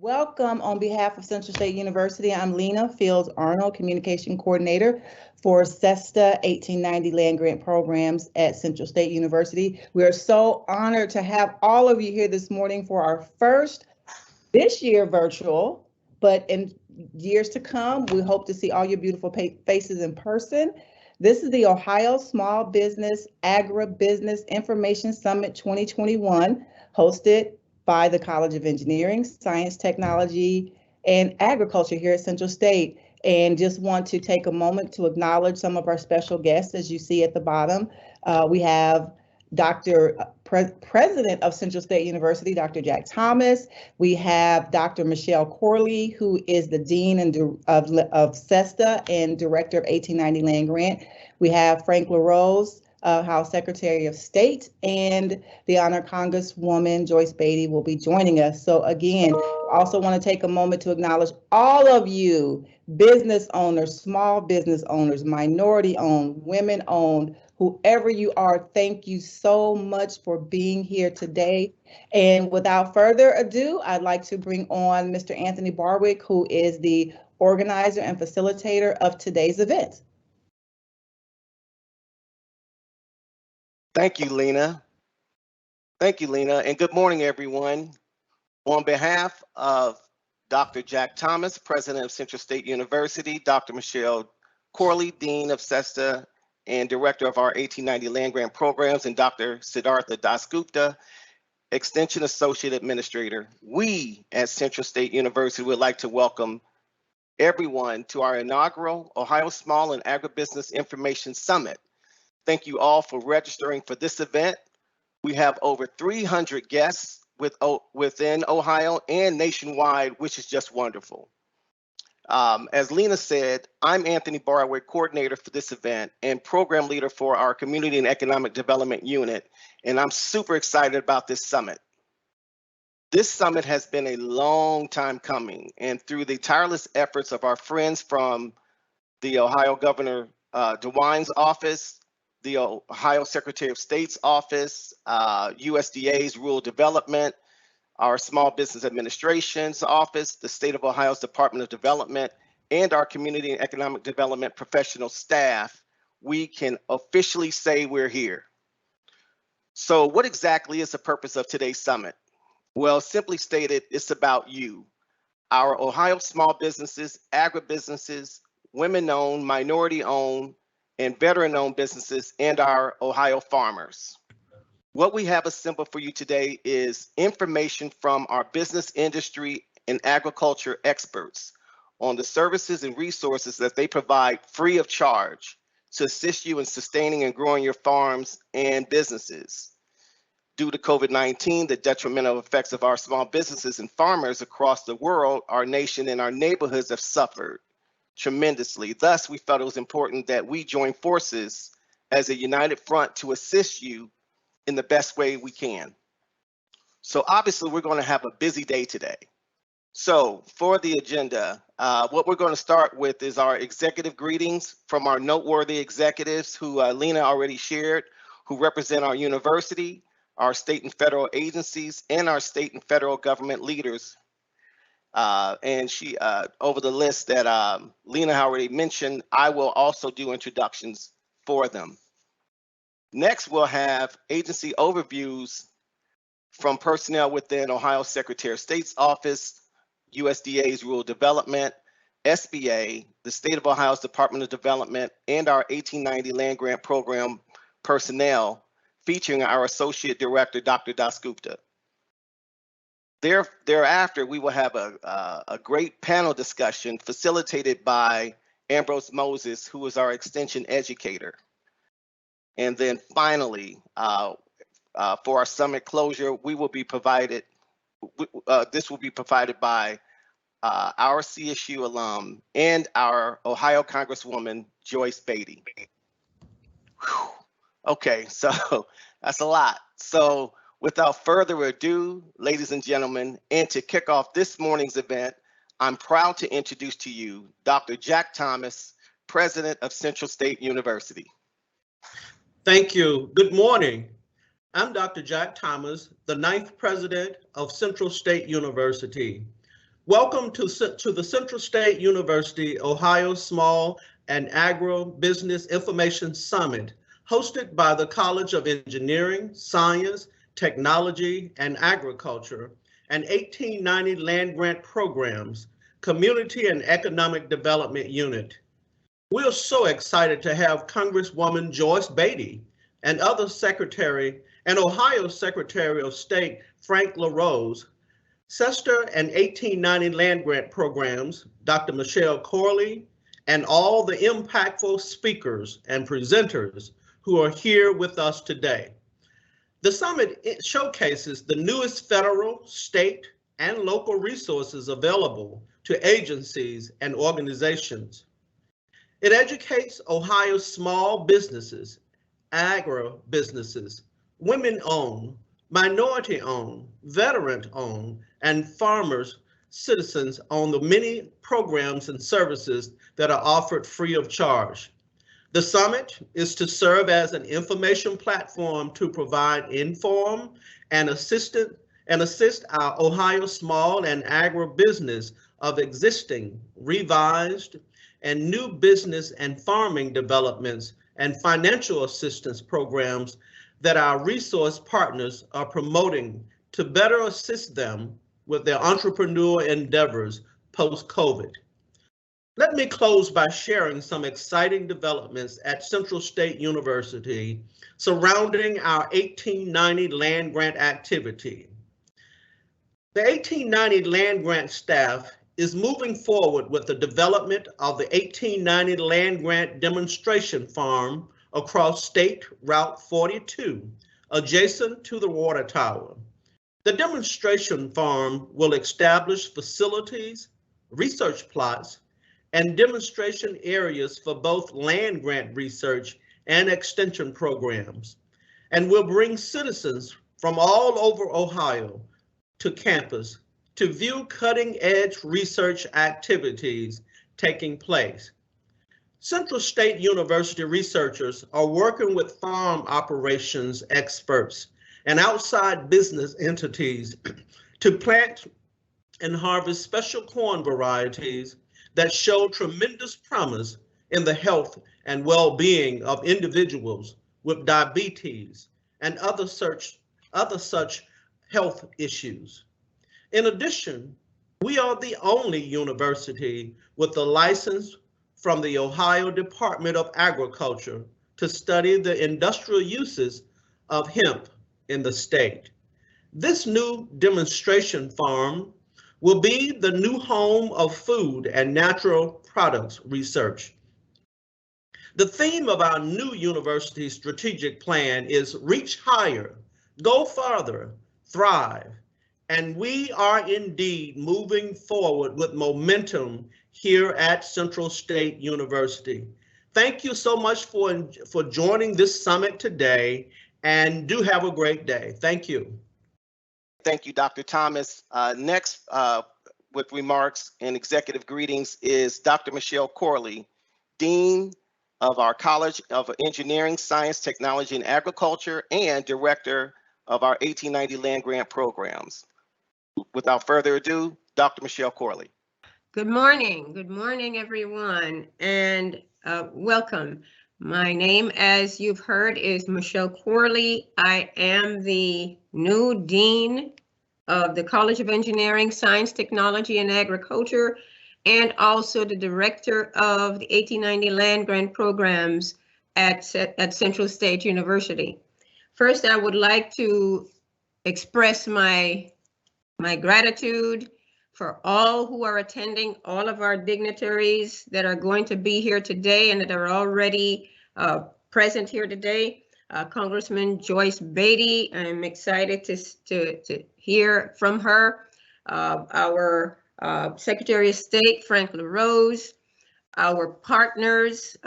Welcome on behalf of Central State University. I'm Lena Fields Arnold, Communication Coordinator for CESTA 1890 Land Grant Programs at Central State University. We are so honored to have all of you here this morning for our first, this year virtual, but in years to come, we hope to see all your beautiful faces in person. This is the Ohio Small Business Agribusiness Information Summit 2021, hosted by the College of Engineering, Science, Technology, and Agriculture here at Central State. And just want to take a moment to acknowledge some of our special guests, as you see at the bottom. We have President of Central State University, Dr. Jack Thomas. We have Dr. Michelle Corley, who is the Dean of CESTA and Director of 1890 Land Grant. We have Frank LaRose-Ohio Secretary of State, and the Honored Congresswoman Joyce Beatty will be joining us. So again, also want to take a moment to acknowledge all of you, business owners, small business owners, minority-owned, women-owned, whoever you are, thank you so much for being here today. And without further ado, I'd like to bring on Mr. Anthony Barwick, who is the organizer and facilitator of today's event. Thank you, Lena. Thank you, Lena, and good morning, everyone. On behalf of Dr. Jack Thomas, President of Central State University, Dr. Michelle Corley, Dean of CESTA and Director of our 1890 Land Grant Programs, and Dr. Siddhartha Dasgupta, Extension Associate Administrator, we at Central State University would like to welcome everyone to our inaugural Ohio Small and Agribusiness Information Summit. Thank you all for registering for this event. We have over 300 guests within Ohio and nationwide, which is just wonderful. As Lena said, I'm Anthony Barwick, coordinator for this event and program leader for our Community and Economic Development Unit, and I'm super excited about this summit. This summit has been a long time coming, and through the tireless efforts of our friends from the Ohio Governor DeWine's office, the Ohio Secretary of State's office, USDA's Rural Development, our Small Business Administration's office, the State of Ohio's Department of Development, and our Community and Economic Development professional staff, we can officially say we're here. So what exactly is the purpose of today's summit? Well, simply stated, it's about you, our Ohio small businesses, agribusinesses, women-owned, minority-owned, and veteran-owned businesses, and our Ohio farmers. What we have assembled for you today is information from our business, industry, and agriculture experts on the services and resources that they provide free of charge to assist you in sustaining and growing your farms and businesses. Due to COVID-19, the detrimental effects of our small businesses and farmers across the world, our nation and our neighborhoods have suffered tremendously. Thus, we felt it was important that we join forces as a united front to assist you in the best way we can. So obviously we're going to have a busy day today. So for the agenda, what we're going to start with is our executive greetings from our noteworthy executives who Lena already shared, who represent our university, our state and federal agencies, and our state and federal government leaders. And she, over the list that Lena already mentioned, I will also do introductions for them. Next, we'll have agency overviews from personnel within Ohio Secretary of State's office, USDA's Rural Development, SBA, the State of Ohio's Department of Development, and our 1890 Land Grant Program personnel, featuring our Associate Director, Dr. Dasgupta. Thereafter, we will have a great panel discussion facilitated by Ambrose Moses, who is our Extension Educator. And then finally, for our summit closure, we will be provided, this will be provided by our CSU alum and our Ohio Congresswoman Joyce Beatty. Whew. Okay, so that's a lot. So without further ado, ladies and gentlemen, and to kick off this morning's event, I'm proud to introduce to you Dr. Jack Thomas, President of Central State University. Thank you. Good morning. I'm Dr. Jack Thomas, the 9th President of Central State University. Welcome to the Central State University Ohio Small and Agri-Business Information Summit, hosted by the College of Engineering, Science, Technology, and Agriculture and 1890 Land Grant Programs, Community and Economic Development Unit. We are so excited to have Congresswoman Joyce Beatty and Ohio Secretary of State Frank LaRose, Sester and 1890 Land Grant Programs, Dr. Michelle Corley, and all the impactful speakers and presenters who are here with us today. The summit showcases the newest federal, state, and local resources available to agencies and organizations. It educates Ohio's small businesses, agribusinesses, women-owned, minority-owned, veteran-owned, and farmers, citizens on the many programs and services that are offered free of charge. The summit is to serve as an information platform to provide inform and assist our Ohio small and agribusiness of existing, revised, and new business and farming developments and financial assistance programs that our resource partners are promoting to better assist them with their entrepreneurial endeavors post-COVID. Let me close by sharing some exciting developments at Central State University surrounding our 1890 land grant activity. The 1890 land grant staff is moving forward with the development of the 1890 land grant demonstration farm across State Route 42, adjacent to the water tower. The demonstration farm will establish facilities, research plots, and demonstration areas for both land grant research and extension programs, and will bring citizens from all over Ohio to campus to view cutting-edge research activities taking place. Central State University researchers are working with farm operations experts and outside business entities to plant and harvest special corn varieties that show tremendous promise in the health and well-being of individuals with diabetes and other such health issues. In addition, we are the only university with a license from the Ohio Department of Agriculture to study the industrial uses of hemp in the state. This new demonstration farm will be the new home of food and natural products research. The theme of our new university strategic plan is reach higher, go farther, thrive. And we are indeed moving forward with momentum here at Central State University. Thank you so much for joining this summit today, and do have a great day. Thank you. Thank you, Dr. Thomas. Next, with remarks and executive greetings is Dr. Michelle Corley, Dean of our College of Engineering, Science, Technology, and Agriculture, and Director of our 1890 Land Grant Programs. Without further ado, Dr. Michelle Corley. Good morning, everyone, and welcome. My name, as you've heard, is Michelle Corley. I am the new Dean of the College of Engineering, Science, Technology, and Agriculture, and also the Director of the 1890 Land Grant Programs at Central State University. First, I would like to express my gratitude for all who are attending, all of our dignitaries that are going to be here today and that are already present here today. Congresswoman Joyce Beatty, I'm excited to hear from her. Our Secretary of State, Frank LaRose, our partners,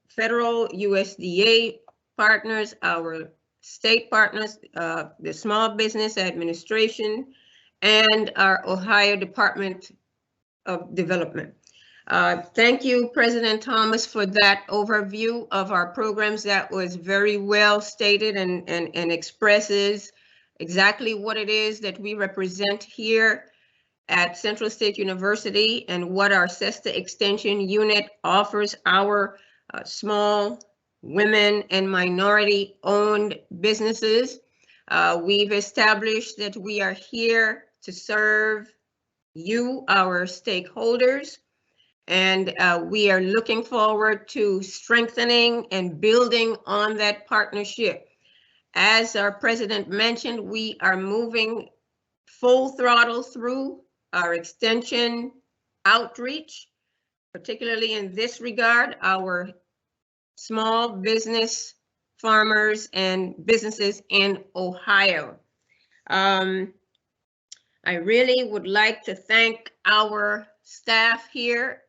federal USDA partners, our state partners, the Small Business Administration, and our Ohio Department of Development. Thank you, President Thomas, for that overview of our programs. That was very well stated and expresses exactly what it is that we represent here at Central State University and what our SESTA Extension Unit offers our small women and minority-owned businesses. We've established that we are here to serve you, our stakeholders, and we are looking forward to strengthening and building on that partnership. As our president mentioned, we are moving full throttle through our extension outreach, particularly in this regard, our small business farmers and businesses in Ohio. I really would like to thank our staff here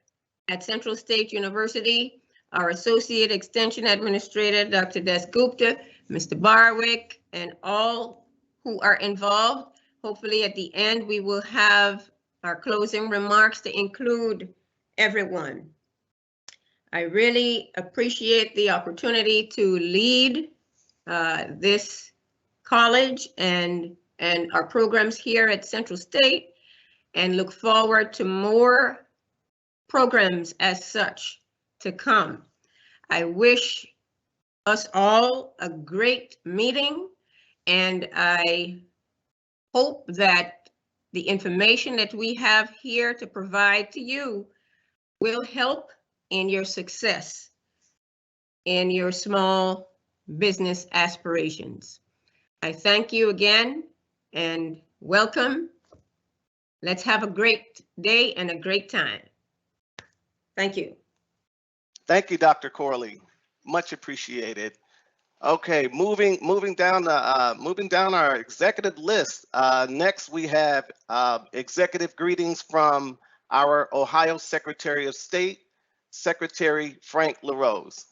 at Central State University, our Associate Extension Administrator, Dr. Des Gupta, Mr. Barwick, and all who are involved. Hopefully at the end, we will have our closing remarks to include everyone. I really appreciate the opportunity to lead this college and our programs here at Central State, and look forward to more programs as such to come. I wish us all a great meeting, and I hope that the information that we have here to provide to you will help in your success in your small business aspirations. I thank you again and welcome. Let's have a great day and a great time. Thank you. Thank you, Dr. Corley. Much appreciated. Okay, moving down our executive list. Next, we have executive greetings from our Ohio Secretary of State, Secretary Frank LaRose.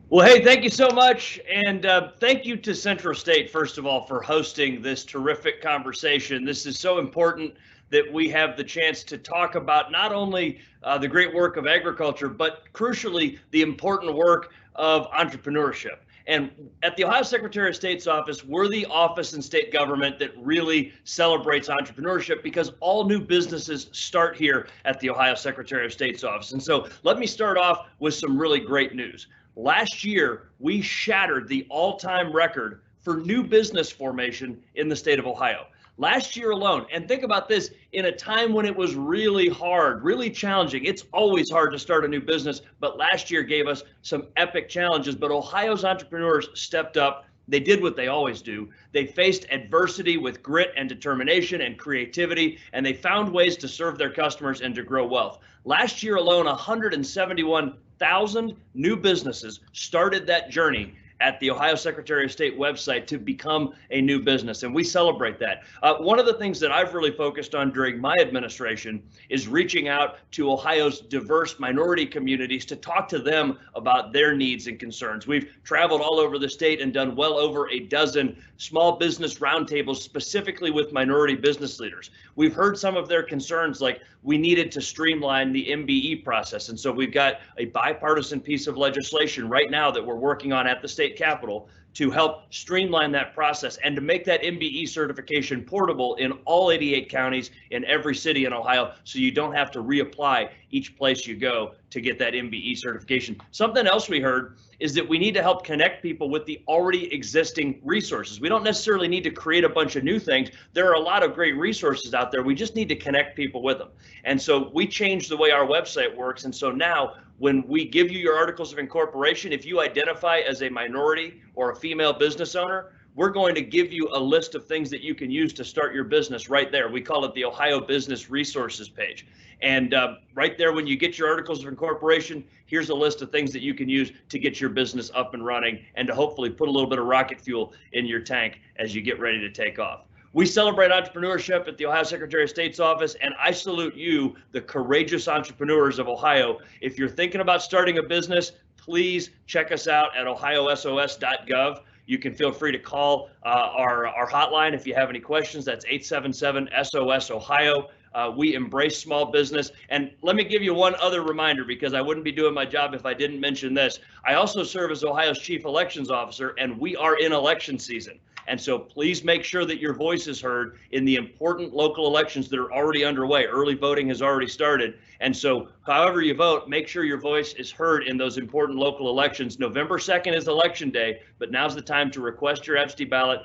Well, hey, thank you so much. And thank you to Central State, first of all, for hosting this terrific conversation. This is so important that we have the chance to talk about not only the great work of agriculture, but crucially, the important work of entrepreneurship. And at the Ohio Secretary of State's office, we're the office in state government that really celebrates entrepreneurship, because all new businesses start here at the Ohio Secretary of State's office. And so let me start off with some really great news. Last year, we shattered the all-time record for new business formation in the state of Ohio. Last year alone, and think about this, in a time when it was really hard, really challenging. It's always hard to start a new business, but last year gave us some epic challenges. But Ohio's entrepreneurs stepped up. They did what they always do. They faced adversity with grit and determination and creativity, and they found ways to serve their customers and to grow wealth. Last year alone, 171,000 new businesses started that journey at the Ohio Secretary of State website to become a new business, and we celebrate that. One of the things that I've really focused on during my administration is reaching out to Ohio's diverse minority communities to talk to them about their needs and concerns. We've traveled all over the state and done well over a dozen small business roundtables specifically with minority business leaders. We've heard some of their concerns, like we needed to streamline the MBE process, and so we've got a bipartisan piece of legislation right now that we're working on at the state Capitol to help streamline that process and to make that MBE certification portable in all 88 counties in every city in Ohio, so you don't have to reapply each place you go to get that MBE certification. Something else we heard is that we need to help connect people with the already existing resources. We don't necessarily need to create a bunch of new things. There are a lot of great resources out there. We just need to connect people with them. And so we changed the way our website works. And so now when we give you your articles of incorporation, if you identify as a minority or a female business owner, we're going to give you a list of things that you can use to start your business right there. We call it the Ohio Business Resources page. And right there, when you get your articles of incorporation, here's a list of things that you can use to get your business up and running and to hopefully put a little bit of rocket fuel in your tank as you get ready to take off. We celebrate entrepreneurship at the Ohio Secretary of State's office, and I salute you, the courageous entrepreneurs of Ohio. If you're thinking about starting a business, please check us out at ohiosos.gov. You can feel free to call our hotline if you have any questions. That's 877-SOS-OHIO. We embrace small business. And let me give you one other reminder, because I wouldn't be doing my job if I didn't mention this. I also serve as Ohio's Chief Elections Officer, and we are in election season. And so please make sure that your voice is heard in the important local elections that are already underway. Early voting has already started. And so however you vote, make sure your voice is heard in those important local elections. November 2nd is election day, but now's the time to request your absentee ballot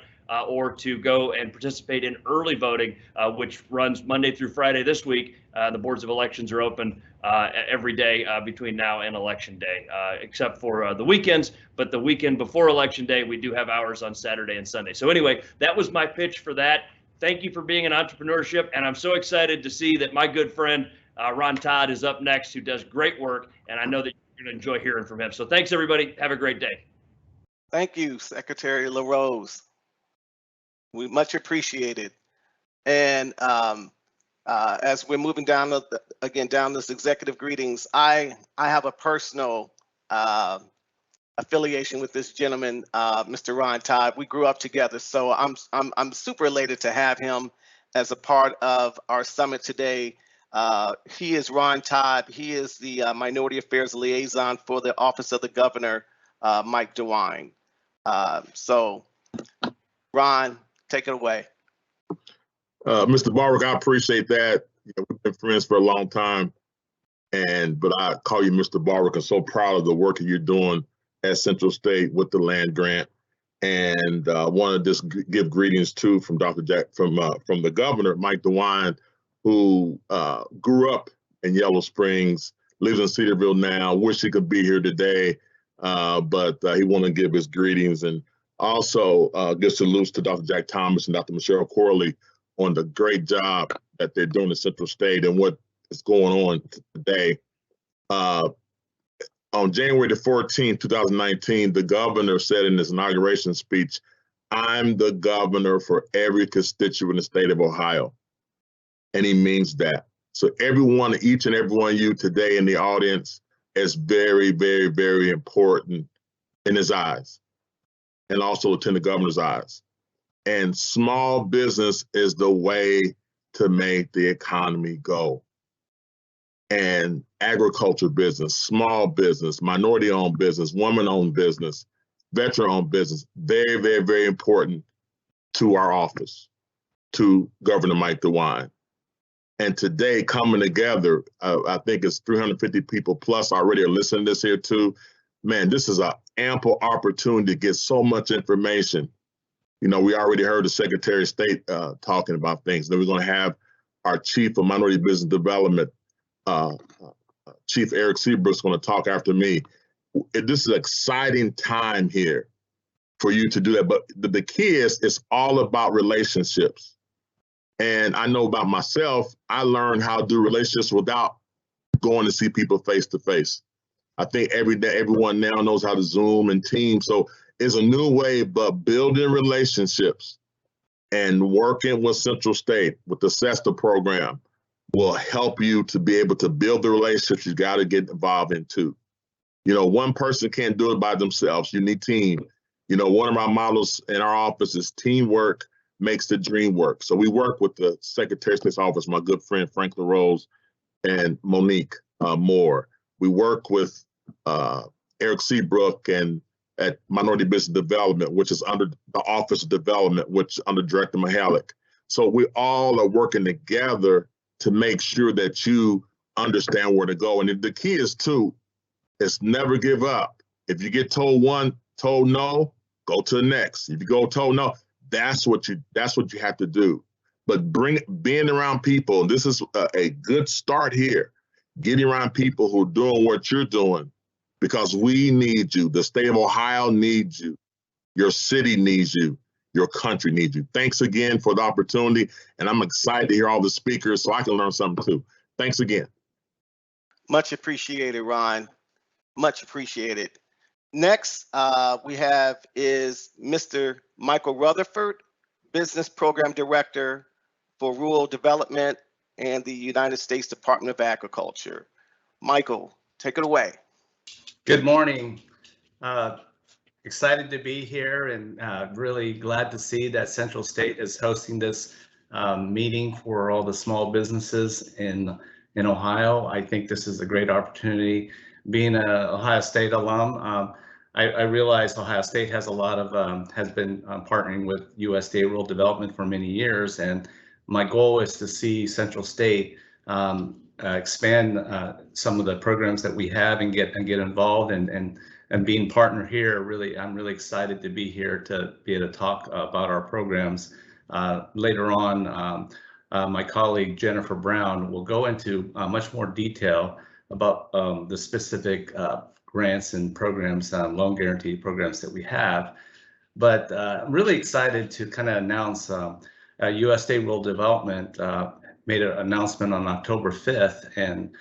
or to go and participate in early voting, which runs Monday through Friday this week. The boards of elections are open every day between now and election day, except for the weekends. But the weekend before election day, we do have hours on Saturday and Sunday. So anyway, that was my pitch for that. Thank you for being in entrepreneurship. And I'm so excited to see that my good friend, Ron Todd, is up next, who does great work. And I know that you're going to enjoy hearing from him. So thanks, everybody. Have a great day. Thank you, Secretary LaRose. We much appreciate it. And as we're moving down down this executive greetings, I have a personal affiliation with this gentleman, Mr. Ron Todd. We grew up together, so I'm super elated to have him as a part of our summit today. He is Ron Todd. He is the Minority Affairs Liaison for the Office of the Governor, Mike DeWine. So, Ron, take it away. Mr. Barwick, I appreciate that. You know, we've been friends for a long time, but I call you Mr. Barwick. I'm so proud of the work that you're doing at Central State with the land grant, and want to just give greetings too from Dr. Jack, from the governor, Mike DeWine, who grew up in Yellow Springs, lives in Cedarville now. Wish he could be here today, but he want to give his greetings, and also give salutes to Dr. Jack Thomas and Dr. Michelle Corley on the great job that they're doing at Central State and what is going on today. On January the 14th, 2019, the governor said in his inauguration speech, "I'm the governor for every constituent in the state of Ohio." And he means that. So everyone, each and every one of you today in the audience is very, very, very important in his eyes, and also in the governor's eyes. And small business is the way to make the economy go. And agriculture business, small business, minority-owned business, woman-owned business, veteran-owned business, very, very, very important to our office, to Governor Mike DeWine. And today, coming together, I think it's 350 people plus already are listening to this here too. Man, this is an ample opportunity to get so much information. You know, we already heard the Secretary of State talking about things. Then we're going to have our Chief of Minority Business Development, Chief Eric Seabrook's going to talk after me. This is an exciting time here for you to do that. But the key is, it's all about relationships. And I know about myself, I learned how to do relationships without going to see people face to face. I think every day, everyone now knows how to Zoom and Teams. So it's a new way, but building relationships and working with Central State, with the SESTA program, will help you to be able to build the relationships you got to get involved in too. You know, one person can't do it by themselves. You need team. You know, one of our models in our office is teamwork makes the dream work. So we work with the Secretary of State's office, my good friend Frank LaRose and Monique Moore. We work with Eric Seabrook and at Minority Business Development, which is under the Office of Development, which is under Director Mihalik. So we all are working together to make sure that you understand where to go. And the key is too, is never give up. If you get told no, go to the next. If you go told no, that's what you have to do. But being around people, this is a good start here, getting around people who are doing what you're doing, because we need you. The state of Ohio needs you. Your city needs you. Your country needs you. Thanks again for the opportunity. And I'm excited to hear all the speakers so I can learn something too. Thanks again. Much appreciated, Ron. Much appreciated. Next we have is Mr. Michael Rutherford, Business Program Director for Rural Development and the United States Department of Agriculture. Michael, take it away. Good morning. Excited to be here and really glad to see that Central State is hosting this meeting for all the small businesses in Ohio. I think this is a great opportunity. Being an Ohio State alum, I realize Ohio State has a lot of has been partnering with USDA Rural Development for many years, and my goal is to see Central State expand some of the programs that we have and get involved and being partner here. Really, I'm really excited to be here to be able to talk about our programs. Later on, my colleague Jennifer Brown will go into much more detail about the specific grants and programs, loan guarantee programs that we have. But I'm really excited to kind of announce USDA Rural Development made an announcement on October 5th, and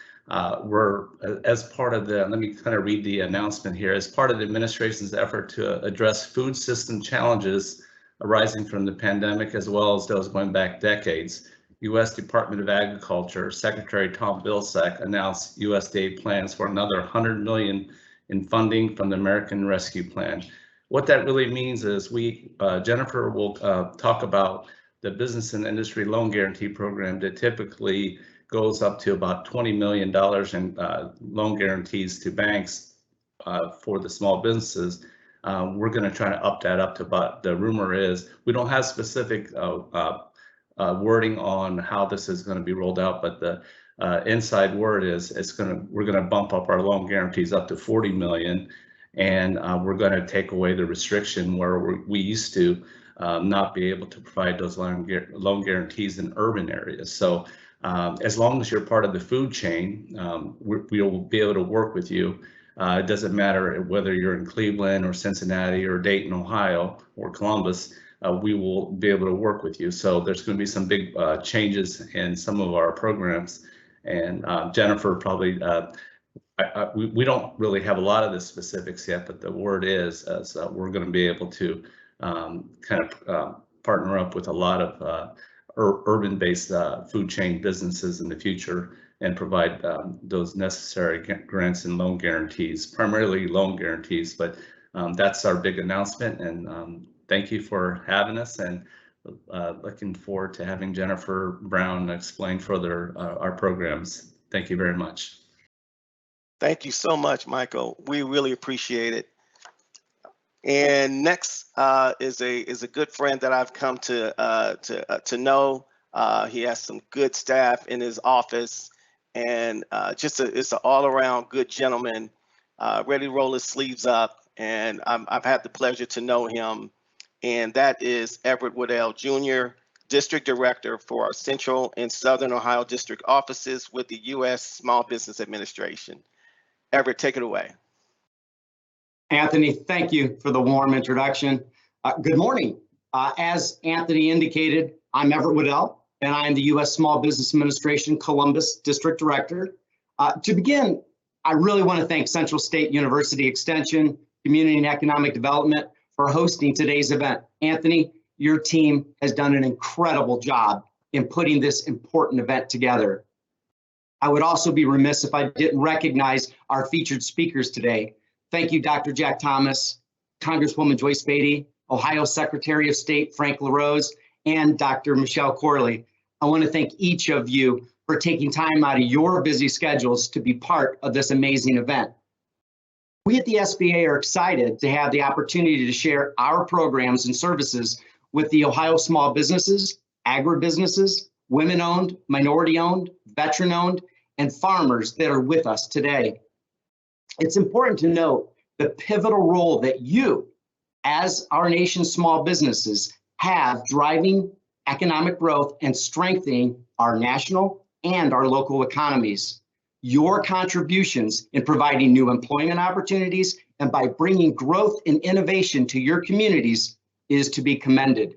we're, as part of the, let me kind of read the announcement here, as part of the administration's effort to address food system challenges arising from the pandemic, as well as those going back decades, U.S. Department of Agriculture Secretary Tom Vilsack announced USDA plans for another $100 million in funding from the American Rescue Plan. What that really means is Jennifer will talk about the Business and Industry Loan Guarantee Program that typically goes up to about $20 million in loan guarantees to banks for the small businesses. We're going to try to up that up to about, the rumor is, we don't have specific wording on how this is going to be rolled out, but the inside word is we're going to bump up our loan guarantees up to 40 million, and we're going to take away the restriction where we used to not be able to provide those loan guarantees in urban areas. So as long as you're part of the food chain, we will be able to work with you. It doesn't matter whether you're in Cleveland or Cincinnati or Dayton, Ohio, or Columbus, we will be able to work with you. So there's going to be some big changes in some of our programs. And Jennifer probably, we don't really have a lot of the specifics yet, but the word is, as we're going to be able to kind of partner up with a lot of urban-based food chain businesses in the future and provide those necessary grants and loan guarantees, primarily loan guarantees. But that's our big announcement, and thank you for having us, and looking forward to having Jennifer Brown explain further our programs. Thank you very much. Thank you so much, Michael. We really appreciate it. And next is a good friend that I've come to know. He has some good staff in his office, and it's an all-around good gentleman, ready to roll his sleeves up. And I've had the pleasure to know him, and that is Everett Woodall Jr., District Director for our Central and Southern Ohio District offices with the U.S. Small Business Administration. Everett, take it away. Anthony, thank you for the warm introduction. Good morning. As Anthony indicated, I'm Everett Woodall, and I'm the U.S. Small Business Administration Columbus District Director. To begin, I really want to thank Central State University Extension, Community and Economic Development for hosting today's event. Anthony, your team has done an incredible job in putting this important event together. I would also be remiss if I didn't recognize our featured speakers today. Thank you, Dr. Jack Thomas, Congresswoman Joyce Beatty, Ohio Secretary of State Frank LaRose, and Dr. Michelle Corley. I want to thank each of you for taking time out of your busy schedules to be part of this amazing event. We at the SBA are excited to have the opportunity to share our programs and services with the Ohio small businesses, agribusinesses, women-owned, minority-owned, veteran-owned, and farmers that are with us today. It's important to note the pivotal role that you, as our nation's small businesses, have driving economic growth and strengthening our national and our local economies. Your contributions in providing new employment opportunities and by bringing growth and innovation to your communities is to be commended.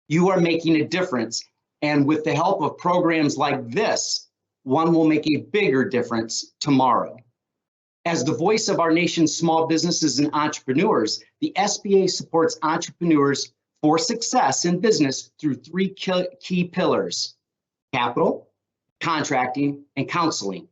You are making a difference, and with the help of programs like this, one will make a bigger difference tomorrow. As the voice of our nation's small businesses and entrepreneurs, the SBA supports entrepreneurs for success in business through three key pillars: capital, contracting, and counseling.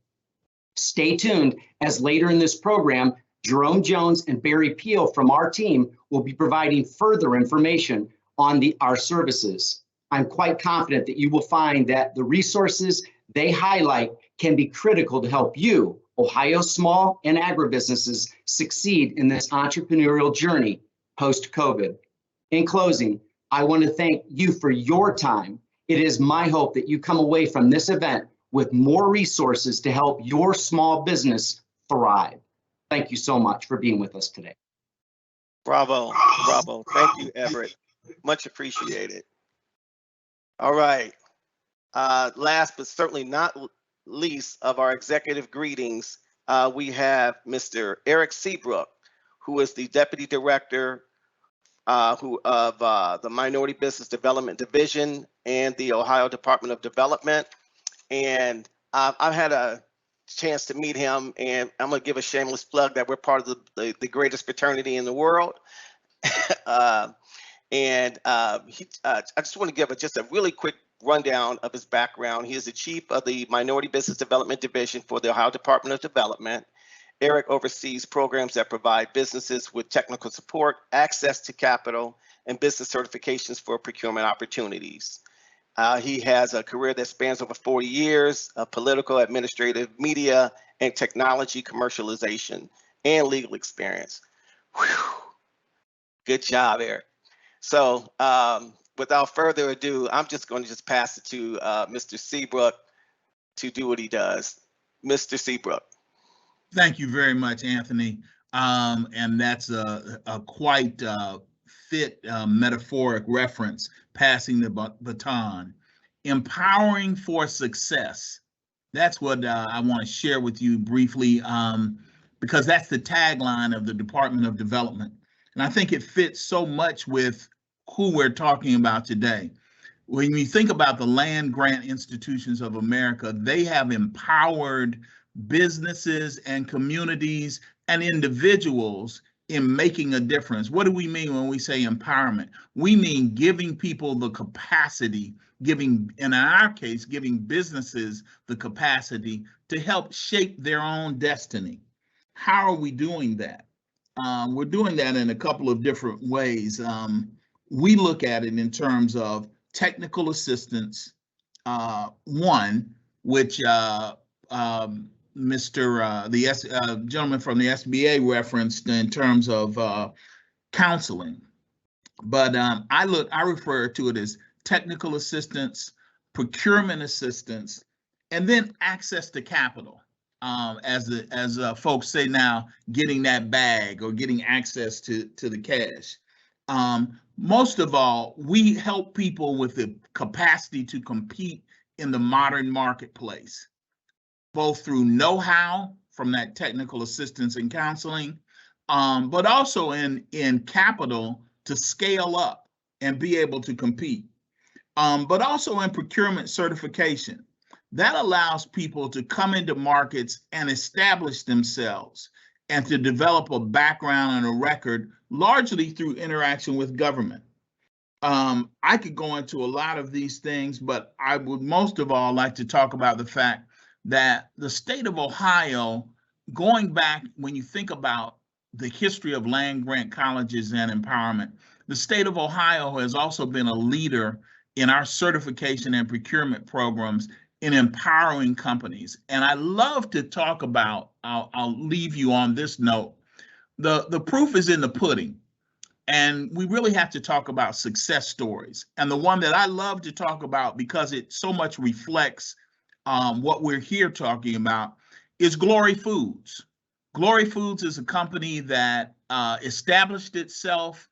Stay tuned, as later in this program, Jerome Jones and Barry Peel from our team will be providing further information on our services. I'm quite confident that you will find that the resources they highlight can be critical to help you, Ohio small and agribusinesses succeed in this entrepreneurial journey post-COVID. In closing, I want to thank you for your time. It is my hope that you come away from this event with more resources to help your small business thrive. Thank you so much for being with us today. Bravo, bravo. Thank you, Everett. Much appreciated. All right. Last but certainly not least of our executive greetings, we have Mr. Eric Seabrook, who is the Deputy Director of the Minority Business Development Division and the Ohio Department of Development. And I've had a chance to meet him, and I'm going to give a shameless plug that we're part of the greatest fraternity in the world. I just want to give just a really quick rundown of his background. He is the chief of the Minority Business Development Division for the Ohio Department of Development. Eric oversees programs that provide businesses with technical support, access to capital, and business certifications for procurement opportunities. He has a career that spans over 40 years of political, administrative, media, and technology commercialization and legal experience. Whew. Good job, Eric. So without further ado, I'm just going to pass it to Mr. Seabrook to do what he does. Mr. Seabrook. Thank you very much, Anthony. And that's a quite fit metaphoric reference, passing the baton. Empowering for success. That's what I want to share with you briefly, because that's the tagline of the Department of Development. And I think it fits so much with who we're talking about today. When you think about the land grant institutions of America, they have empowered businesses and communities and individuals in making a difference. What do we mean when we say empowerment? We mean giving people the capacity, in our case, giving businesses the capacity to help shape their own destiny. How are we doing that? We're doing that in a couple of different ways. We look at it in terms of technical assistance, one, which the gentleman from the SBA referenced in terms of counseling. But I refer to it as technical assistance, procurement assistance, and then access to capital. As folks say now, getting that bag or getting access to the cash. Most of all, we help people with the capacity to compete in the modern marketplace, both through know-how from that technical assistance and counseling, but also in capital to scale up and be able to compete, but also in procurement certification. That allows people to come into markets and establish themselves and to develop a background and a record largely through interaction with government. I could go into a lot of these things, but I would most of all like to talk about the fact that the state of Ohio, going back when you think about the history of land grant colleges and empowerment, the state of Ohio has also been a leader in our certification and procurement programs in empowering companies. And I love to talk about, I'll leave you on this note, the proof is in the pudding. And we really have to talk about success stories. And the one that I love to talk about because it so much reflects what we're here talking about is Glory Foods. Glory Foods is a company that established itself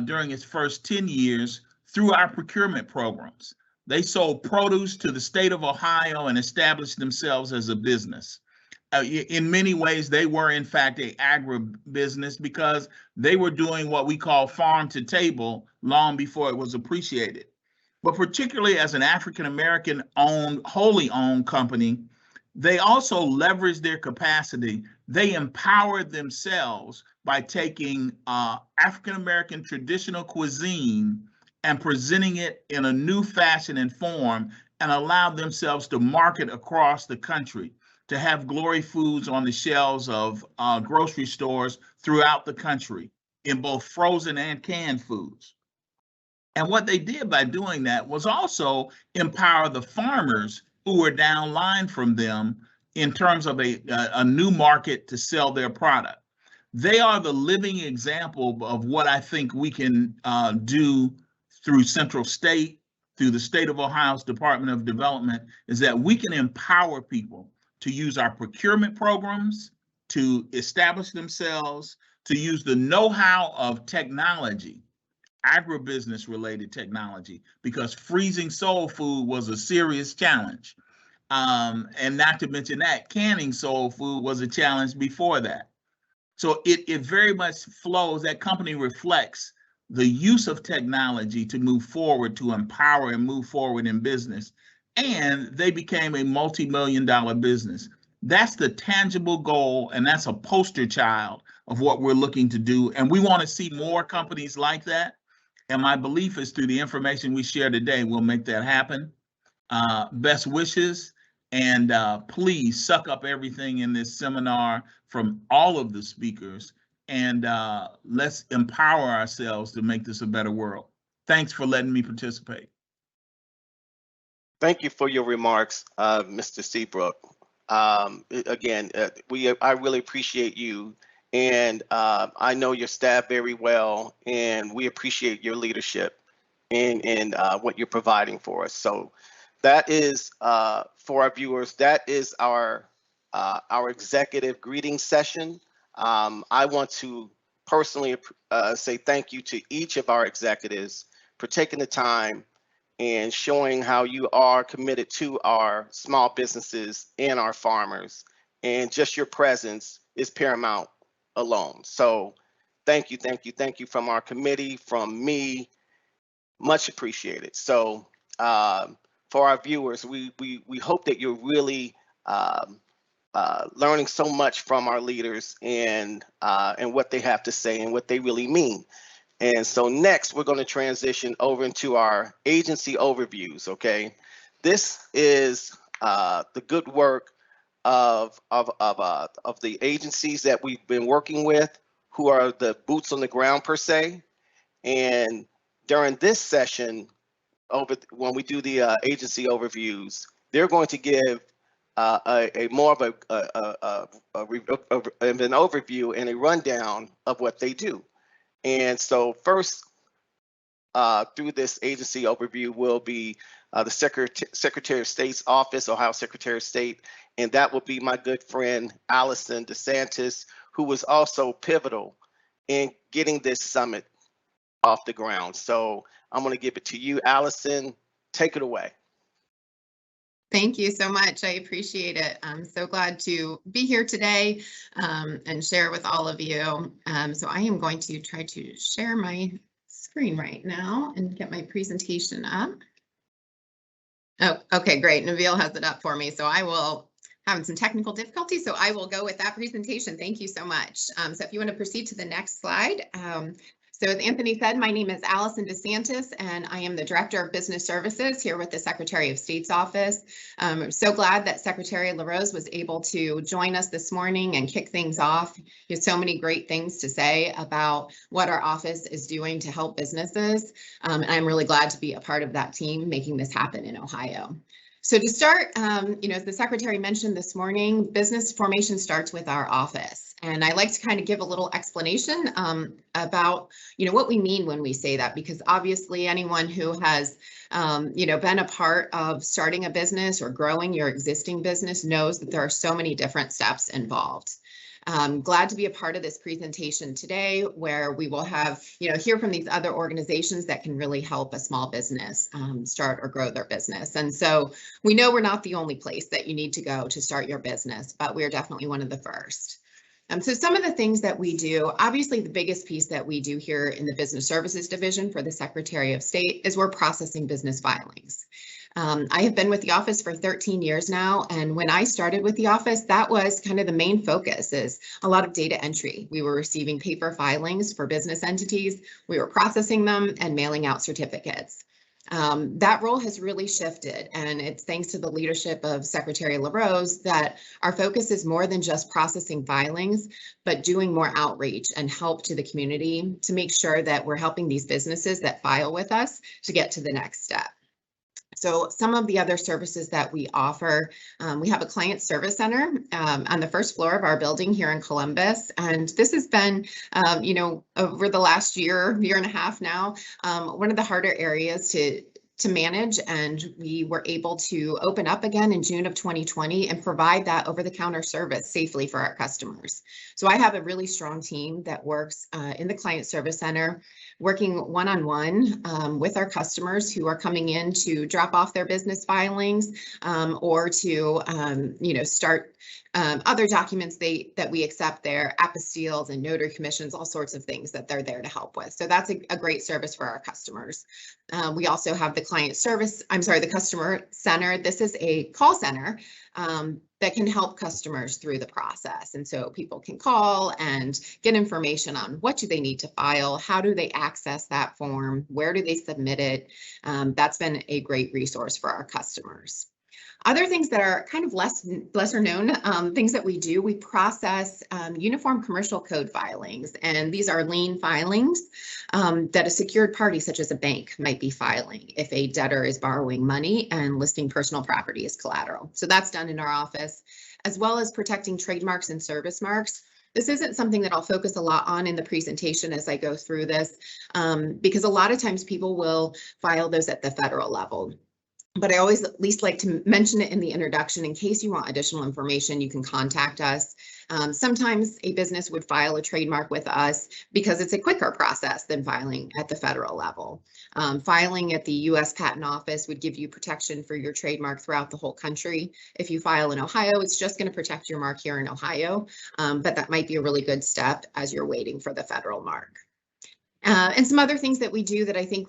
during its first 10 years through our procurement programs. They sold produce to the state of Ohio and established themselves as a business. In many ways, they were, in fact, an agribusiness because they were doing what we call farm to table long before it was appreciated. But particularly as an African-American owned, wholly owned company, they also leveraged their capacity. They empowered themselves by taking African-American traditional cuisine and presenting it in a new fashion and form, and allowed themselves to market across the country, to have Glory Foods on the shelves of grocery stores throughout the country in both frozen and canned foods. And what they did by doing that was also empower the farmers who were down line from them in terms of a new market to sell their product. They are the living example of what I think we can do through Central State, through the State of Ohio's Department of Development, is that we can empower people to use our procurement programs, to establish themselves, to use the know-how of technology, agribusiness related technology, because freezing soul food was a serious challenge. And not to mention that canning soul food was a challenge before that. So it very much flows, that company reflects the use of technology to move forward, to empower and move forward in business. And they became a multi-million-dollar business. That's the tangible goal, and that's a poster child of what we're looking to do. And we want to see more companies like that. And my belief is through the information we share today, we'll make that happen. Best wishes, and please suck up everything in this seminar from all of the speakers, and let's empower ourselves to make this a better world. Thanks for letting me participate. Thank you for your remarks, Mr. Seabrook. Again, I really appreciate you, and I know your staff very well, and we appreciate your leadership and what you're providing for us. So that is, for our viewers, that is our executive greeting session. I want to personally say thank you to each of our executives for taking the time and showing how you are committed to our small businesses and our farmers. And just your presence is paramount alone. So thank you, thank you, thank you from our committee, from me, much appreciated. So for our viewers, we hope that you're really learning so much from our leaders and what they have to say and what they really mean. And so next, we're going to transition over into our agency overviews, okay? This is the good work of the agencies that we've been working with, who are the boots on the ground per se. And during this session, when we do the agency overviews, they're going to give a more of an overview and a rundown of what they do. And so first, through this agency overview will be the Secretary of State's office, Ohio Secretary of State, and that will be my good friend, Allison DeSantis, who was also pivotal in getting this summit off the ground. So I'm going to give it to you, Allison. Take it away. Thank you so much. I appreciate it. I'm so glad to be here today and share with all of you. So I am going to try to share my screen right now and get my presentation up. Oh, okay, great. Nabil has it up for me. So I will have some technical difficulties. So I will go with that presentation. Thank you so much. So if you want to proceed to the next slide. So as Anthony said, my name is Allison DeSantis, and I am the Director of Business Services here with the Secretary of State's office. I'm so glad that Secretary LaRose was able to join us this morning and kick things off. He has so many great things to say about what our office is doing to help businesses, and I'm really glad to be a part of that team making this happen in Ohio. So to start, as the Secretary mentioned this morning, business formation starts with our office. And I like to kind of give a little explanation about, what we mean when we say that, because obviously anyone who has, been a part of starting a business or growing your existing business knows that there are so many different steps involved. I'm glad to be a part of this presentation today, where we will have, hear from these other organizations that can really help a small business start or grow their business. And so we know we're not the only place that you need to go to start your business, but we're definitely one of the first. So some of the things that we do, obviously the biggest piece that we do here in the Business Services Division for the Secretary of State is we're processing business filings. I have been with the office for 13 years now, and when I started with the office, that was kind of the main focus, is a lot of data entry. We were receiving paper filings for business entities, we were processing them and mailing out certificates. That role has really shifted, and it's thanks to the leadership of Secretary LaRose that our focus is more than just processing filings, but doing more outreach and help to the community to make sure that we're helping these businesses that file with us to get to the next step. So some of the other services that we offer, we have a client service center on the first floor of our building here in Columbus. And this has been, over the last year and a half now, one of the harder areas to manage, and we were able to open up again in June of 2020 and provide that over-the-counter service safely for our customers. So I have a really strong team that works in the client service center, working one-on-one with our customers who are coming in to drop off their business filings or to start other documents that we accept there, apostilles and notary commissions, all sorts of things that they're there to help with. So that's a great service for our customers. We also have the the customer center. This is a call center that can help customers through the process. And so people can call and get information on what do they need to file, how do they access that form, where do they submit it. That's been a great resource for our customers. Other things that are kind of lesser known things that we do, we process uniform commercial code filings, and these are lien filings that a secured party such as a bank might be filing if a debtor is borrowing money and listing personal property as collateral. So that's done in our office, as well as protecting trademarks and service marks. This isn't something that I'll focus a lot on in the presentation as I go through this, because a lot of times people will file those at the federal level. But I always at least like to mention it in the introduction in case you want additional information, you can contact us. Sometimes a business would file a trademark with us because it's a quicker process than filing at the federal level. Filing at the U.S. Patent Office would give you protection for your trademark throughout the whole country. If you file in Ohio, it's just going to protect your mark here in Ohio, but that might be a really good step as you're waiting for the federal mark. And some other things that we do that I think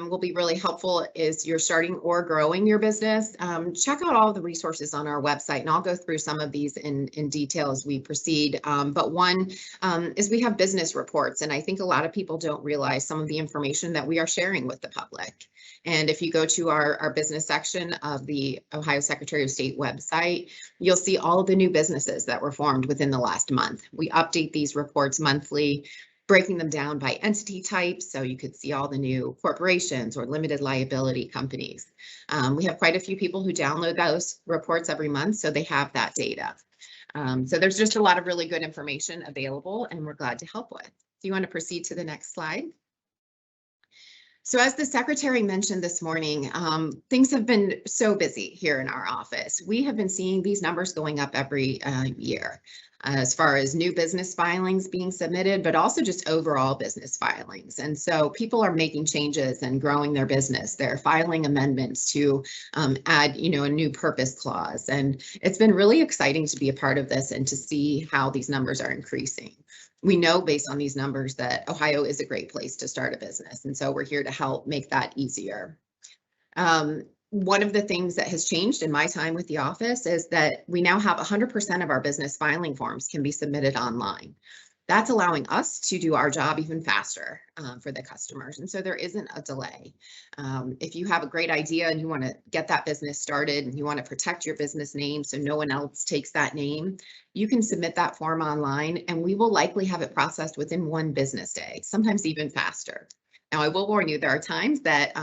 will be really helpful is you're starting or growing your business. Check out all the resources on our website, and I'll go through some of these in detail as we proceed. But one is we have business reports, and I think a lot of people don't realize some of the information that we are sharing with the public. And if you go to our business section of the Ohio Secretary of State website, you'll see all of the new businesses that were formed within the last month. We update these reports monthly, breaking them down by entity type, so you could see all the new corporations or limited liability companies. We have quite a few people who download those reports every month, so they have that data. So there's just a lot of really good information available, and we're glad to help with. Do you want to proceed to the next slide? So as the secretary mentioned this morning, things have been so busy here in our office. We have been seeing these numbers going up every year. As far as new business filings being submitted, but also just overall business filings. And so people are making changes and growing their business. They're filing amendments to add, a new purpose clause. And it's been really exciting to be a part of this and to see how these numbers are increasing. We know based on these numbers that Ohio is a great place to start a business. And so we're here to help make that easier. One of the things that has changed in my time with the office is that we now have 100% of our business filing forms can be submitted online. That's allowing us to do our job even faster for the customers. And so there isn't a delay. If you have a great idea and you want to get that business started and you want to protect your business name so no one else takes that name, you can submit that form online and we will likely have it processed within 1 business day, sometimes even faster. Now, I will warn you, there are times that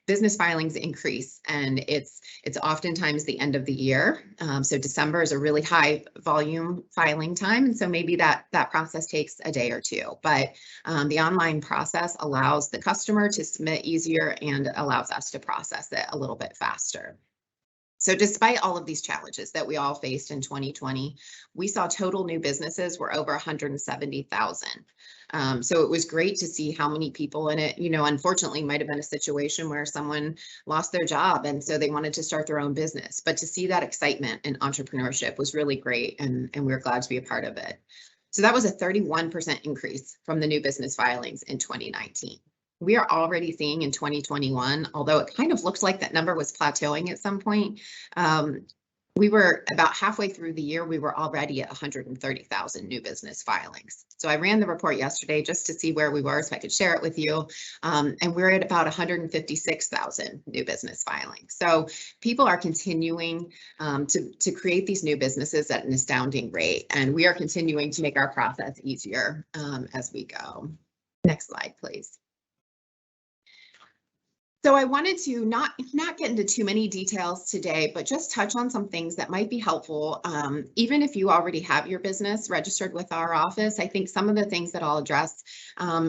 business filings increase, and it's oftentimes the end of the year. So December is a really high volume filing time, and so maybe that process takes a day or two. But the online process allows the customer to submit easier and allows us to process it a little bit faster. So despite all of these challenges that we all faced in 2020, we saw total new businesses were over 170,000. So it was great to see how many people in it, unfortunately might have been a situation where someone lost their job and so they wanted to start their own business. But to see that excitement and entrepreneurship was really great, and we're glad to be a part of it. So that was a 31% increase from the new business filings in 2019. We are already seeing in 2021, although it kind of looked like that number was plateauing at some point, we were about halfway through the year, we were already at 130,000 new business filings. So I ran the report yesterday just to see where we were so I could share it with you. And we're at about 156,000 new business filings. So people are continuing to create these new businesses at an astounding rate. And we are continuing to make our process easier as we go. Next slide, please. So I wanted to not get into too many details today, but just touch on some things that might be helpful. Even if you already have your business registered with our office, I think some of the things that I'll address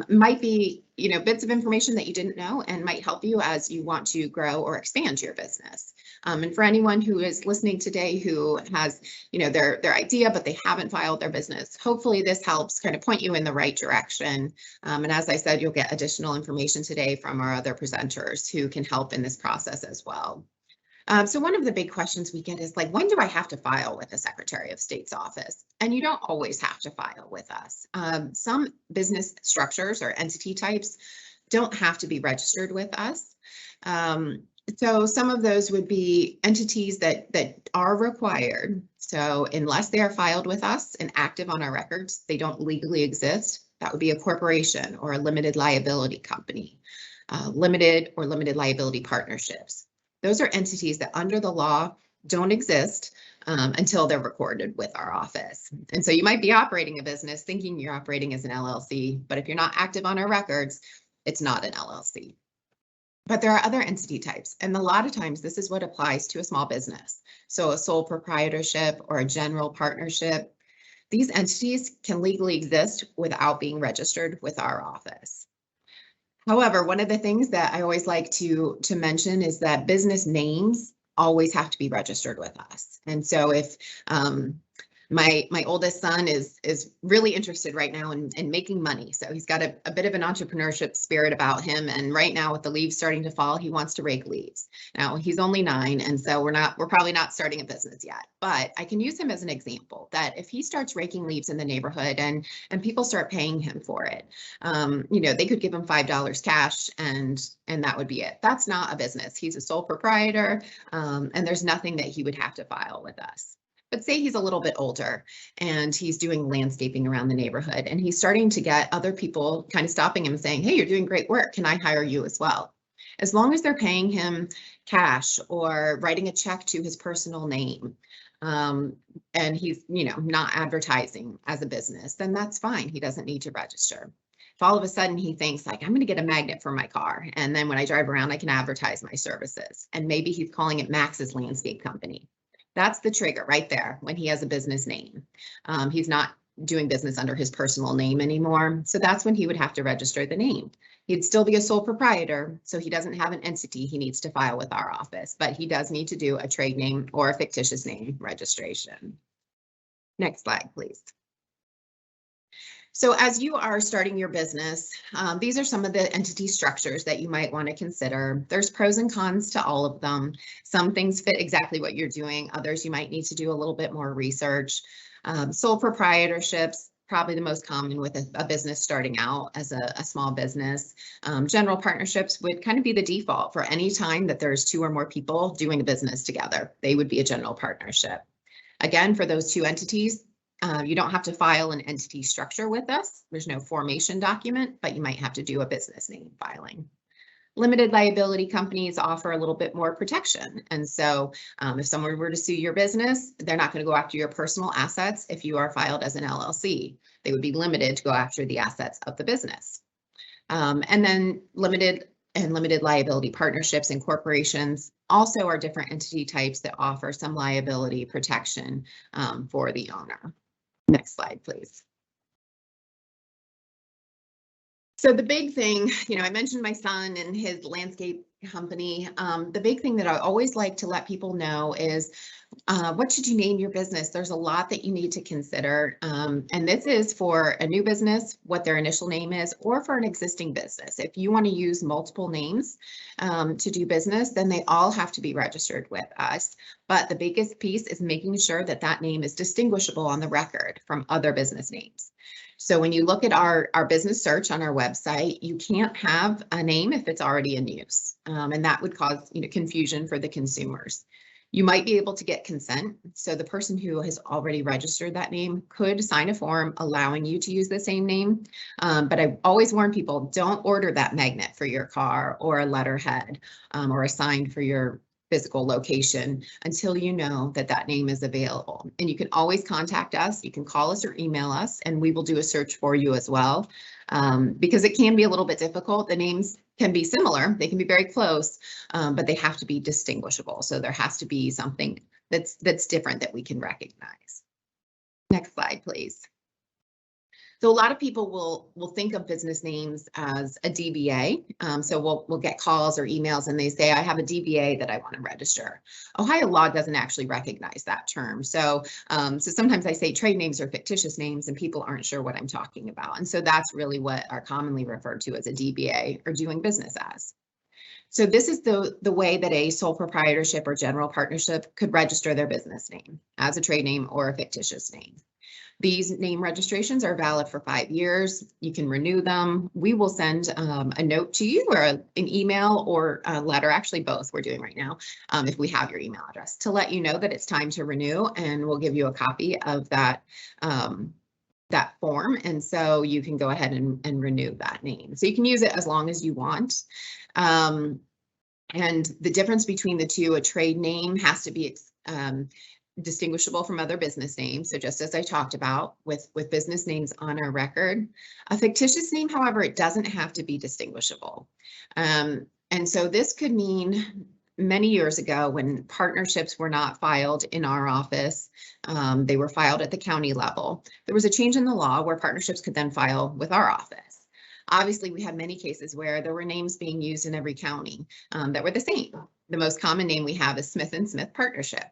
might be, bits of information that you didn't know and might help you as you want to grow or expand your business. And for anyone who is listening today who has, their idea, but they haven't filed their business, hopefully this helps kind of point you in the right direction. And as I said, you'll get additional information today from our other presenters who can help in this process as well. So one of the big questions we get is like, when do I have to file with the Secretary of State's office? And you don't always have to file with us. Some business structures or entity types don't have to be registered with us. So some of those would be entities that are required. So unless they are filed with us and active on our records, they don't legally exist. That would be a corporation or a limited liability company, limited or limited liability partnerships. Those are entities that under the law don't exist until they're recorded with our office. And so you might be operating a business thinking you're operating as an LLC, but if you're not active on our records, it's not an LLC. But there are other entity types, and a lot of times this is what applies to a small business. So a sole proprietorship or a general partnership. These entities can legally exist without being registered with our office. However, one of the things that I always like to mention is that business names always have to be registered with us. And so if my oldest son is really interested right now in making money. So he's got a bit of an entrepreneurship spirit about him. And right now with the leaves starting to fall, he wants to rake leaves. Now he's only 9. And so we're probably not starting a business yet, but I can use him as an example that if he starts raking leaves in the neighborhood and people start paying him for it, they could give him $5 cash and that would be it. That's not a business. He's a sole proprietor and there's nothing that he would have to file with us. But say he's a little bit older and he's doing landscaping around the neighborhood and he's starting to get other people kind of stopping him and saying, hey, you're doing great work. Can I hire you as well? As long as they're paying him cash or writing a check to his personal name and he's, not advertising as a business, then that's fine. He doesn't need to register. If all of a sudden he thinks like, I'm going to get a magnet for my car. And then when I drive around, I can advertise my services. And maybe he's calling it Max's Landscape Company. That's the trigger right there when he has a business name. He's not doing business under his personal name anymore. So that's when he would have to register the name. He'd still be a sole proprietor, so he doesn't have an entity he needs to file with our office, but he does need to do a trade name or a fictitious name registration. Next slide, please. So as you are starting your business, these are some of the entity structures that you might want to consider. There's pros and cons to all of them. Some things fit exactly what you're doing. Others you might need to do a little bit more research. Sole proprietorships, probably the most common with a business starting out as a small business. General partnerships would kind of be the default for any time that there's 2 or more people doing a business together. They would be a general partnership. Again, for those 2 entities, you don't have to file an entity structure with us. There's no formation document, but you might have to do a business name filing. Limited liability companies offer a little bit more protection. And so if someone were to sue your business, they're not going to go after your personal assets if you are filed as an LLC. They would be limited to go after the assets of the business. And then limited liability partnerships and corporations also are different entity types that offer some liability protection for the owner. Next slide, please. So the big thing, I mentioned my son and his landscape company. The big thing that I always like to let people know is what should you name your business? There's a lot that you need to consider. And this is for a new business, what their initial name is, or for an existing business. If you want to use multiple names to do business, then they all have to be registered with us. But the biggest piece is making sure that that name is distinguishable on the record from other business names. So when you look at our business search on our website, you can't have a name if it's already in use. And that would cause confusion for the consumers. You might be able to get consent. So the person who has already registered that name could sign a form allowing you to use the same name. But I always warn people, don't order that magnet for your car or a letterhead or a sign for your physical location until you know that that name is available. And you can always contact us. You can call us or email us, and we will do a search for you as well. because it can be a little bit difficult. The names can be similar, they can be very close, but they have to be distinguishable. So there has to be something that's different that we can recognize. Next slide, please. So a lot of people will think of business names as a DBA. So we'll get calls or emails and they say, I have a DBA that I want to register. Ohio law doesn't actually recognize that term. So sometimes I say trade names or fictitious names and people aren't sure what I'm talking about. And so that's really what are commonly referred to as a DBA or doing business as. So this is the way that a sole proprietorship or general partnership could register their business name as a trade name or a fictitious name. These name registrations are valid for 5 years. You can renew them. We will send a note to you or an email or a letter, actually both we're doing right now, if we have your email address, to let you know that it's time to renew, and we'll give you a copy of that that form. And so you can go ahead and renew that name. So you can use it as long as you want. And the difference between the two, a trade name has to be distinguishable from other business names. So just as I talked about with business names on our record, a fictitious name, however, it doesn't have to be distinguishable. And so this could mean many years ago when partnerships were not filed in our office, they were filed at the county level. There was a change in the law where partnerships could then file with our office. Obviously, we had many cases where there were names being used in every county that were the same. The most common name we have is Smith & Smith Partnership.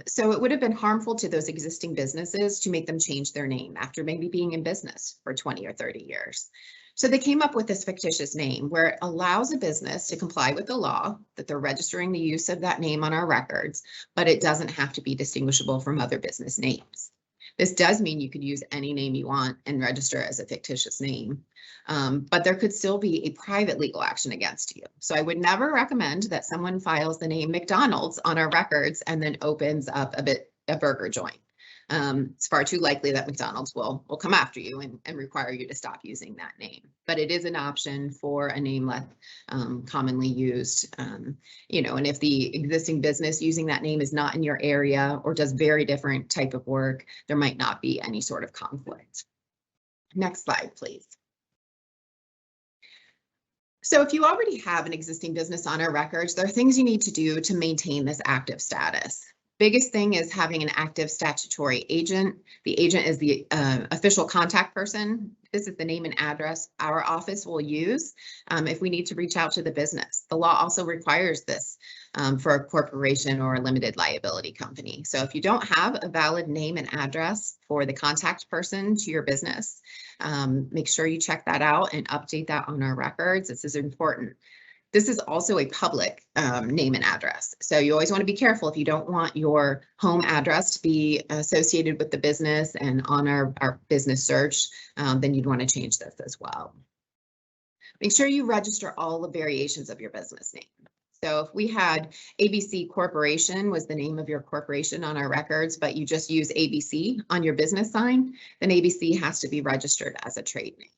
So it would have been harmful to those existing businesses to make them change their name after maybe being in business for 20 or 30 years. So they came up with this fictitious name where it allows a business to comply with the law that they're registering the use of that name on our records, but it doesn't have to be distinguishable from other business names. This does mean you could use any name you want and register as a fictitious name, but there could still be a private legal action against you. So I would never recommend that someone files the name McDonald's on our records and then opens up a burger joint. It's far too likely that McDonald's will come after you and require you to stop using that name. But it is an option for a name less commonly used, and if the existing business using that name is not in your area or does very different type of work, there might not be any sort of conflict. Next slide, please. So if you already have an existing business on our records, there are things you need to do to maintain this active status. Biggest thing is having an active statutory agent. The agent is the official contact person. This is the name and address our office will use if we need to reach out to the business. The law also requires this for a corporation or a limited liability company. So if you don't have a valid name and address for the contact person to your business, make sure you check that out and update that on our records. This is important. This is also a public name and address. So you always want to be careful if you don't want your home address to be associated with the business and on our business search, then you'd want to change this as well. Make sure you register all the variations of your business name. So if we had ABC Corporation was the name of your corporation on our records, but you just use ABC on your business sign, then ABC has to be registered as a trade name.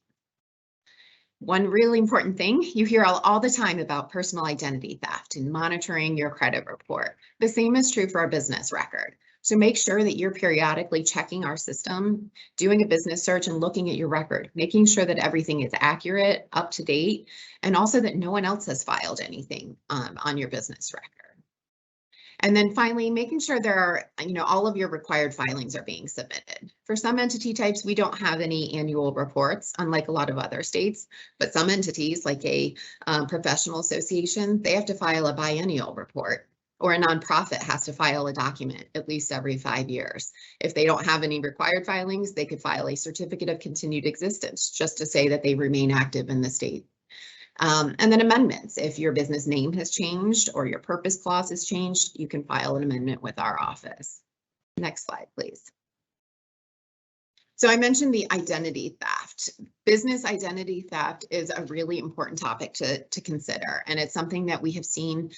One really important thing, you hear all the time about personal identity theft and monitoring your credit report. The same is true for our business record. So make sure that you're periodically checking our system, doing a business search and looking at your record, making sure that everything is accurate, up to date, and also that no one else has filed anything on your business record. And then finally, making sure there are, all of your required filings are being submitted. For some entity types, we don't have any annual reports, unlike a lot of other states, but some entities like a professional association, they have to file a biennial report, or a nonprofit has to file a document at least every 5 years. If they don't have any required filings, they could file a certificate of continued existence just to say that they remain active in the state. And then amendments. If your business name has changed or your purpose clause has changed, you can file an amendment with our office. Next slide, please. So I mentioned the identity theft. Business identity theft is a really important topic to consider, and it's something that we have seen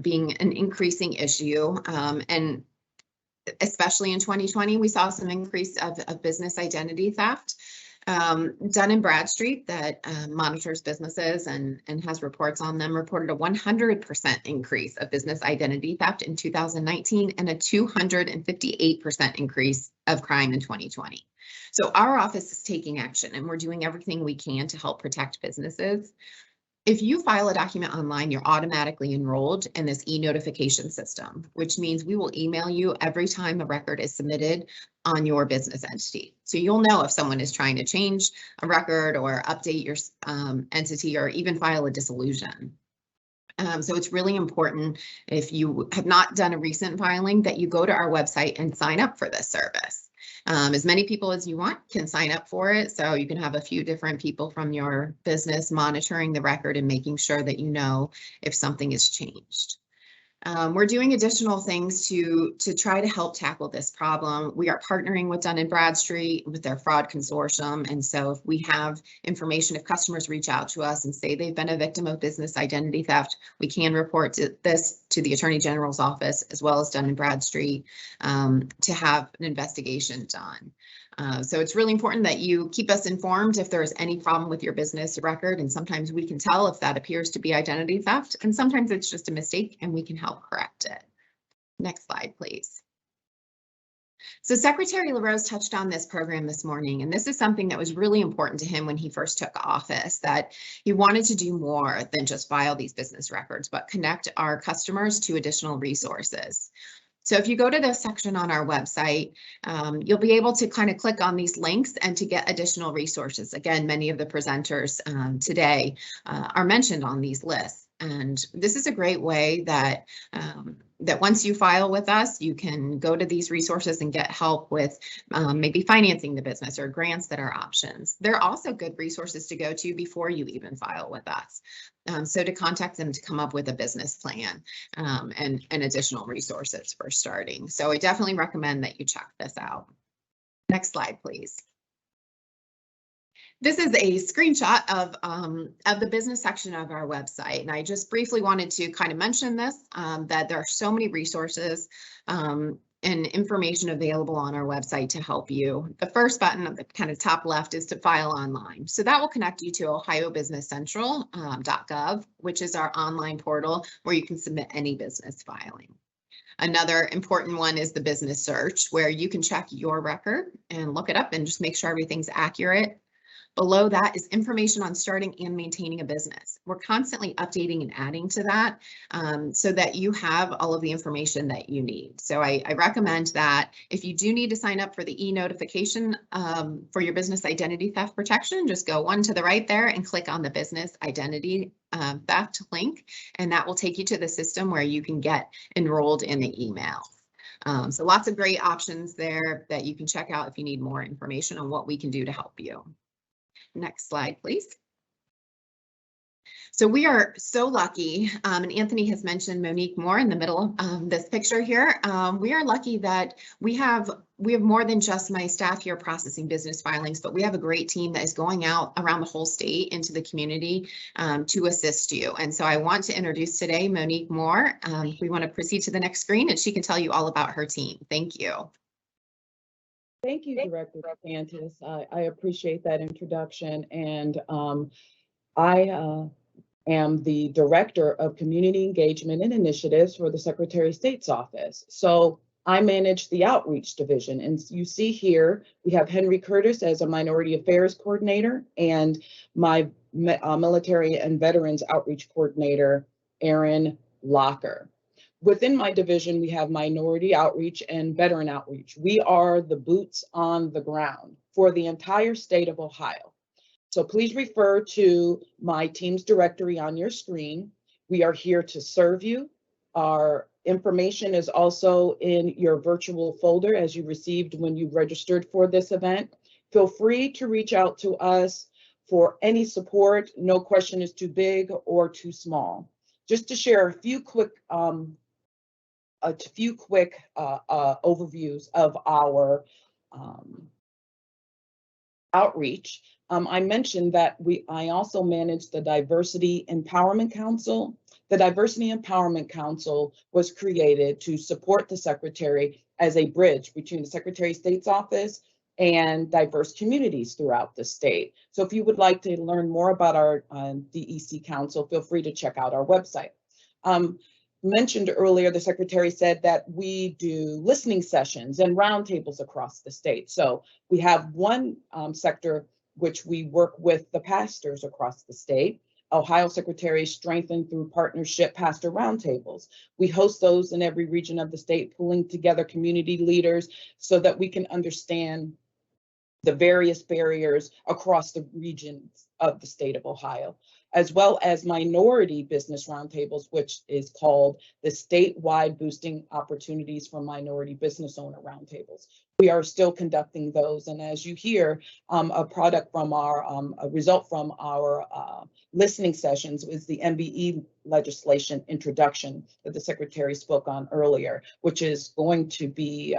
being an increasing issue. And especially in 2020, we saw some increase of business identity theft. Dun & Bradstreet that monitors businesses and has reports on them reported a 100% increase of business identity theft in 2019 and a 258% increase of crime in 2020. So our office is taking action and we're doing everything we can to help protect businesses. If you file a document online, you're automatically enrolled in this e-notification system, which means we will email you every time a record is submitted on your business entity. So you'll know if someone is trying to change a record or update your entity or even file a dissolution. So it's really important, if you have not done a recent filing, that you go to our website and sign up for this service. As many people as you want can sign up for it, so you can have a few different people from your business monitoring the record and making sure that you know if something has changed. We're doing additional things to try to help tackle this problem. We are partnering with Dun & Bradstreet with their fraud consortium. And so if we have information, if customers reach out to us and say they've been a victim of business identity theft, we can report this to the Attorney General's office as well as Dun & Bradstreet to have an investigation done. So it's really important that you keep us informed if there's any problem with your business record, and sometimes we can tell if that appears to be identity theft, and sometimes it's just a mistake and we can help correct it. Next slide, please. So Secretary LaRose touched on this program this morning, and this is something that was really important to him when he first took office, that he wanted to do more than just file these business records, but connect our customers to additional resources. So if you go to this section on our website, you'll be able to kind of click on these links and to get additional resources. Again, many of the presenters today are mentioned on these lists. And this is a great way that that once you file with us, you can go to these resources and get help with maybe financing the business or grants that are options. They're also good resources to go to before you even file with us. So to contact them to come up with a business plan and additional resources for starting. So I definitely recommend that you check this out. Next slide, please. This is a screenshot of the business section of our website, and I just briefly wanted to kind of mention this, that there are so many resources and information available on our website to help you. The first button at the kind of top left is to file online. So that will connect you to ohiobusinesscentral.gov, which is our online portal where you can submit any business filing. Another important one is the business search, where you can check your record and look it up and just make sure everything's accurate. Below that is information on starting and maintaining a business. We're constantly updating and adding to that so that you have all of the information that you need. So I recommend that if you do need to sign up for the e-notification for your business identity theft protection, just go one to the right there and click on the business identity theft link, and that will take you to the system where you can get enrolled in the email. So lots of great options there that you can check out if you need more information on what we can do to help you. Next slide, please. So we are so lucky, and Anthony has mentioned Monique Moore in the middle of this picture here. We are lucky that we have more than just my staff here processing business filings, but we have a great team that is going out around the whole state into the community to assist you. And so I want to introduce today Monique Moore. We want to proceed to the next screen, and she can tell you all about her team. Thank you. Thank you, Director DeSantis. I appreciate that introduction, and I am the Director of Community Engagement and Initiatives for the Secretary of State's office. So I manage the Outreach Division, and you see here we have Henry Curtis as a Minority Affairs Coordinator and my Military and Veterans Outreach Coordinator, Aaron Locker. Within my division, we have Minority Outreach and Veteran Outreach. We are the boots on the ground for the entire state of Ohio. So please refer to my team's directory on your screen. We are here to serve you. Our information is also in your virtual folder as you received when you registered for this event. Feel free to reach out to us for any support. No question is too big or too small. Just to share a few quick overviews of our outreach. I mentioned that I also manage the Diversity Empowerment Council. The Diversity Empowerment Council was created to support the Secretary as a bridge between the Secretary of State's office and diverse communities throughout the state. So if you would like to learn more about our DEC Council, feel free to check out our website. Mentioned earlier, the Secretary said that we do listening sessions and roundtables across the state. So we have one sector which we work with the pastors across the state. Ohio Secretary strengthened through partnership pastor roundtables. We host those in every region of the state, pulling together community leaders so that we can understand the various barriers across the regions of the state of Ohio, as well as minority business roundtables, which is called the Statewide Boosting Opportunities for Minority Business Owner Roundtables. We are still conducting those, and as you hear, a product from our, a result from our listening sessions is the MBE legislation introduction that the Secretary spoke on earlier, which is going to be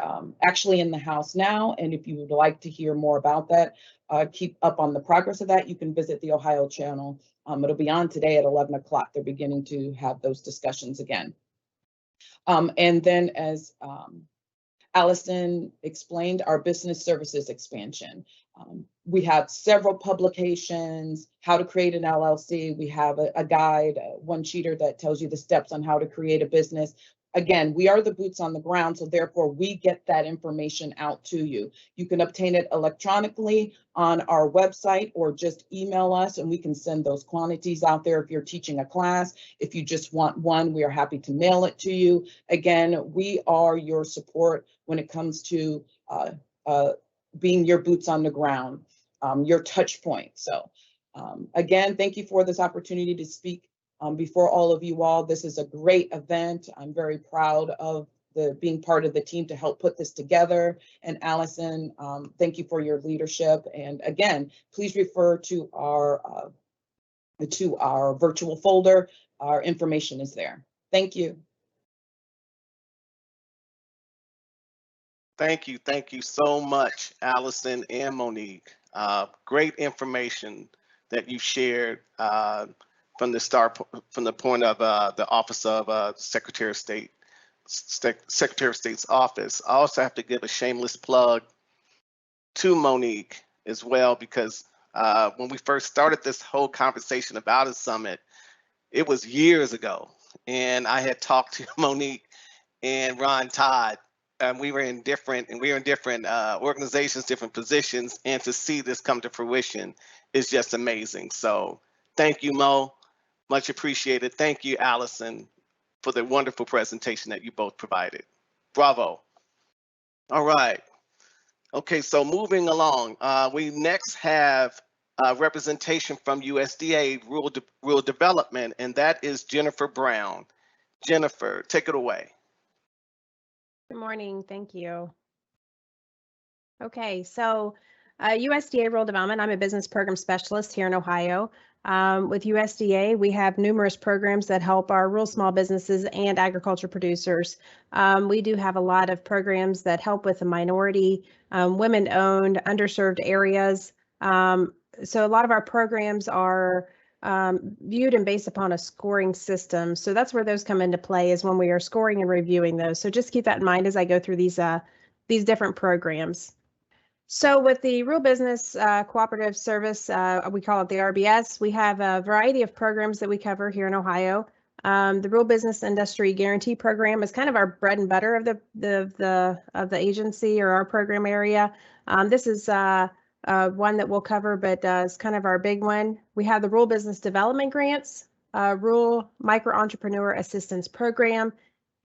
actually in the House now, and if you would like to hear more about that, keep up on the progress of that, you can visit the Ohio channel. It'll be on today at 11 o'clock. They're beginning to have those discussions again. And then as Allison explained, our business services expansion. We have several publications, how to create an LLC. We have a guide, one sheeter that tells you the steps on how to create a business. Again, we are the boots on the ground, so therefore we get that information out to you. You can obtain it electronically on our website or just email us and we can send those quantities out there if you're teaching a class. If you just want one, we are happy to mail it to you. Again, we are your support when it comes to being your boots on the ground, your touch point. So again, thank you for this opportunity to speak before all of you all. This is a great event. I'm very proud of being part of the team to help put this together. And Allison, thank you for your leadership. And again, please refer to our virtual folder. Our information is there. Thank you. Thank you so much, Allison and Monique. Great information that you shared from the point of the Office of Secretary of State, Secretary of State's office. I also have to give a shameless plug to Monique as well, because when we first started this whole conversation about a summit, it was years ago, and I had talked to Monique and Todd. We were in different organizations, different positions, and to see this come to fruition is just amazing. So thank you, Mo. Much appreciated. Thank you, Allison, for the wonderful presentation that you both provided. Bravo. All right. Okay, so moving along, we next have representation from USDA Rural Development, and that is Jennifer Brown. Jennifer, take it away. Good morning. Thank you. Okay, so USDA Rural Development, I'm a business program specialist here in Ohio. With USDA, we have numerous programs that help our rural small businesses and agriculture producers. We do have a lot of programs that help with the minority, women-owned, underserved areas. So a lot of our programs are viewed and based upon a scoring system. So that's where those come into play, is when we are scoring and reviewing those. So just keep that in mind as I go through these different programs. So with the Rural Business Cooperative Service, we call it the RBS, we have a variety of programs that we cover here in Ohio. The Rural Business Industry Guarantee Program is kind of our bread and butter of the agency or our program area. This is one that we'll cover, but it's kind of our big one. We have the Rural Business Development Grants, Rural Micro Entrepreneur Assistance Program,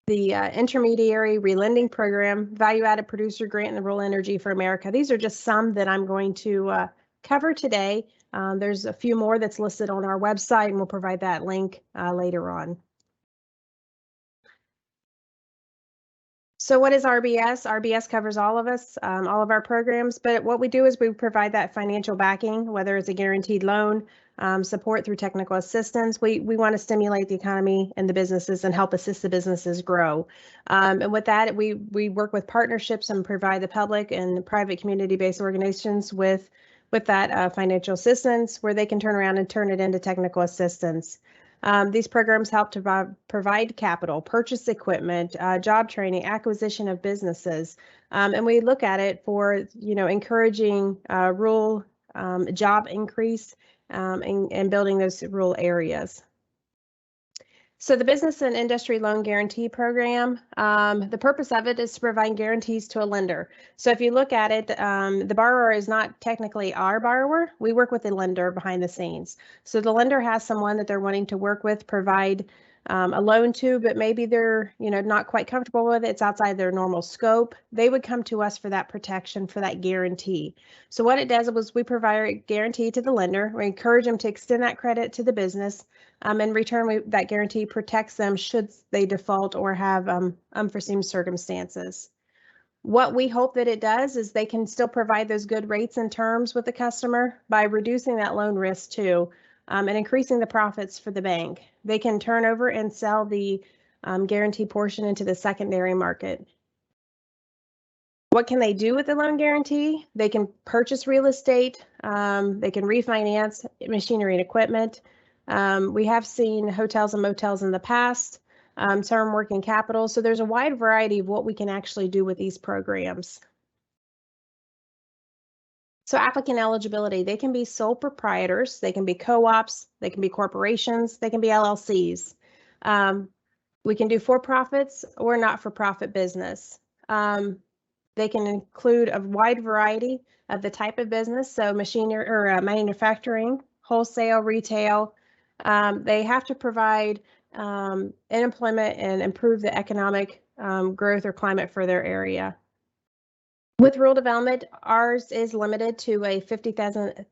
the Intermediary Relending Program, Value Added Producer Grant, and the Rural Energy for America. These are just some that I'm going to cover today. There's a few more that's listed on our website, and we'll provide that link later on. So what is RBS? RBS covers all of us, all of our programs, but what we do is we provide that financial backing, whether it's a guaranteed loan, support through technical assistance. We want to stimulate the economy and the businesses and help assist the businesses grow. And with that, we work with partnerships and provide the public and private community-based organizations with that financial assistance, where they can turn around and turn it into technical assistance. These programs help to provide capital, purchase equipment, job training, acquisition of businesses. And we look at it for, encouraging rural job increase and building those rural areas. So the Business and Industry Loan Guarantee Program, the purpose of it is to provide guarantees to a lender. So if you look at it, the borrower is not technically our borrower. We work with the lender behind the scenes. So the lender has someone that they're wanting to work with, provide a loan to, but maybe they're not quite comfortable with it. It's outside their normal scope. They would come to us for that protection, for that guarantee. So what it does was we provide a guarantee to the lender. We encourage them to extend that credit to the business. In return, that guarantee protects them should they default or have unforeseen circumstances. What we hope that it does is they can still provide those good rates and terms with the customer by reducing that loan risk too, and increasing the profits for the bank. They can turn over and sell the guarantee portion into the secondary market. What can they do with the loan guarantee? They can purchase real estate. They can refinance machinery and equipment. We have seen hotels and motels in the past, term working capital. So there's a wide variety of what we can actually do with these programs. So applicant eligibility, they can be sole proprietors, they can be co-ops, they can be corporations, they can be LLCs. We can do for-profits or not-for-profit business. They can include a wide variety of the type of business, so machinery or manufacturing, wholesale, retail. They have to provide employment and improve the economic growth or climate for their area. With rural development, ours is limited to a 50,000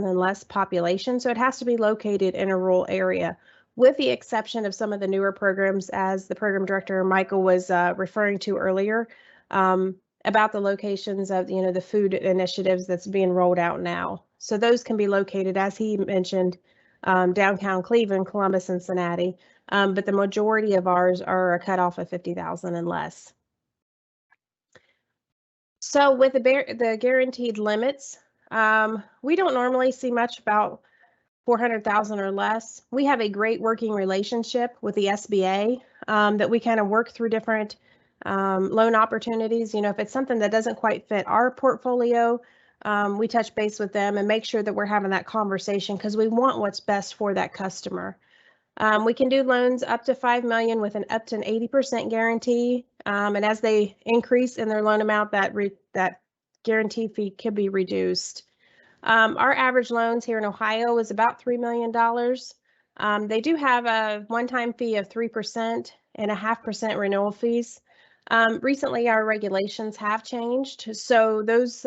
and less population, so it has to be located in a rural area, with the exception of some of the newer programs, as the program director Michael was referring to earlier, about the locations of the food initiatives that's being rolled out now. So those can be located, as he mentioned, downtown Cleveland, Columbus, Cincinnati, but the majority of ours are a cutoff of 50,000 and less. So with the guaranteed limits, we don't normally see much about 400,000 or less. We have a great working relationship with the SBA that we kind of work through different loan opportunities. If it's something that doesn't quite fit our portfolio, we touch base with them and make sure that we're having that conversation because we want what's best for that customer. We can do loans up to $5 million with an up to an 80% guarantee. And as they increase in their loan amount, that guarantee fee could be reduced. Our average loans here in Ohio is about $3 million. They do have a one-time fee of 3% and a 0.5% renewal fees. Recently, our regulations have changed, so those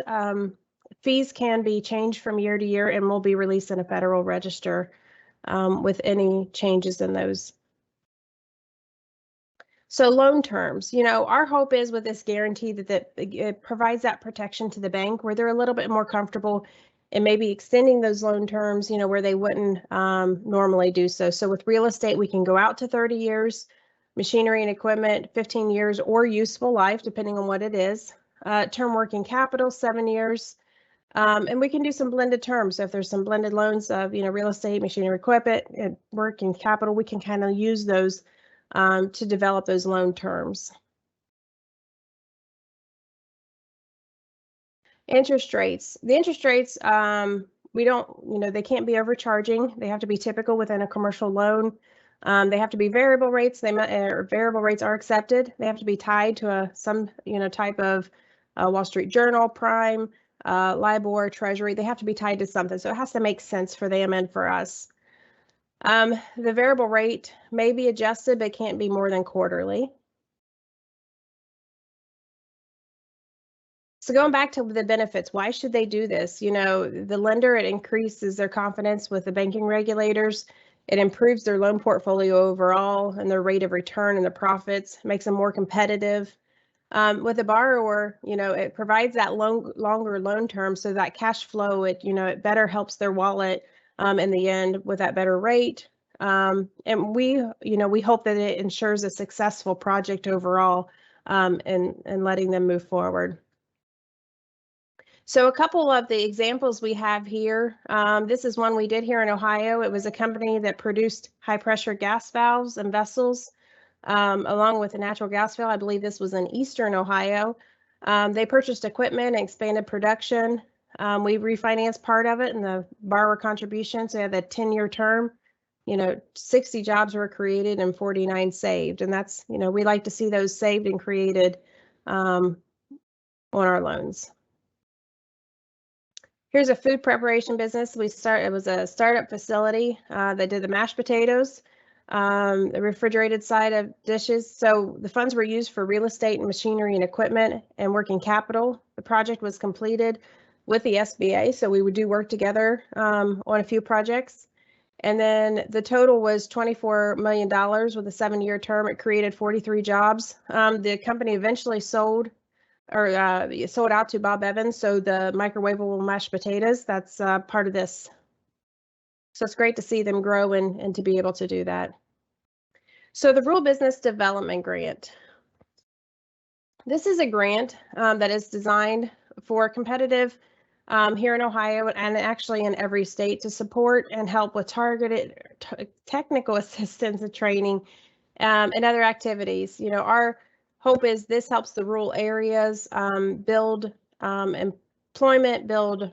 fees can be changed from year to year and will be released in a Federal Register with any changes in those. So loan terms, our hope is with this guarantee that it provides that protection to the bank where they're a little bit more comfortable in maybe extending those loan terms, where they wouldn't normally do so. So with real estate, we can go out to 30 years, machinery and equipment, 15 years, or useful life, depending on what it is. Term working capital, 7 years. And we can do some blended terms. So if there's some blended loans of, real estate, machinery, equipment, and working capital, we can kind of use those to develop those loan terms. Interest rates. The interest rates, we don't, they can't be overcharging. They have to be typical within a commercial loan. They have to be variable rates. Variable rates are accepted. They have to be tied to some, type of Wall Street Journal, Prime, LIBOR, Treasury. They have to be tied to something. So it has to make sense for them and for us. The variable rate may be adjusted, but can't be more than quarterly. So going back to the benefits, why should they do this? The lender, it increases their confidence with the banking regulators. It improves their loan portfolio overall and their rate of return and the profits, makes them more competitive. With the borrower, it provides that longer loan term, so that cash flow, it better helps their wallet in the end with that better rate. And we hope that it ensures a successful project overall and letting them move forward. So a couple of the examples we have here, this is one we did here in Ohio. It was a company that produced high pressure gas valves and vessels along with a natural gas valve. I believe this was in Eastern Ohio. They purchased equipment and expanded production. We refinanced part of it in the borrower contribution. So they had a 10-year term. 60 jobs were created and 49 saved. And that's, we like to see those saved and created on our loans. Here's a food preparation business. It was a startup facility that did the mashed potatoes, the refrigerated side of dishes. So the funds were used for real estate and machinery and equipment and working capital. The project was completed with the SBA, so we would do work together on a few projects. And then the total was $24 million with a 7-year term. It created 43 jobs. The company eventually sold out to Bob Evans. So the microwavable mashed potatoes, that's part of this. So it's great to see them grow and to be able to do that. So the Rural Business Development Grant. This is a grant that is designed for competitive here in Ohio and actually in every state to support and help with targeted technical assistance and training and other activities. Our hope is this helps the rural areas build employment, build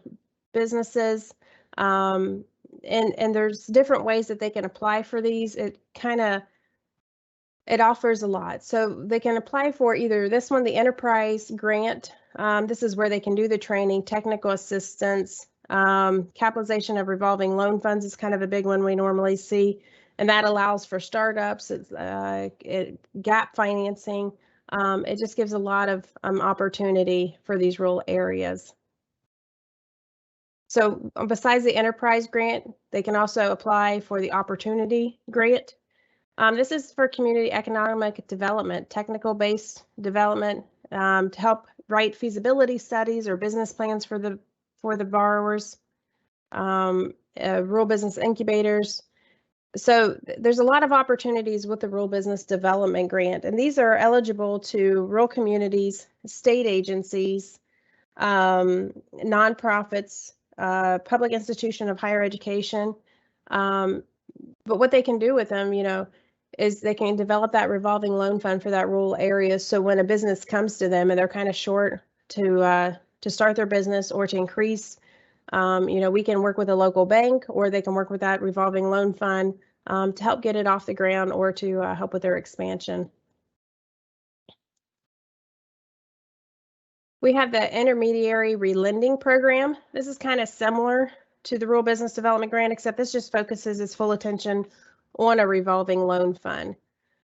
businesses, and there's different ways that they can apply for these. It offers a lot. So they can apply for either this one, the enterprise grant. This is where they can do the training, technical assistance, capitalization of revolving loan funds is kind of a big one we normally see. And that allows for startups, gap financing. It just gives a lot of opportunity for these rural areas. So besides the enterprise grant, they can also apply for the opportunity grant. This is for community economic development, technical-based development to help write feasibility studies or business plans for the borrowers, rural business incubators. So there's a lot of opportunities with the Rural Business Development Grant, and these are eligible to rural communities, state agencies, nonprofits, public institution of higher education. But what they can do with them, is they can develop that revolving loan fund for that rural area. So when a business comes to them and they're kind of short to start their business or to increase, we can work with a local bank, or they can work with that revolving loan fund to help get it off the ground or to help with their expansion. We have the Intermediary Relending program. This is kind of similar to the Rural Business Development Grant, except this just focuses its full attention on a revolving loan fund.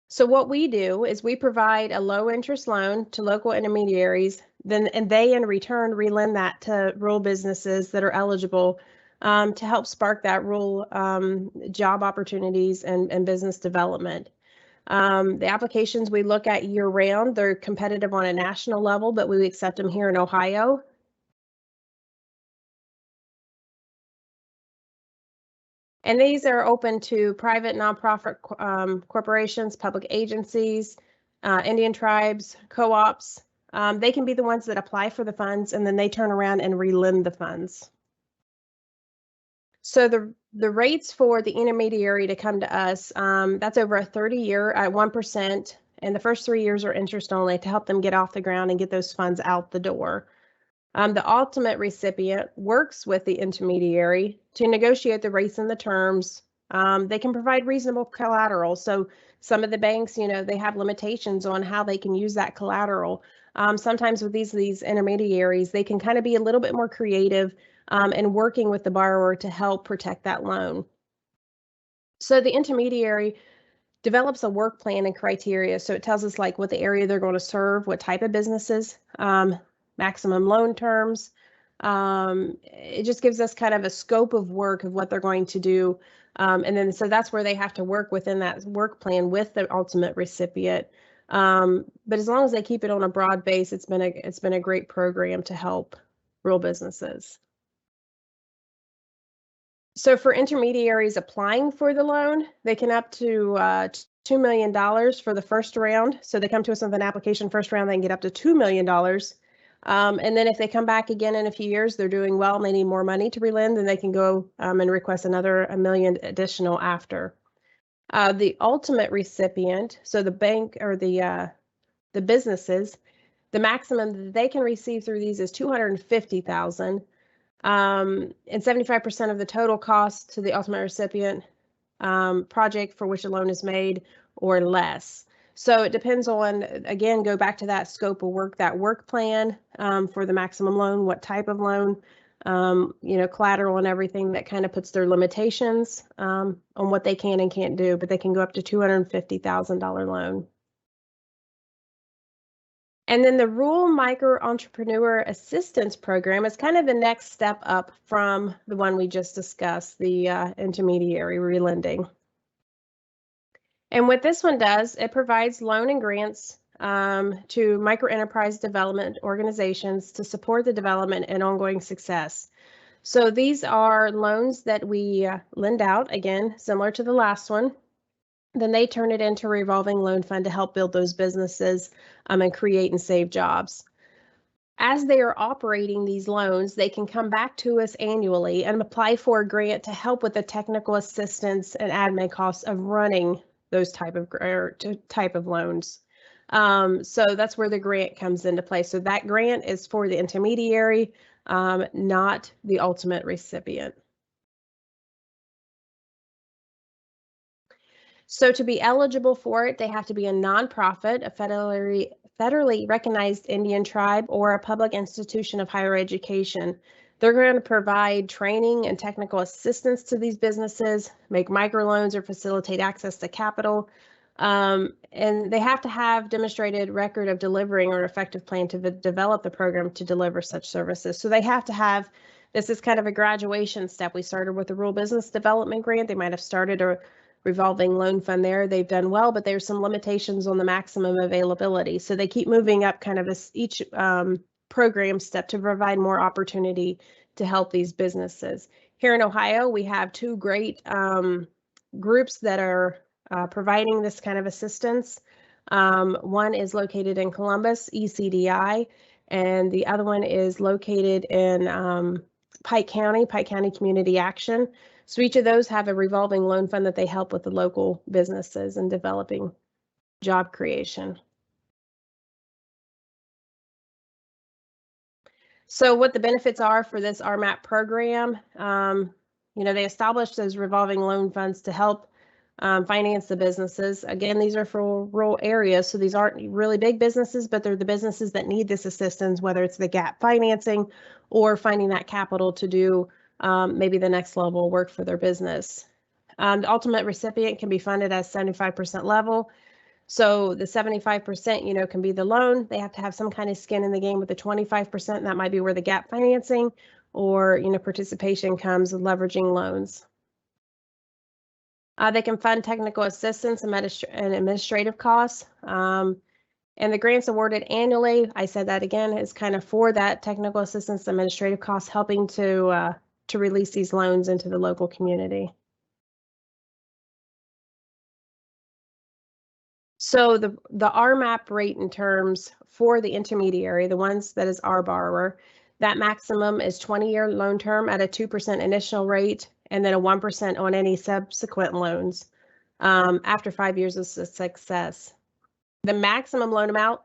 So what we do is we provide a low interest loan to local intermediaries, and they in return relend that to rural businesses that are eligible to help spark that rural job opportunities and business development. The applications we look at year round, they're competitive on a national level, but we accept them here in Ohio. And these are open to private nonprofit corporations, public agencies, Indian tribes, co-ops. They can be the ones that apply for the funds, and then they turn around and relend the funds. So the rates for the intermediary to come to us, that's over a 30-year at 1%, and the first 3 years are interest only to help them get off the ground and get those funds out the door. The ultimate recipient works with the intermediary to negotiate the rates and the terms. They can provide reasonable collateral. So some of the banks, they have limitations on how they can use that collateral. Sometimes with these intermediaries, they can kind of be a little bit more creative in working with the borrower to help protect that loan. So the intermediary develops a work plan and criteria. So it tells us like what the area they're going to serve, what type of businesses, maximum loan terms. It just gives us kind of a scope of work of what they're going to do. And then so that's where they have to work within that work plan with the ultimate recipient. But as long as they keep it on a broad base, it's been a great program to help rural businesses. So for intermediaries applying for the loan, they can up to $2 million for the first round. So they come to us with an application first round, they can get up to $2 million. And then if they come back again in a few years, they're doing well and they need more money to relend, then they can go and request another $1 million additional after. The ultimate recipient, so the bank or the businesses, the maximum that they can receive through these is $250,000, and 75% of the total cost to the ultimate recipient project for which a loan is made or less. So it depends on, again, go back to that scope of work, that work plan for the maximum loan, what type of loan, collateral and everything that kind of puts their limitations on what they can and can't do, but they can go up to $250,000 loan. And then the Rural Micro Entrepreneur Assistance Program is kind of the next step up from the one we just discussed, the intermediary relending. And what this one does, it provides loan and grants to microenterprise development organizations to support the development and ongoing success. So these are loans that we lend out, again, similar to the last one. Then they turn it into a revolving loan fund to help build those businesses and create and save jobs. As they are operating these loans, they can come back to us annually and apply for a grant to help with the technical assistance and admin costs of running those type of loans. So that's where the grant comes into play. So that grant is for the intermediary, not the ultimate recipient. So to be eligible for it, they have to be a nonprofit, a federally recognized Indian tribe, or a public institution of higher education. They're going to provide training and technical assistance to these businesses, make microloans or facilitate access to capital. And they have to have demonstrated record of delivering or effective plan to develop the program to deliver such services. So they have to have, this is kind of a graduation step. We started with the Rural Business Development Grant. They might have started a revolving loan fund there. They've done well, but there's some limitations on the maximum availability. So they keep moving up kind of each program step to provide more opportunity to help these businesses. Here in Ohio, we have two great groups that are providing this kind of assistance. One is located in Columbus, ECDI, and the other one is located in Pike County Community Action. So each of those have a revolving loan fund that they help with the local businesses and developing job creation. So what the benefits are for this RMAP program, they established those revolving loan funds to help finance the businesses. Again, these are for rural areas, so these aren't really big businesses, but they're the businesses that need this assistance, whether it's the gap financing or finding that capital to do maybe the next level work for their business. The ultimate recipient can be funded as 75% level. So the 75%, can be the loan. They have to have some kind of skin in the game with the 25%. And that might be where the gap financing or, participation comes with leveraging loans. They can fund technical assistance and administrative costs. And the grants awarded annually, I said that again, is kind of for that technical assistance, administrative costs, helping to release these loans into the local community. So the RMAP rate in terms for the intermediary, the ones that is our borrower, that maximum is 20-year loan term at a 2% initial rate and then a 1% on any subsequent loans after 5 years of success. The maximum loan amount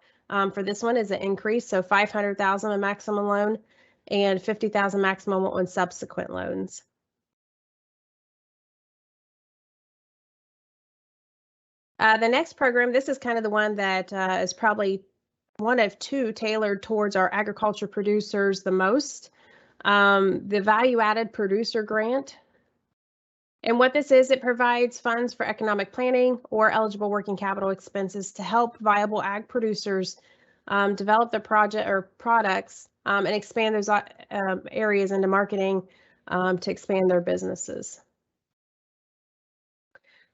for this one is an increase, so $500,000 a maximum loan and $50,000 maximum on subsequent loans. The next program, this is kind of the one that is probably one of two tailored towards our agriculture producers the most, the Value Added Producer Grant. And what this is, it provides funds for economic planning or eligible working capital expenses to help viable ag producers develop their project or products and expand those areas into marketing to expand their businesses.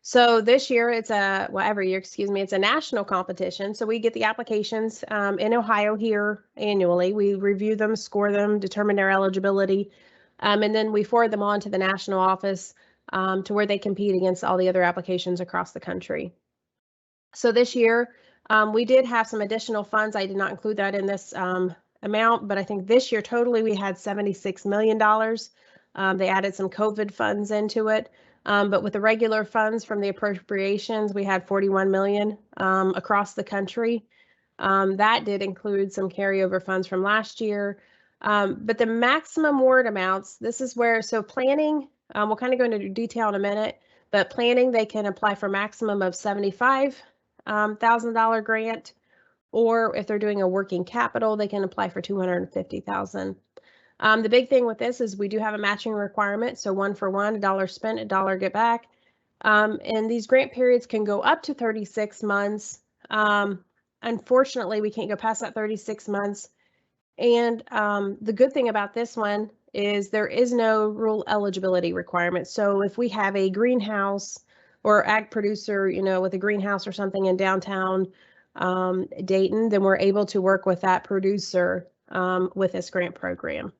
So this year, every year, it's a national competition. So we get the applications in Ohio here annually. We review them, score them, determine their eligibility, and then we forward them on to the national office to where they compete against all the other applications across the country. So this year, we did have some additional funds. I did not include that in this amount, but I think this year totally we had $76 million. They added some COVID funds into it. But with the regular funds from the appropriations, we had 41 million across the country. That did include some carryover funds from last year. But the maximum award amounts, this is where, so planning, we'll kind of go into detail in a minute, but planning, they can apply for maximum of $75,000 grant, or if they're doing a working capital, they can apply for $250,000. The big thing with this is we do have a matching requirement, so 1 for 1, $1 spent, $1 get back. And these grant periods can go up to 36 months. Unfortunately, we can't go past that 36 months. And the good thing about this one is there is no rural eligibility requirement. So if we have a greenhouse or ag producer, you know, with a greenhouse or something in downtown Dayton, then we're able to work with that producer with this grant program.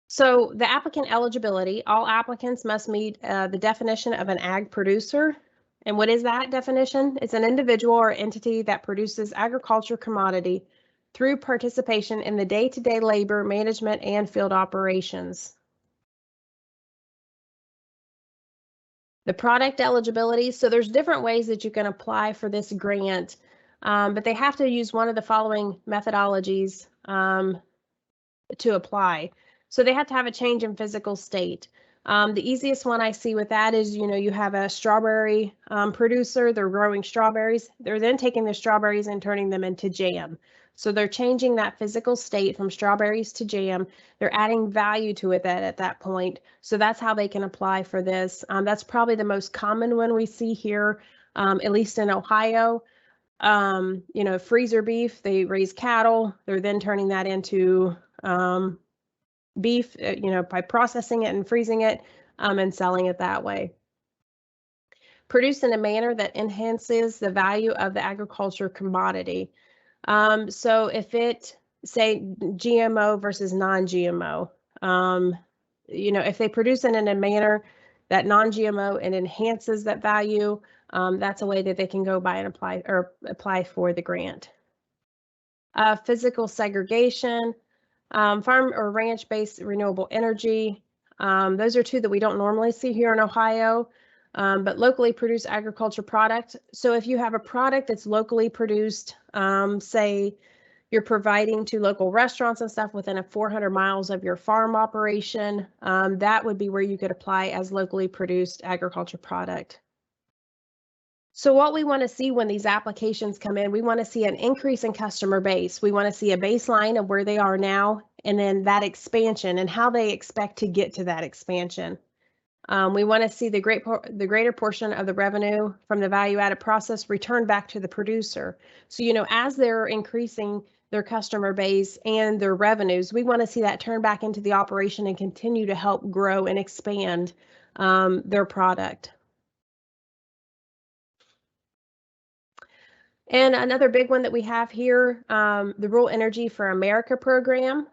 So the applicant eligibility, all applicants must meet the definition of an ag producer. And what is that definition? It's an individual or entity that produces agriculture commodity through participation in the day-to-day labor, management, and field operations. The product eligibility, so there's different ways that you can apply for this grant, but they have to use one of the following methodologies to apply. So they have to have a change in physical state. The easiest one I see with that is, you know, you have a strawberry producer, they're growing strawberries. They're then taking the strawberries and turning them into jam. So they're changing that physical state from strawberries to jam. They're adding value to it at that point. So that's how they can apply for this. That's probably the most common one we see here, at least in Ohio. You know, freezer beef, they raise cattle. They're then turning that into beef, you know, by processing it and freezing it and selling it that way. Produced in a manner that enhances the value of the agriculture commodity. So if it, say, GMO versus non-GMO, you know, if they produce it in a manner that non-GMO and enhances that value, that's a way that they can go by and apply for the grant. Physical segregation. Farm or ranch-based renewable energy. Those are two that we don't normally see here in Ohio, but locally produced agriculture product. So if you have a product that's locally produced, say you're providing to local restaurants and stuff within 400 miles of your farm operation, that would be where you could apply as locally produced agriculture product. So what we want to see when these applications come in, we want to see an increase in customer base. We want to see a baseline of where they are now, and then that expansion and how they expect to get to that expansion. We want to see the greater portion of the revenue from the value-added process return back to the producer. So, you know, as they're increasing their customer base and their revenues, we want to see that turn back into the operation and continue to help grow and expand their product. And another big one that we have here, the Rural Energy for America program.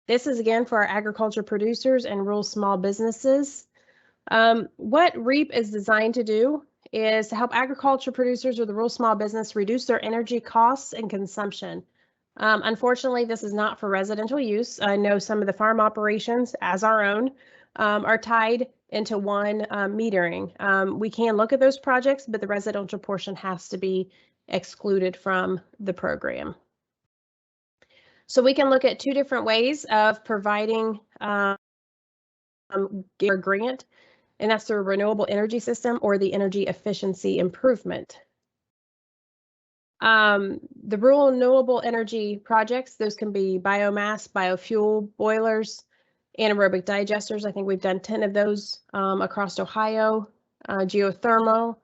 This is again for our agriculture producers and rural small businesses. What REAP is designed to do is to help agriculture producers or the rural small business reduce their energy costs and consumption. Unfortunately, this is not for residential use. I know some of the farm operations, as our own, are tied into one metering. We can look at those projects, but the residential portion has to be excluded from the program. So we can look at two different ways of providing a grant, and that's the renewable energy system or the energy efficiency improvement. The rural renewable energy projects, those can be biomass, biofuel boilers, anaerobic digesters. I think we've done 10 of those across Ohio. Geothermal.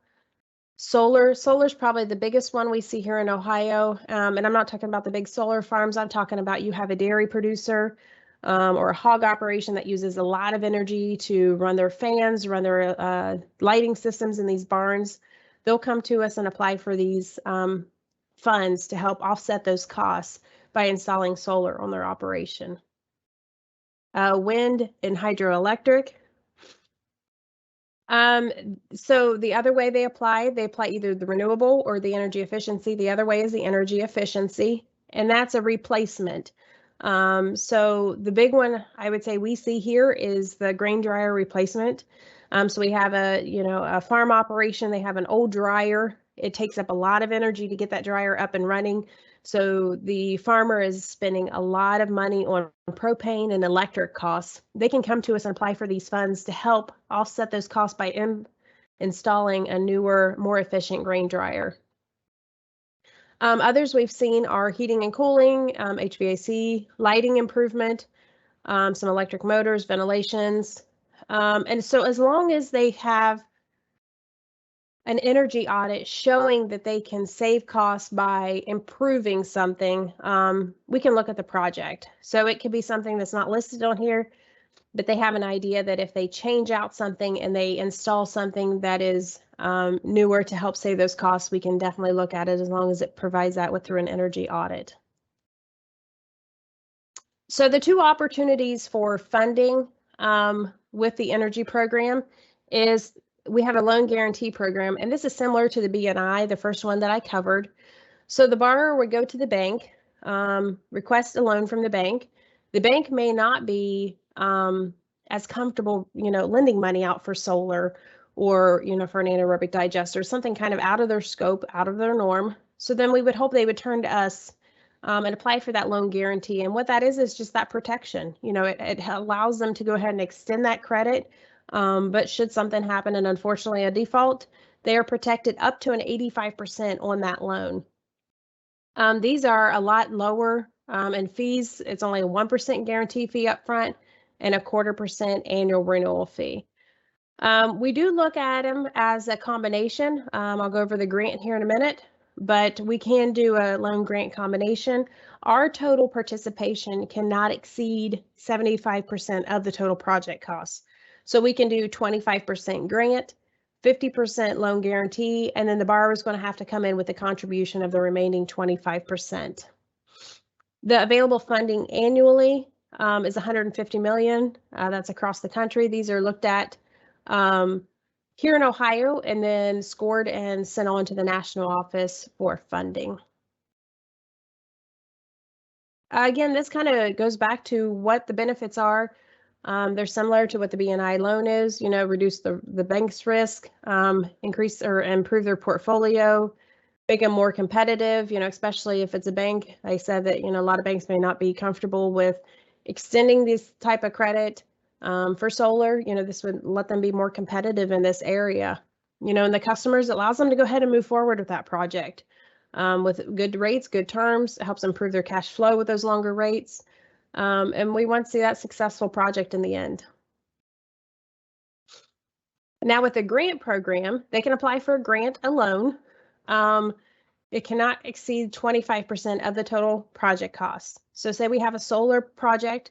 Solar is probably the biggest one we see here in Ohio. And I'm not talking about the big solar farms. I'm talking about you have a dairy producer or a hog operation that uses a lot of energy to run their fans, run their lighting systems in these barns. They'll come to us and apply for these funds to help offset those costs by installing solar on their operation. Wind and hydroelectric. So the other way they apply either the renewable or the energy efficiency. The other way is the energy efficiency, and that's a replacement. So the big one I would say we see here is the grain dryer replacement. So we have a farm operation, they have an old dryer. It takes up a lot of energy to get that dryer up and running. So the farmer is spending a lot of money on propane and electric costs. They can come to us and apply for these funds to help offset those costs by installing a newer, more efficient grain dryer. Others we've seen are heating and cooling, HVAC, lighting improvement, some electric motors, ventilations. And so as long as they have an energy audit showing that they can save costs by improving something, we can look at the project. So it could be something that's not listed on here, but they have an idea that if they change out something and they install something that is newer to help save those costs, we can definitely look at it as long as it provides that through an energy audit. So the two opportunities for funding with the energy program is we have a loan guarantee program, and this is similar to the BNI, the first one that I covered. So the borrower would go to the bank, request a loan from the bank. The bank may not be as comfortable, lending money out for solar or, for an anaerobic digester, something kind of out of their scope, out of their norm. So then we would hope they would turn to us and apply for that loan guarantee. And what that is just that protection. It allows them to go ahead and extend that credit. But should something happen and unfortunately a default, they are protected up to an 85% on that loan. These are a lot lower in fees. It's only a 1% guarantee fee up front and a 0.25% annual renewal fee. We do look at them as a combination. I'll go over the grant here in a minute, but we can do a loan grant combination. Our total participation cannot exceed 75% of the total project costs. So we can do 25% grant, 50% loan guarantee, and then the borrower is going to have to come in with a contribution of the remaining 25%. The available funding annually is $150 million. That's across the country. These are looked at here in Ohio and then scored and sent on to the national office for funding. Again, this kind of goes back to what the benefits are. They're similar to what the BNI loan is, reduce the bank's risk, increase or improve their portfolio, make them more competitive, especially if it's a bank. I said that, a lot of banks may not be comfortable with extending this type of credit for solar. This would let them be more competitive in this area, and the customers, allows them to go ahead and move forward with that project with good rates, good terms. It helps improve their cash flow with those longer rates. And we want to see that successful project in the end. Now with the grant program, they can apply for a grant alone. It cannot exceed 25% of the total project costs. So say we have a solar project,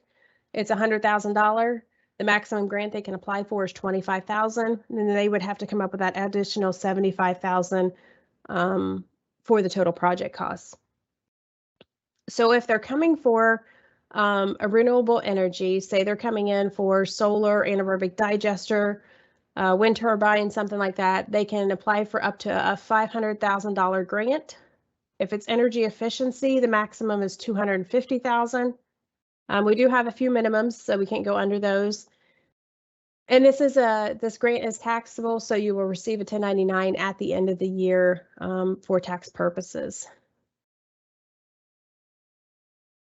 it's $100,000. The maximum grant they can apply for is $25,000. And then they would have to come up with that additional $75,000 for the total project costs. So if they're coming for a renewable energy, say they're coming in for solar, anaerobic digester, wind turbine, something like that, they can apply for up to a $500,000 grant. If it's energy efficiency, the maximum is $250,000. We do have a few minimums, so we can't go under those. And this grant is taxable, so you will receive a 1099 at the end of the year for tax purposes.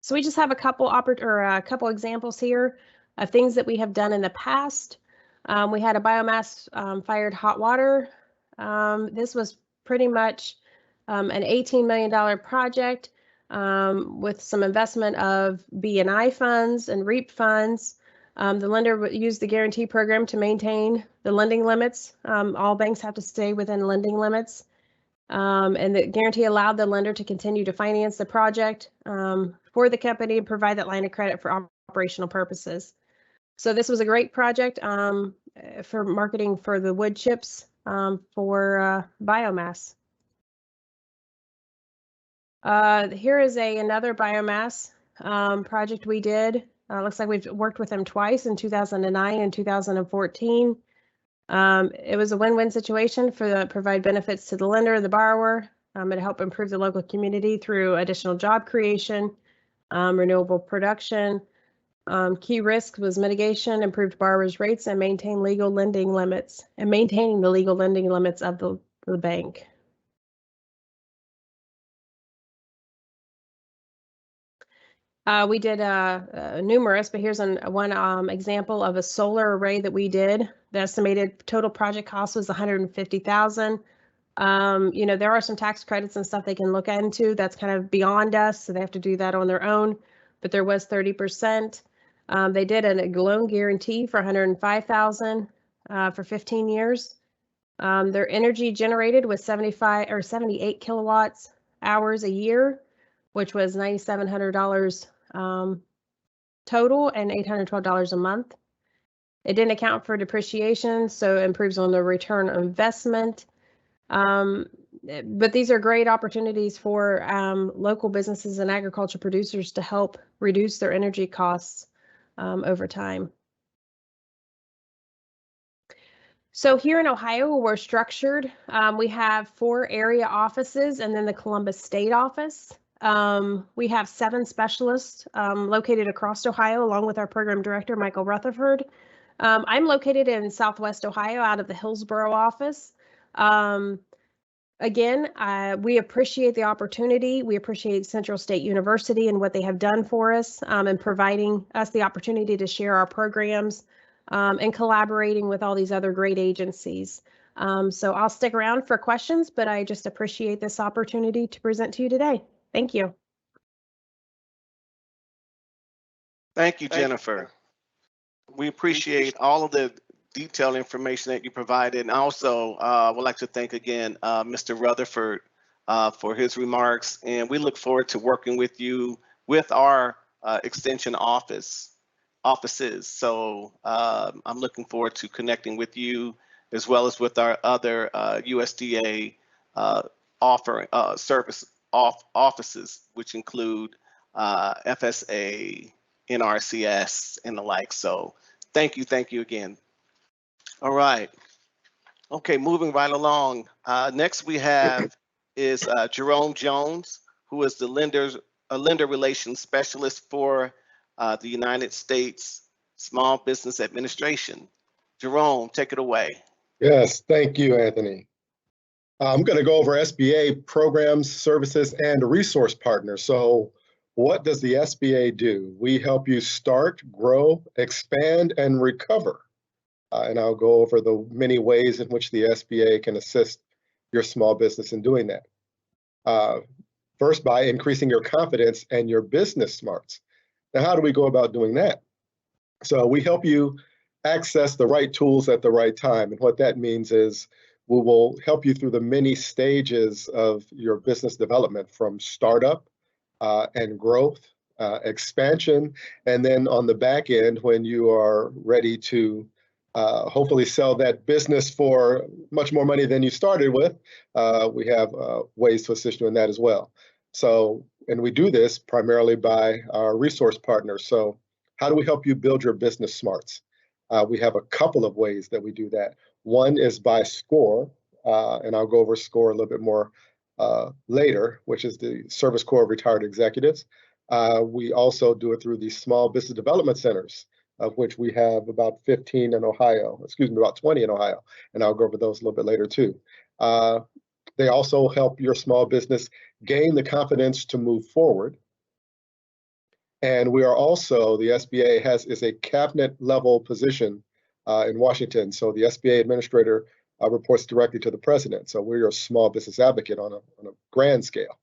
So we just have a couple examples here of things that we have done in the past. We had a biomass fired hot water. This was pretty much an $18 million project with some investment of BNI funds and REAP funds. The lender would use the guarantee program to maintain the lending limits. All banks have to stay within lending limits. And the guarantee allowed the lender to continue to finance the project for the company and provide that line of credit for operational purposes. So this was a great project for marketing for the wood chips for biomass. Here is another biomass project we did. Looks like we've worked with them twice in 2009 and 2014. It was a win-win situation provide benefits to the lender, the borrower. It helped improve the local community through additional job creation, renewable production. Key risk was mitigation, improved borrowers' rates, and maintaining the legal lending limits of the bank. We did numerous, but here's one example of a solar array that we did. The estimated total project cost was $150,000. You know, there are some tax credits and stuff they can look into. That's kind of beyond us, so they have to do that on their own. But there was 30%. They did a loan guarantee for $105,000 for 15 years. Their energy generated was 78 kilowatts hours a year, which was $9,700 total and $812 a month. It didn't account for depreciation, so it improves on the return on investment. But these are great opportunities for local businesses and agriculture producers to help reduce their energy costs over time. So here in Ohio, we're structured. We have 4 area offices and then the Columbus State office. We have 7 specialists located across Ohio, along with our program director, Michael Rutherford. I'm located in Southwest Ohio out of the Hillsborough office. Again, we appreciate the opportunity. We appreciate Central State University and what they have done for us and providing us the opportunity to share our programs and collaborating with all these other great agencies. So I'll stick around for questions, but I just appreciate this opportunity to present to you today. Thank you. Thank you, Jennifer. We appreciate all of the detailed information that you provided. And also would like to thank again Mr. Rutherford for his remarks. And we look forward to working with you with our extension offices. So I'm looking forward to connecting with you as well as with our other USDA offering service offices, which include FSA, NRCS, and the like. So thank you again. All right. Okay, moving right along. Next we have is Jerome Jones, who is the lender relations specialist for the United States Small Business Administration. Jerome, take it away. Yes, thank you, Anthony. I'm going to go over SBA programs, services, and resource partners. So what does the SBA do? We help you start, grow, expand, and recover. And I'll go over the many ways in which the SBA can assist your small business in doing that. First, by increasing your confidence and your business smarts. Now, how do we go about doing that? So we help you access the right tools at the right time. And what that means is we will help you through the many stages of your business development, from startup and growth, expansion, and then on the back end, when you are ready to hopefully sell that business for much more money than you started with, we have ways to assist you in that as well. So, and we do this primarily by our resource partners. So how do we help you build your business smarts? We have a couple of ways that we do that. One is by SCORE, and I'll go over SCORE a little bit more later, which is the Service Corps of Retired Executives. We also do it through the Small Business Development Centers, of which we have about 15 in Ohio, about 20 in Ohio, and I'll go over those a little bit later too. They also help your small business gain the confidence to move forward. And we are also, the SBA is a cabinet level position in Washington. So the SBA administrator reports directly to the president. So we're your small business advocate on a grand scale.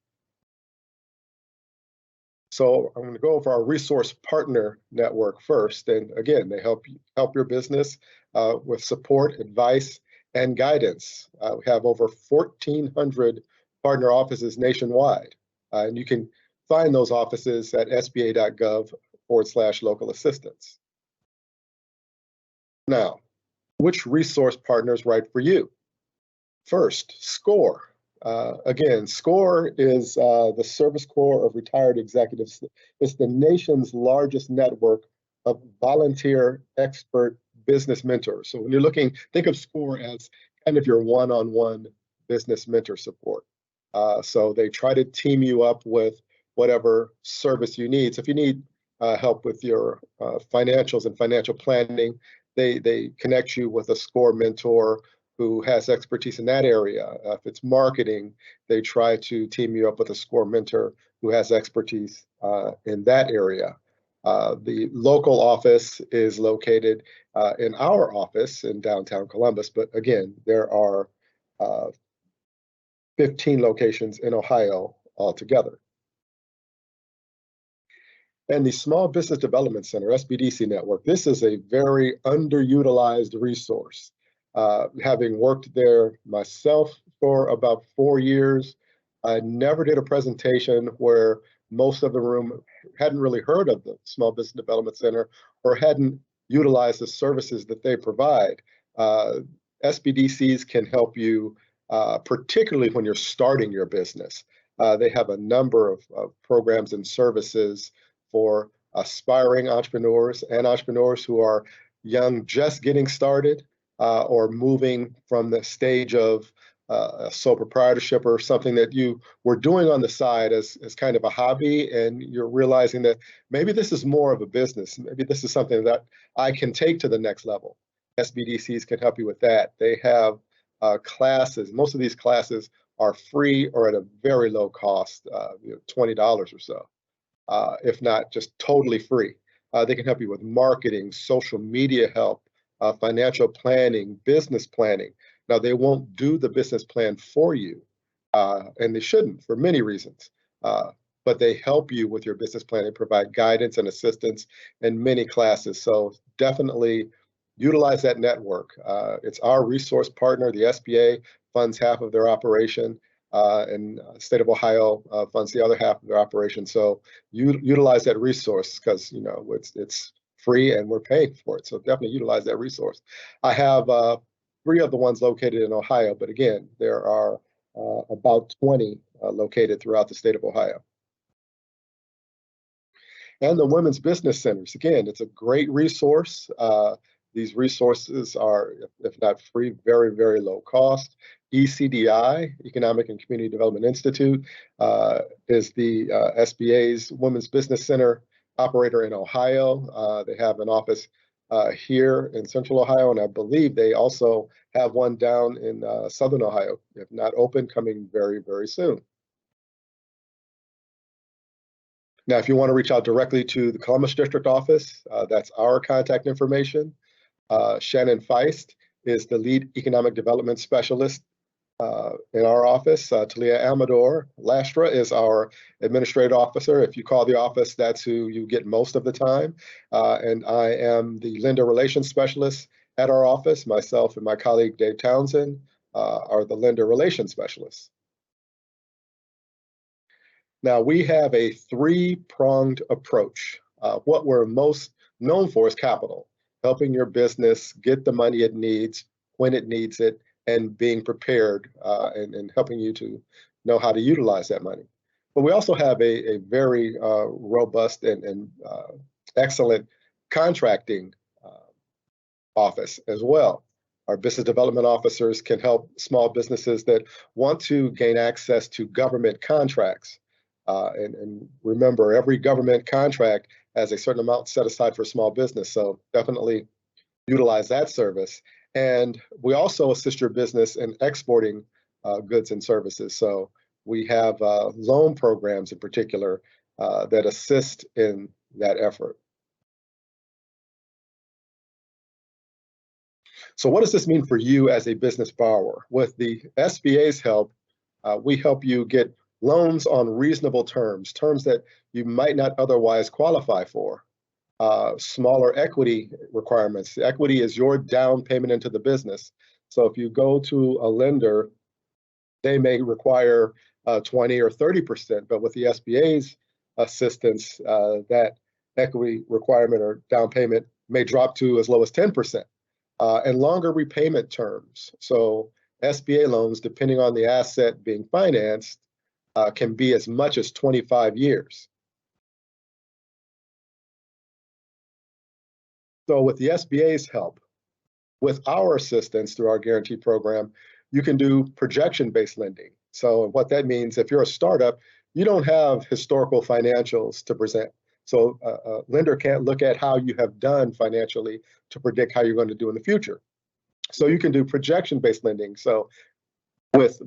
So I'm going to go over our resource partner network first. And again, they help your business with support, advice, and guidance. We have over 1,400 partner offices nationwide. And you can find those offices at sba.gov/local assistance. Now, which resource partner is right for you? First, SCORE. Again, SCORE is the Service Corps of Retired Executives. It's the nation's largest network of volunteer expert business mentors. So when you're looking, think of SCORE as kind of your one-on-one business mentor support. So they try to team you up with whatever service you need. So if you need help with your financials and financial planning, they connect you with a SCORE mentor who has expertise in that area. If it's marketing, they try to team you up with a SCORE mentor who has expertise in that area. The local office is located in our office in downtown Columbus, but again, there are 15 locations in Ohio altogether. And the Small Business Development Center, SBDC network, this is a very underutilized resource. Having worked there myself for about 4 years, I never did a presentation where most of the room hadn't really heard of the Small Business Development Center or hadn't utilized the services that they provide. SBDCs can help you, particularly when you're starting your business. They have a number of programs and services for aspiring entrepreneurs and entrepreneurs who are young, just getting started, or moving from the stage of a sole proprietorship or something that you were doing on the side as kind of a hobby, and you're realizing that maybe this is more of a business. Maybe this is something that I can take to the next level. SBDCs can help you with that. They have classes. Most of these classes are free or at a very low cost, $20 or so, if not just totally free. They can help you with marketing, social media help, financial planning, business planning. Now, they won't do the business plan for you, and they shouldn't for many reasons, but they help you with your business plan. They provide guidance and assistance in many classes. So definitely utilize that network. It's our resource partner. The SBA funds half of their operation, and the state of Ohio funds the other half of their operation. So utilize that resource because it's free and we're paying for it. So definitely utilize that resource. I have 3 of the ones located in Ohio, but again, there are about 20 located throughout the state of Ohio. And the Women's Business Centers, again, it's a great resource. These resources are, if not free, very, very low cost. ECDI, Economic and Community Development Institute, is the SBA's Women's Business Center operator in Ohio. They have an office here in Central Ohio, and I believe they also have one down in Southern Ohio, if not open, coming very, very soon. Now, if you want to reach out directly to the Columbus District Office, that's our contact information. Shannon Feist is the lead economic development specialist in our office. Talia Amador Lastra is our administrative officer. If you call the office, that's who you get most of the time. And I am the lender relations specialist at our office. Myself and my colleague Dave Townsend are the lender relations specialists. Now, we have a 3-pronged approach. What we're most known for is capital, helping your business get the money it needs when it needs it, and being prepared and helping you to know how to utilize that money. But we also have a very robust and excellent contracting office as well. Our business development officers can help small businesses that want to gain access to government contracts. And remember, every government contract has a certain amount set aside for small business, so definitely utilize that service. And we also assist your business in exporting goods and services. So we have loan programs in particular that assist in that effort. So what does this mean for you as a business borrower? With the SBA's help, we help you get loans on reasonable terms, terms that you might not otherwise qualify for. Smaller equity requirements. Equity is your down payment into the business. So if you go to a lender, they may require 20 or 30%, but with the SBA's assistance, that equity requirement or down payment may drop to as low as 10%. And longer repayment terms. So SBA loans, depending on the asset being financed, can be as much as 25 years. So with the SBA's help, With our assistance through our guarantee program, you can do projection-based lending. So what that means, if you're a startup, you don't have historical financials to present. So a lender can't look at how you have done financially to predict how you're going to do in the future. So you can do projection-based lending. So with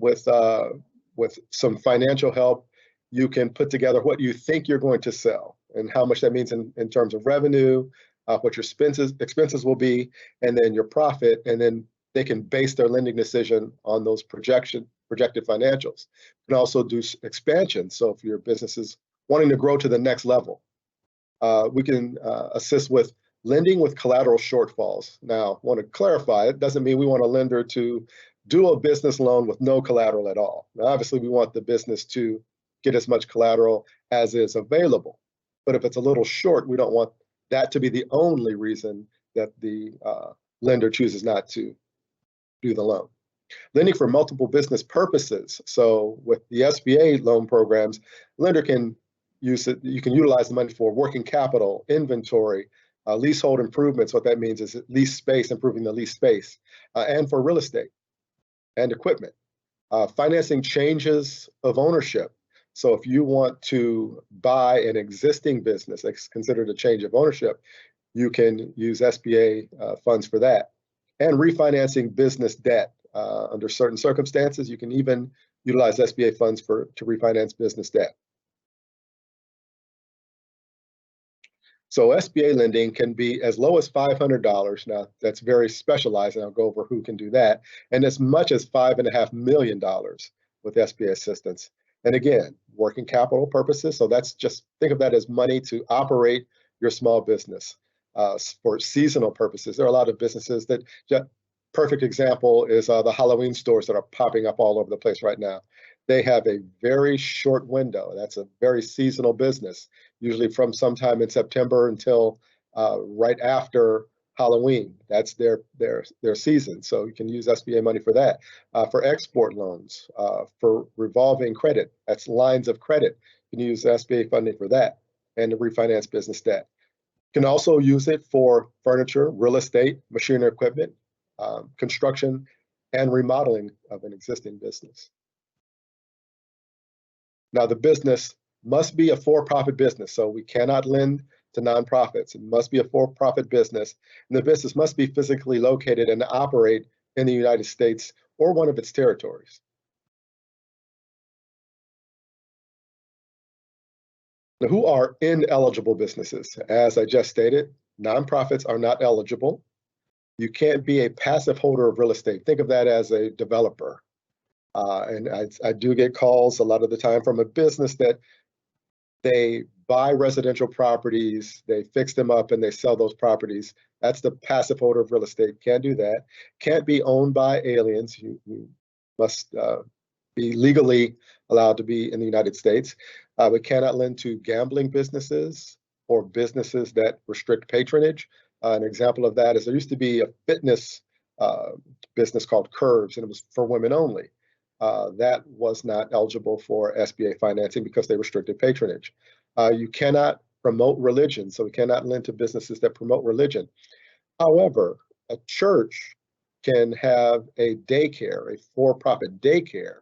some financial help, you can put together what you think you're going to sell and how much that means in terms of revenue, what your expenses will be, and then your profit, and then they can base their lending decision on those projected financials. You can also do expansion. So if your business is wanting to grow to the next level, we can assist with lending with collateral shortfalls. Now, I want to clarify, it doesn't mean we want a lender to do a business loan with no collateral at all. Now, obviously, we want the business to get as much collateral as is available. But if it's a little short, we don't want that to be the only reason that the lender chooses not to do the loan. Lending for multiple business purposes. So with the SBA loan programs, lender can use it. You can utilize the money for working capital, inventory, leasehold improvements. What that means is lease space, improving the lease space, and for real estate and equipment. Financing changes of ownership. So if you want to buy an existing business that's considered a change of ownership, you can use SBA funds for that. And refinancing business debt. Under certain circumstances, you can even utilize SBA funds to refinance business debt. So SBA lending can be as low as $500. Now, that's very specialized, and I'll go over who can do that, and as much as $5.5 million with SBA assistance. And again, working capital purposes. So that's just, think of that as money to operate your small business. For seasonal purposes, there are a lot of businesses that, perfect example is the Halloween stores that are popping up all over the place right now. They have a very short window. That's a very seasonal business, usually from sometime in September until right after Halloween. That's their season. So you can use SBA money for that. For export loans, for revolving credit, that's lines of credit. You can use SBA funding for that and to refinance business debt. You can also use it for furniture, real estate, machinery, equipment, construction, and remodeling of an existing business. Now, the business must be a for-profit business, so we cannot lend to nonprofits. It must be a for-profit business, and the business must be physically located and operate in the United States or one of its territories. Now, who are ineligible businesses? As I just stated, nonprofits are not eligible. You can't be a passive holder of real estate. Think of that as a developer. And I do get calls a lot of the time from a business that they buy residential properties, they fix them up, and they sell those properties. That's the passive holder of real estate. Can't do that. Can't be owned by aliens. You must be legally allowed to be in the United States. We cannot lend to gambling businesses or businesses that restrict patronage. An example of that is there used to be a fitness business called Curves, and it was for women only. That was not eligible for SBA financing because they restricted patronage. You cannot promote religion, so we cannot lend to businesses that promote religion. However, a church can have a daycare, a for-profit daycare,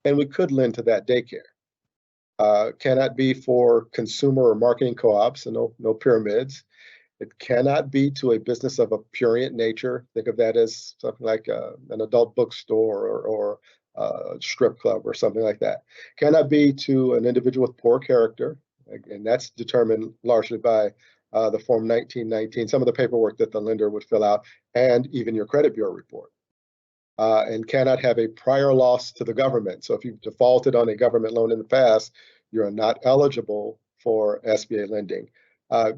and we could lend to that daycare. Cannot be for consumer or marketing co-ops, so no pyramids. It cannot be to a business of a prurient nature. Think of that as something like an adult bookstore or a strip club or something like that. Cannot be to an individual with poor character, and that's determined largely by the Form 1919, some of the paperwork that the lender would fill out, and even your credit bureau report. And cannot have a prior loss to the government. So if you've defaulted on a government loan in the past, you're not eligible for SBA lending.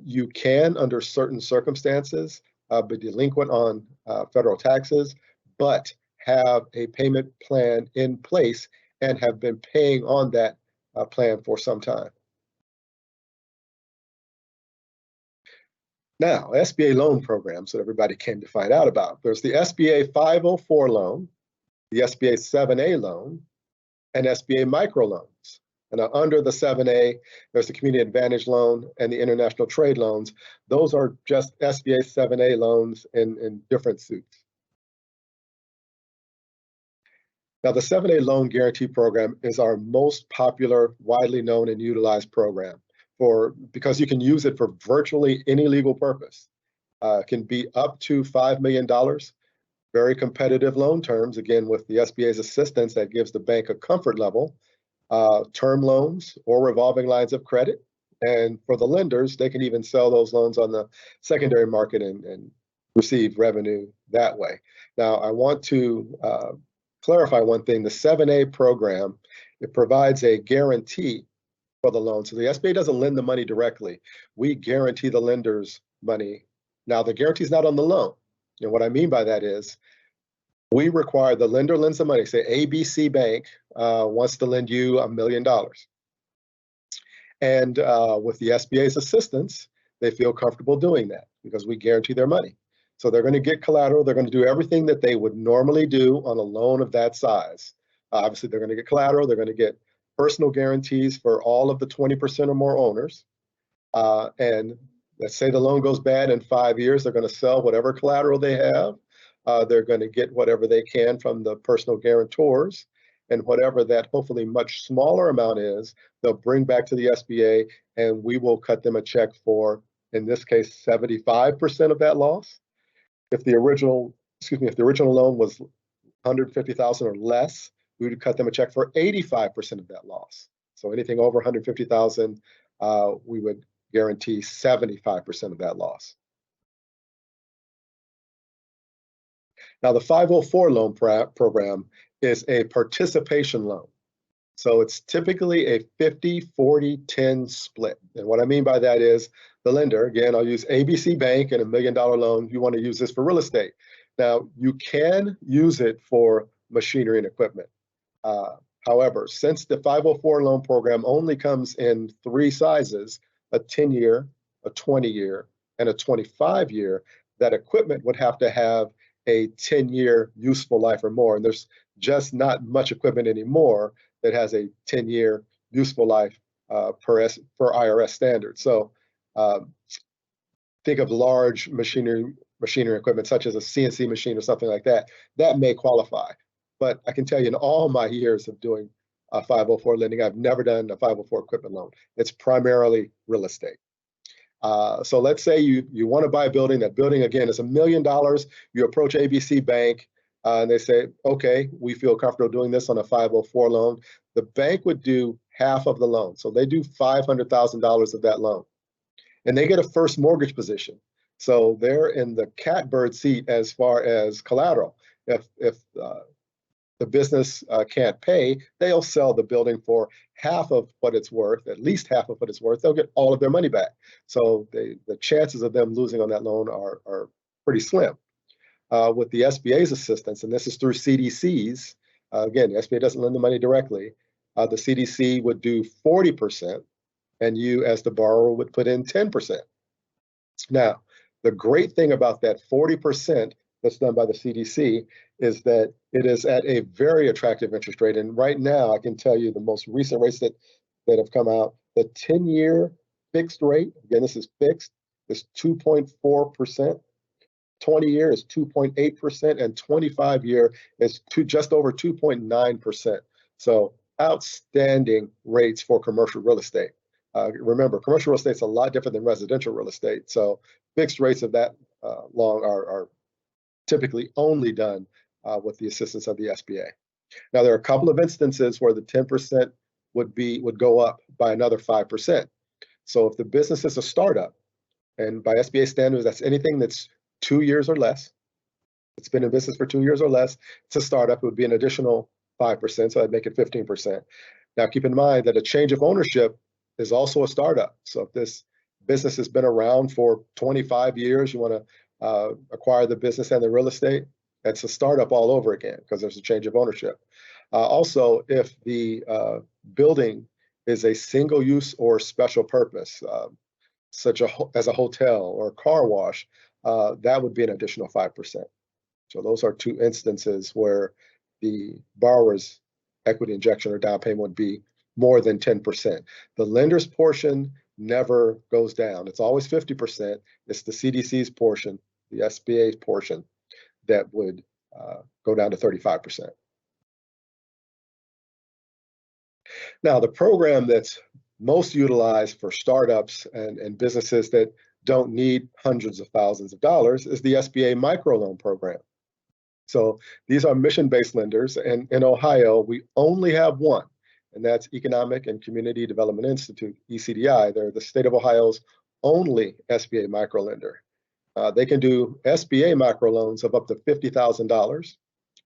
You can, under certain circumstances, be delinquent on federal taxes, but have a payment plan in place and have been paying on that plan for some time. Now, SBA loan programs that everybody came to find out about. There's the SBA 504 loan, the SBA 7A loan, and SBA Micro Loans. And under the 7A, there's the Community Advantage Loan and the International Trade Loans. Those are just SBA 7A loans in different suits. Now, the 7A Loan Guarantee Program is our most popular, widely known and utilized program because you can use it for virtually any legal purpose. It can be up to $5 million, very competitive loan terms, again, with the SBA's assistance that gives the bank a comfort level, term loans or revolving lines of credit. And for the lenders, they can even sell those loans on the secondary market and receive revenue that way. Now, I want to clarify one thing. The 7A program, it provides a guarantee for the loan. So the SBA doesn't lend the money directly. We guarantee the lender's money. Now, the guarantee is not on the loan. And what I mean by that is we require the lender lends the money. Say ABC Bank wants to lend you $1 million. And with the SBA's assistance, they feel comfortable doing that because we guarantee their money. So they're going to get collateral. They're going to do everything that they would normally do on a loan of that size. Obviously, they're going to get collateral. They're going to get personal guarantees for all of the 20% or more owners. And let's say the loan goes bad in 5 years, they're going to sell whatever collateral they have. They're going to get whatever they can from the personal guarantors. And whatever that hopefully much smaller amount is, they'll bring back to the SBA and we will cut them a check for, in this case, 75% of that loss. If the original loan was $150,000 or less, we would cut them a check for 85% of that loss. So anything over $150,000, we would guarantee 75% of that loss. Now, the 504 loan program is a participation loan. So it's typically a 50-40-10 split. And what I mean by that is the lender, again, I'll use ABC Bank and $1 million loan. You want to use this for real estate. Now, you can use it for machinery and equipment. However, since the 504 loan program only comes in 3 sizes, a 10-year, a 20-year, and a 25-year, that equipment would have to have a 10-year useful life or more. And there's just not much equipment anymore that has a 10-year useful life per IRS standard. So think of large machinery equipment such as a CNC machine or something like that. That may qualify. But I can tell you in all my years of doing 504 lending, I've never done a 504 equipment loan. It's primarily real estate. So let's say you want to buy a building. That building, again, is $1 million. You approach ABC Bank and they say, okay, we feel comfortable doing this on a 504 loan. The bank would do half of the loan. So they do $500,000 of that loan. And they get a first mortgage position. So they're in the catbird seat as far as collateral. If the business can't pay, they'll sell the building for half of what it's worth, at least half of what it's worth. They'll get all of their money back. So the chances of them losing on that loan are pretty slim. With the SBA's assistance, and this is through CDCs, again, the SBA doesn't lend the money directly, the CDC would do 40%, and you as the borrower would put in 10%. Now, the great thing about that 40% that's done by the CDC is that it is at a very attractive interest rate. And right now, I can tell you the most recent rates that have come out, the 10-year fixed rate, again, this is fixed, is 2.4%. 20-year is 2.8%, and 25-year is just over 2.9%. So outstanding rates for commercial real estate. Remember, commercial real estate is a lot different than residential real estate. So fixed rates of that long are typically only done with the assistance of the SBA. Now, there are a couple of instances where the 10% would go up by another 5%. So if the business is a startup, and by SBA standards, that's anything that's 2 years or less, it's been in business for 2 years or less, it's a startup, it would be an additional 5%, so I'd make it 15%. Now, keep in mind that a change of ownership is also a startup. So if this business has been around for 25 years, you want to acquire the business and the real estate, it's a startup all over again because there's a change of ownership. Also, if the building is a single use or special purpose, such as a hotel or a car wash, that would be an additional 5%. So those are 2 instances where the borrower's equity injection or down payment would be more than 10%. The lender's portion never goes down. It's always 50%. It's the CDC's portion, the SBA's portion, that would go down to 35%. Now, the program that's most utilized for startups and businesses that don't need hundreds of thousands of dollars is the Sba Micro Loan program. So these are mission-based lenders, and in Ohio, we only have one, and that's Economic and Community Development Institute, ECDI. They're the state of Ohio's only SBA microlender. They can do SBA microloans of up to $50,000.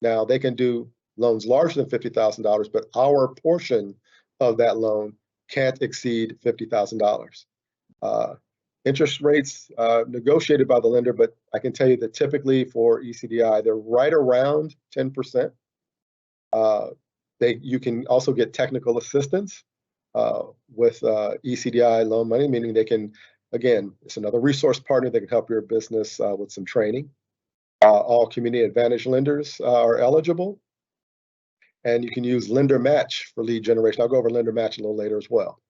Now, they can do loans larger than $50,000, but our portion of that loan can't exceed $50,000. Interest rates negotiated by the lender, but I can tell you that typically for ECDI, they're right around 10%. You can also get technical assistance with ECDI loan money, meaning they can, again, it's another resource partner that can help your business with some training. All community advantage lenders are eligible, and you can use lender match for lead generation. I'll go over lender match a little later as well.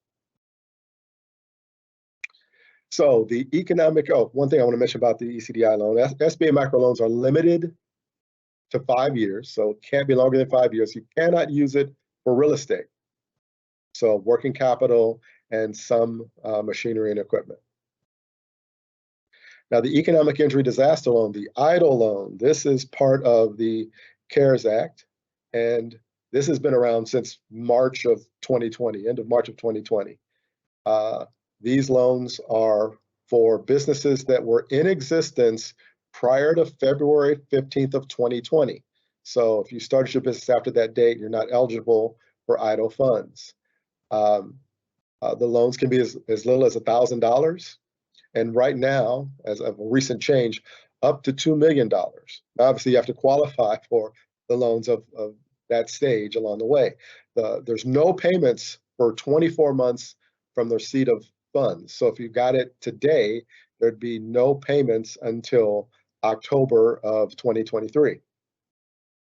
So the economic, one thing I want to mention about the ECDI loan, SBA microloans are limited to 5 years, so it can't be longer than 5 years. You cannot use it for real estate. So working capital and some machinery and equipment. Now the economic injury disaster loan, the EIDL loan, this is part of the CARES Act, and this has been around since March of 2020, end of March of 2020. These loans are for businesses that were in existence prior to February 15th of 2020. So if you started your business after that date, you're not eligible for EIDL funds. The loans can be as little as $1,000. And right now, as of a recent change, up to $2 million. Now, obviously, you have to qualify for the loans of that stage along the way. There's no payments for 24 months from the receipt of funds. So if you got it today, there'd be no payments until October of 2023.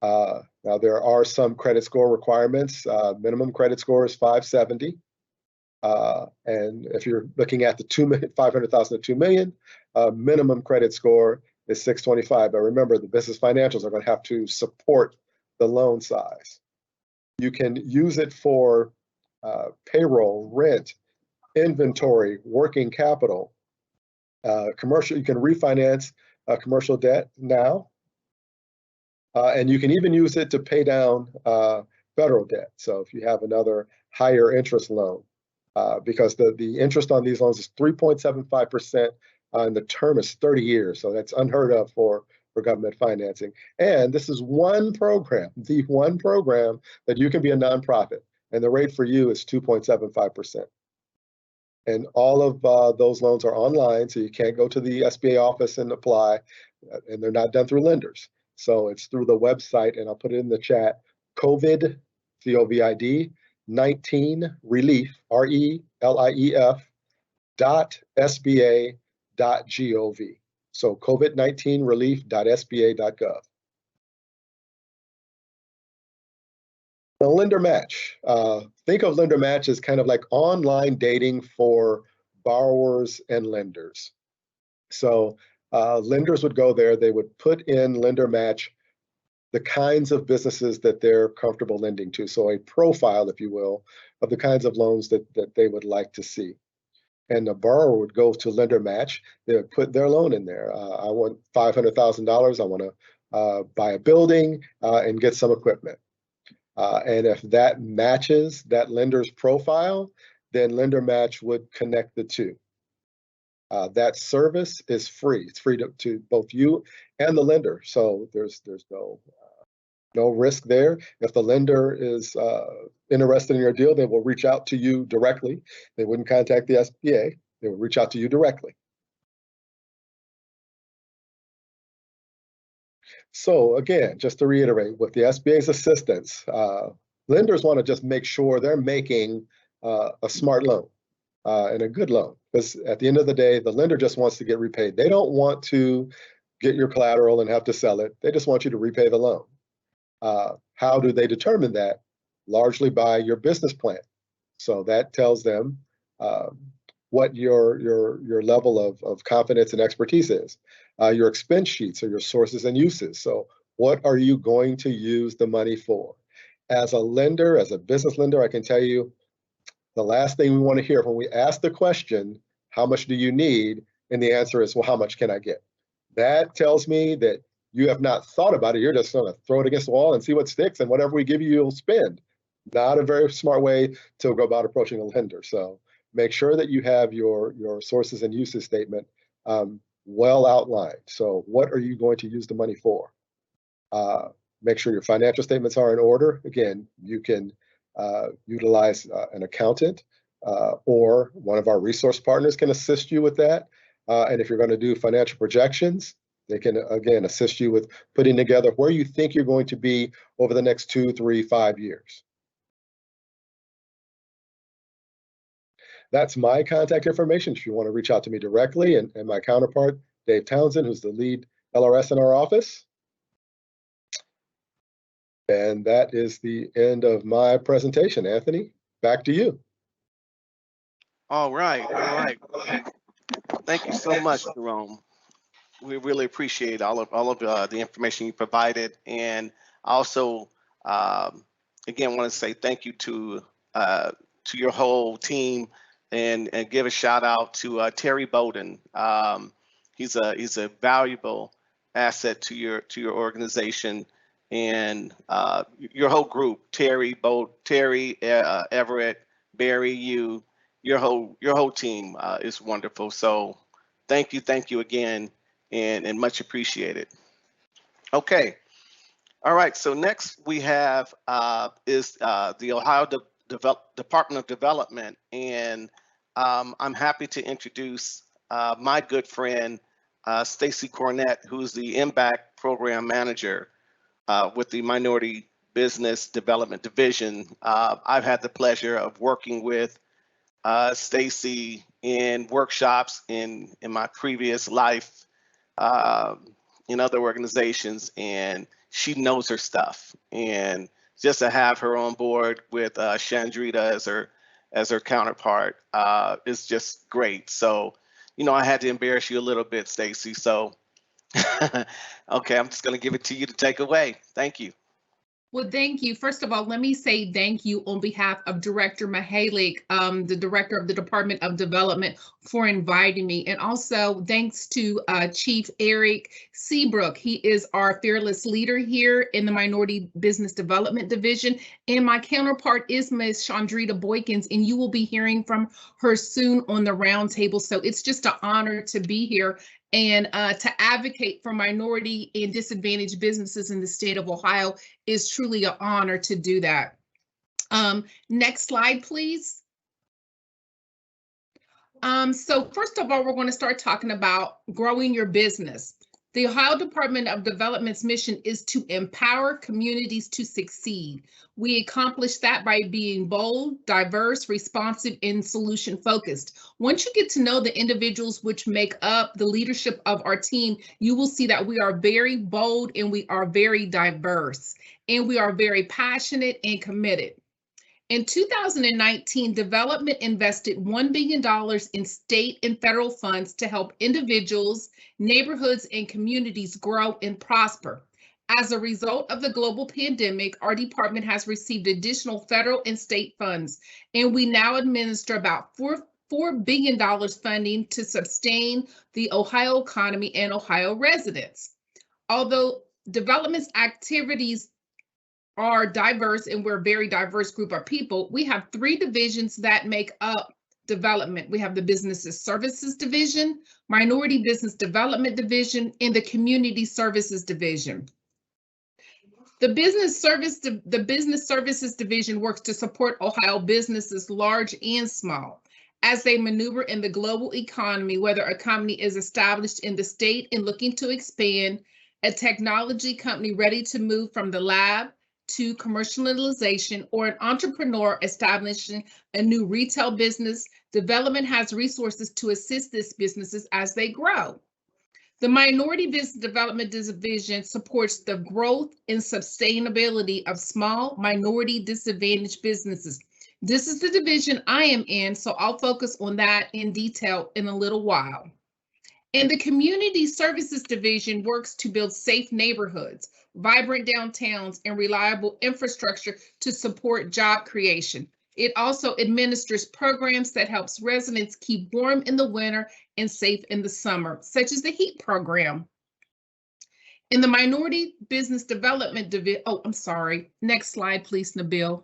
Now, there are some credit score requirements. Minimum credit score is 570. And if you're looking at the 500,000 to 2 million, minimum credit score is 625. But remember, the business financials are going to have to support the loan size. You can use it for payroll, rent, inventory, working capital, commercial. You can refinance commercial debt now, and you can even use it to pay down federal debt. So if you have another higher interest loan, because the interest on these loans is 3.75%, and the term is 30 years. So that's unheard of for government financing. And this is one program, the one program that you can be a nonprofit, and the rate for you is 2.75%. And all of those loans are online, so you can't go to the SBA office and apply, and they're not done through lenders. So it's through the website, and I'll put it in the chat, COVID, COVID, 19 relief, RELIEF, .sba.gov. So COVID-19 relief.sba.gov. The lender match. Think of lender match as kind of like online dating for borrowers and lenders. So lenders would go there, they would put in lender match the kinds of businesses that they're comfortable lending to. So a profile, if you will, of the kinds of loans that they would like to see. And the borrower would go to lender match, they would put their loan in there. I want $500,000, I want to buy a building and get some equipment. And if that matches that lender's profile, then lender match would connect the two. That service is free. It's free to both you and the lender. So there's no risk there. If the lender is interested in your deal, they will reach out to you directly. They wouldn't contact the SBA. They would reach out to you directly. So again, just to reiterate, with the SBA's assistance, lenders want to just make sure they're making a smart loan and a good loan. Because at the end of the day, the lender just wants to get repaid. They don't want to get your collateral and have to sell it. They just want you to repay the loan. How do they determine that? Largely by your business plan. So that tells them what your level of confidence and expertise is. Your expense sheets are your sources and uses. So what are you going to use the money for? As a lender, as a business lender, I can tell you the last thing we want to hear when we ask the question, how much do you need? And the answer is, well, how much can I get? That tells me that you have not thought about it. You're just going to throw it against the wall and see what sticks, and whatever we give you, you'll spend. Not a very smart way to go about approaching a lender. So make sure that you have your sources and uses statement well outlined. So what are you going to use the money for? Make sure your financial statements are in order. Again, you can utilize an accountant or one of our resource partners can assist you with that. And if you're going to do financial projections, they can, again, assist you with putting together where you think you're going to be over the next 2, 3, 5 years. That's my contact information if you want to reach out to me directly, and my counterpart, Dave Townsend, who's the lead LRS in our office. And that is the end of my presentation. Anthony, back to you. All right. Thank you so much, Jerome. We really appreciate all of the information you provided, and also again want to say thank you to your whole team, and give a shout out to Terry Bowden. He's a valuable asset to your organization, and your whole group, Terry, Everett, Barry, your whole team is wonderful. So thank you again, and much appreciated. Okay. All right. So next we have is the Ohio Department of Development, and I'm happy to introduce my good friend Stacy Cornett, who's the MBAC Program Manager with the Minority Business Development Division. I've had the pleasure of working with Stacy in workshops in my previous life in other organizations, and she knows her stuff. And just to have her on board with Chandrita as her counterpart is just great. So, I had to embarrass you a little bit, Stacy. So, okay, I'm just going to give it to you to take away. Thank you. Well, thank you. First of all, let me say thank you on behalf of Director Mihalik, the Director of the Department of Development, for inviting me. And also thanks to Chief Eric Seabrook. He is our fearless leader here in the Minority Business Development Division. And my counterpart is Ms. Chandrita Boykins, and you will be hearing from her soon on the roundtable. So it's just an honor to be here and to advocate for minority and disadvantaged businesses in the state of Ohio is truly an honor to do that. Next slide, please. So first of all, we're going to start talking about growing your business. The Ohio Department of Development's mission is to empower communities to succeed. We accomplish that by being bold, diverse, responsive, and solution-focused. Once you get to know the individuals which make up the leadership of our team, you will see that we are very bold and we are very diverse, and we are very passionate and committed. In 2019, development invested $1 billion in state and federal funds to help individuals, neighborhoods, and communities grow and prosper. As a result of the global pandemic, our department has received additional federal and state funds, and we now administer about $4 billion funding to sustain the Ohio economy and Ohio residents. Although development's activities are diverse, and we're a very diverse group of people, we have 3 divisions that make up development. We have the Business Services Division, Minority Business Development Division, and the Community Services Division. The Business Services Division works to support Ohio businesses, large and small, as they maneuver in the global economy, whether a company is established in the state and looking to expand, a technology company ready to move from the lab to commercialization, or an entrepreneur establishing a new retail business. Development has resources to assist these businesses as they grow. The Minority Business Development Division supports the growth and sustainability of small minority disadvantaged businesses. This is the division I am in, so I'll focus on that in detail in a little while. And the Community Services Division works to build safe neighborhoods, vibrant downtowns, and reliable infrastructure to support job creation. It also administers programs that helps residents keep warm in the winter and safe in the summer, such as the HEAT program. In the Minority Business Development Division, next slide, please, Nabil.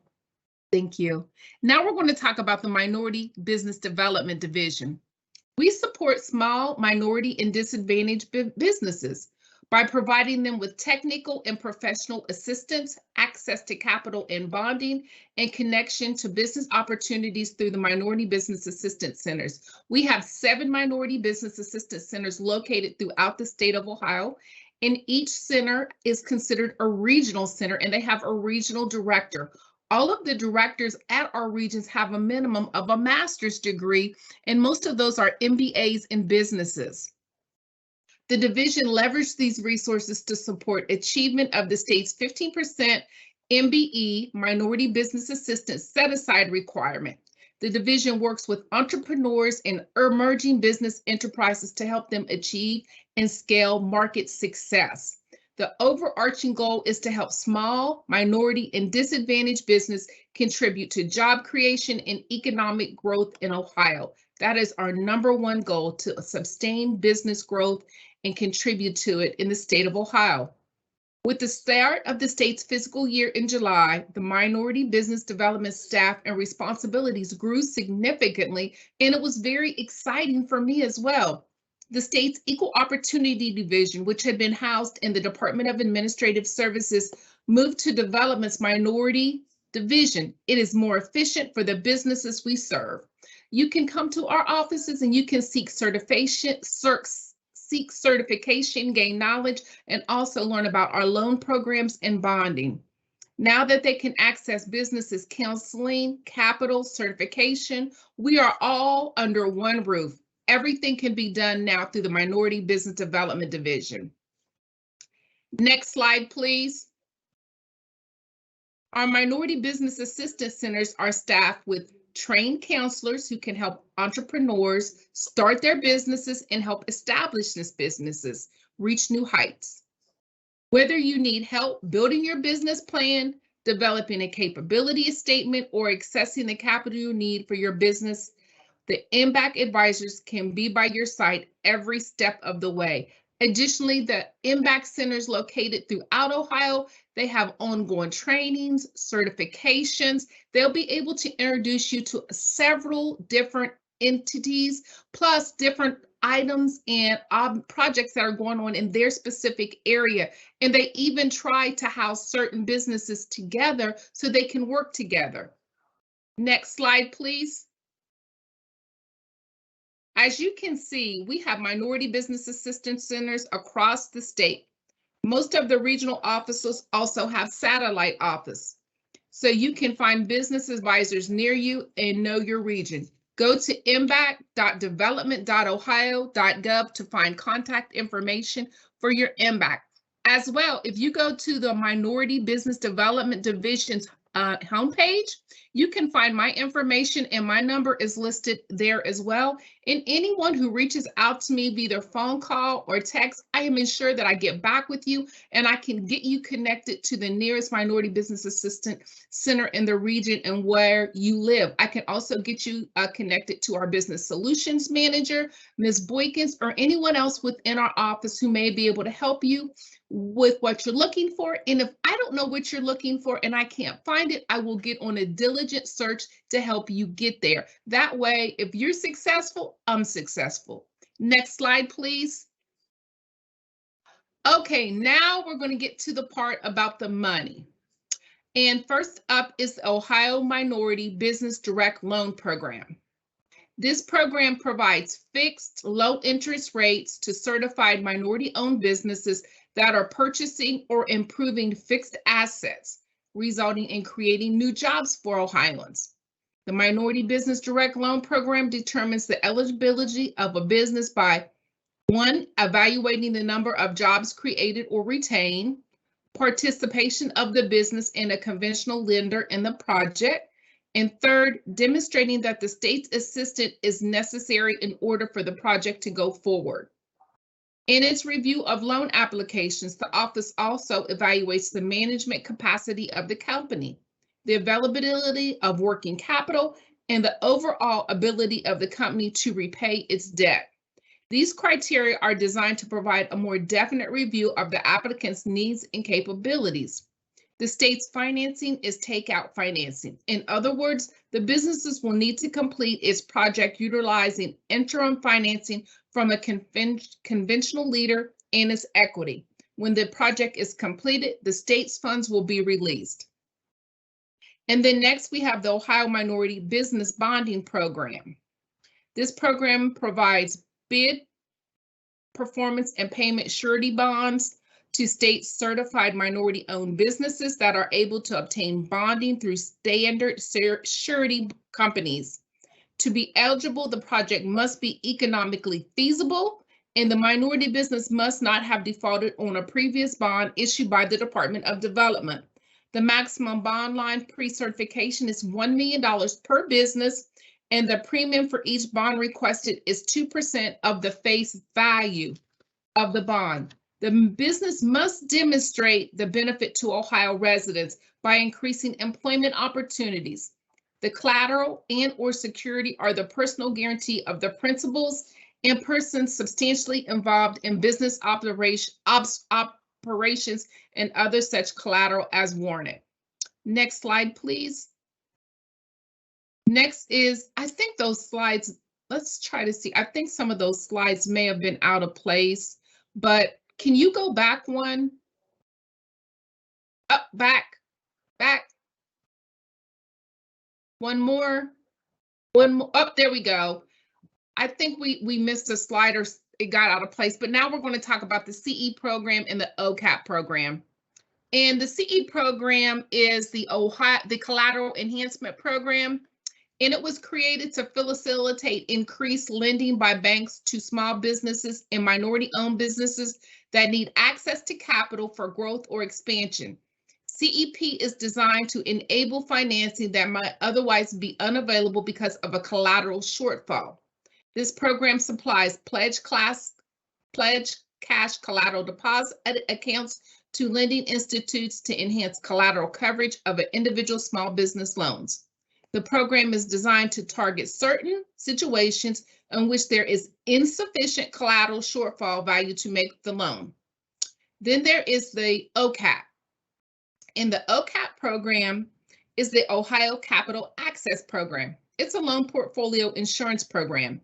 Thank you. Now we're going to talk about the Minority Business Development Division. We support small, minority, and disadvantaged businesses by providing them with technical and professional assistance, access to capital and bonding, and connection to business opportunities through the Minority Business Assistance Centers. We have 7 Minority Business Assistance Centers located throughout the state of Ohio, and each center is considered a regional center, and they have a regional director. All of the directors at our regions have a minimum of a master's degree, and most of those are MBAs in businesses. The division leveraged these resources to support achievement of the state's 15% MBE, Minority Business Assistance Set-Aside requirement. The division works with entrepreneurs and emerging business enterprises to help them achieve and scale market success. The overarching goal is to help small, minority, and disadvantaged business contribute to job creation and economic growth in Ohio. That is our #1 goal, to sustain business growth and contribute to it in the state of Ohio. With the start of the state's fiscal year in July, the minority business development staff and responsibilities grew significantly, and it was very exciting for me as well. The state's Equal Opportunity Division, which had been housed in the Department of Administrative Services, moved to Development's Minority Division. It is more efficient for the businesses we serve. You can come to our offices and you can seek certification, gain knowledge, and also learn about our loan programs and bonding. Now that they can access businesses counseling, capital, certification, we are all under one roof. Everything can be done now through the Minority Business Development Division. Next slide, please. Our Minority Business Assistance Centers are staffed with trained counselors who can help entrepreneurs start their businesses and help establish these businesses reach new heights. Whether you need help building your business plan, developing a capability statement, or accessing the capital you need for your business, the MBAC advisors can be by your side every step of the way. Additionally, the MBAC centers located throughout Ohio, they have ongoing trainings, certifications. They'll be able to introduce you to several different entities, plus different items and projects that are going on in their specific area. And they even try to house certain businesses together so they can work together. Next slide, please. As you can see, we have Minority Business Assistance Centers across the state. Most of the regional offices also have satellite office. So you can find business advisors near you and know your region. Go to mbac.development.ohio.gov to find contact information for your MBAC. As well, if you go to the Minority Business Development Division's homepage, you can find my information, and my number is listed there as well. And anyone who reaches out to me via phone call or text, I am ensured that I get back with you and I can get you connected to the nearest Minority Business Assistant Center in the region and where you live. I can also get you connected to our Business Solutions Manager, Ms. Boykins, or anyone else within our office who may be able to help you with what you're looking for. And if I don't know what you're looking for and I can't find it, I will get on a diligent search to help you get there. That way, if you're successful, I'm successful. Next slide, please. Okay, now we're going to get to the part about the money. And first up is the Ohio Minority Business Direct Loan Program. This program provides fixed low interest rates to certified minority-owned businesses that are purchasing or improving fixed assets, resulting in creating new jobs for Ohioans. The Minority Business Direct Loan Program determines the eligibility of a business by 1, evaluating the number of jobs created or retained, participation of the business in a conventional lender in the project, and 3rd, demonstrating that the state's assistance is necessary in order for the project to go forward. In its review of loan applications, the office also evaluates the management capacity of the company, the availability of working capital, and the overall ability of the company to repay its debt. These criteria are designed to provide a more definite review of the applicant's needs and capabilities. The state's financing is takeout financing. In other words, the businesses will need to complete its project utilizing interim financing from a conventional lender and its equity. When the project is completed, the state's funds will be released. And then next we have the Ohio Minority Business Bonding Program. This program provides bid, performance, and payment surety bonds to state certified minority-owned businesses that are able to obtain bonding through standard surety companies. To be eligible, the project must be economically feasible, and the minority business must not have defaulted on a previous bond issued by the Department of Development. The maximum bond line pre-certification is $1 million per business, and the premium for each bond requested is 2% of the face value of the bond. The business must demonstrate the benefit to Ohio residents by increasing employment opportunities. The collateral and/or security are the personal guarantee of the principals and persons substantially involved in business operations and other such collateral as warranted. Next slide, please. Next is, I think those slides, let's try to see. I think some of those slides may have been out of place, but can you go back one? Up, back. One more. Up, there we go. I think we missed a slide or it got out of place, but now we're going to talk about the CE program and the OCAP program. And the CE program is the Collateral Enhancement Program, and it was created to facilitate increased lending by banks to small businesses and minority-owned businesses that need access to capital for growth or expansion. CEP is designed to enable financing that might otherwise be unavailable because of a collateral shortfall. This program supplies pledge cash collateral deposit accounts to lending institutes to enhance collateral coverage of an individual small business loans. The program is designed to target certain situations in which there is insufficient collateral shortfall value to make the loan. Then there is the OCAP. And the OCAP program is the Ohio Capital Access Program. It's a loan portfolio insurance program.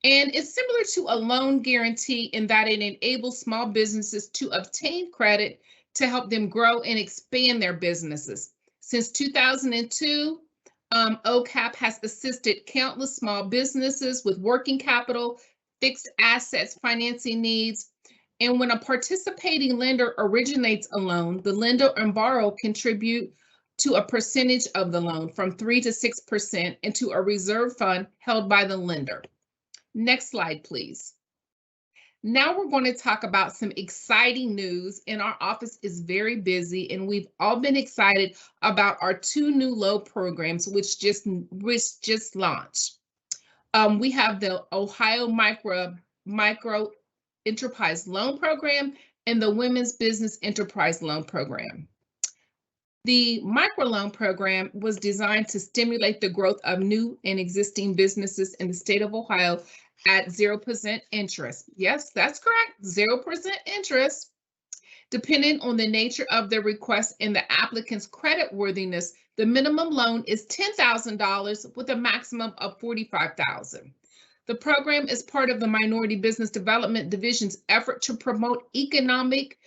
And it's similar to a loan guarantee in that it enables small businesses to obtain credit to help them grow and expand their businesses. Since 2002, OCAP has assisted countless small businesses with working capital, fixed assets, financing needs. And when a participating lender originates a loan, the lender and borrower contribute to a percentage of the loan from 3 to 6% into a reserve fund held by the lender. Next slide, please. Now we're going to talk about some exciting news, and our office is very busy, and we've all been excited about our 2 new loan programs which just launched. We have the Ohio Micro Enterprise Loan Program and the Women's Business Enterprise Loan Program. The microloan program was designed to stimulate the growth of new and existing businesses in the state of Ohio at 0% interest. Yes, that's correct, 0% interest. Depending on the nature of the request and the applicant's creditworthiness, the minimum loan is $10,000 with a maximum of $45,000. The program is part of the Minority Business Development Division's effort to promote economic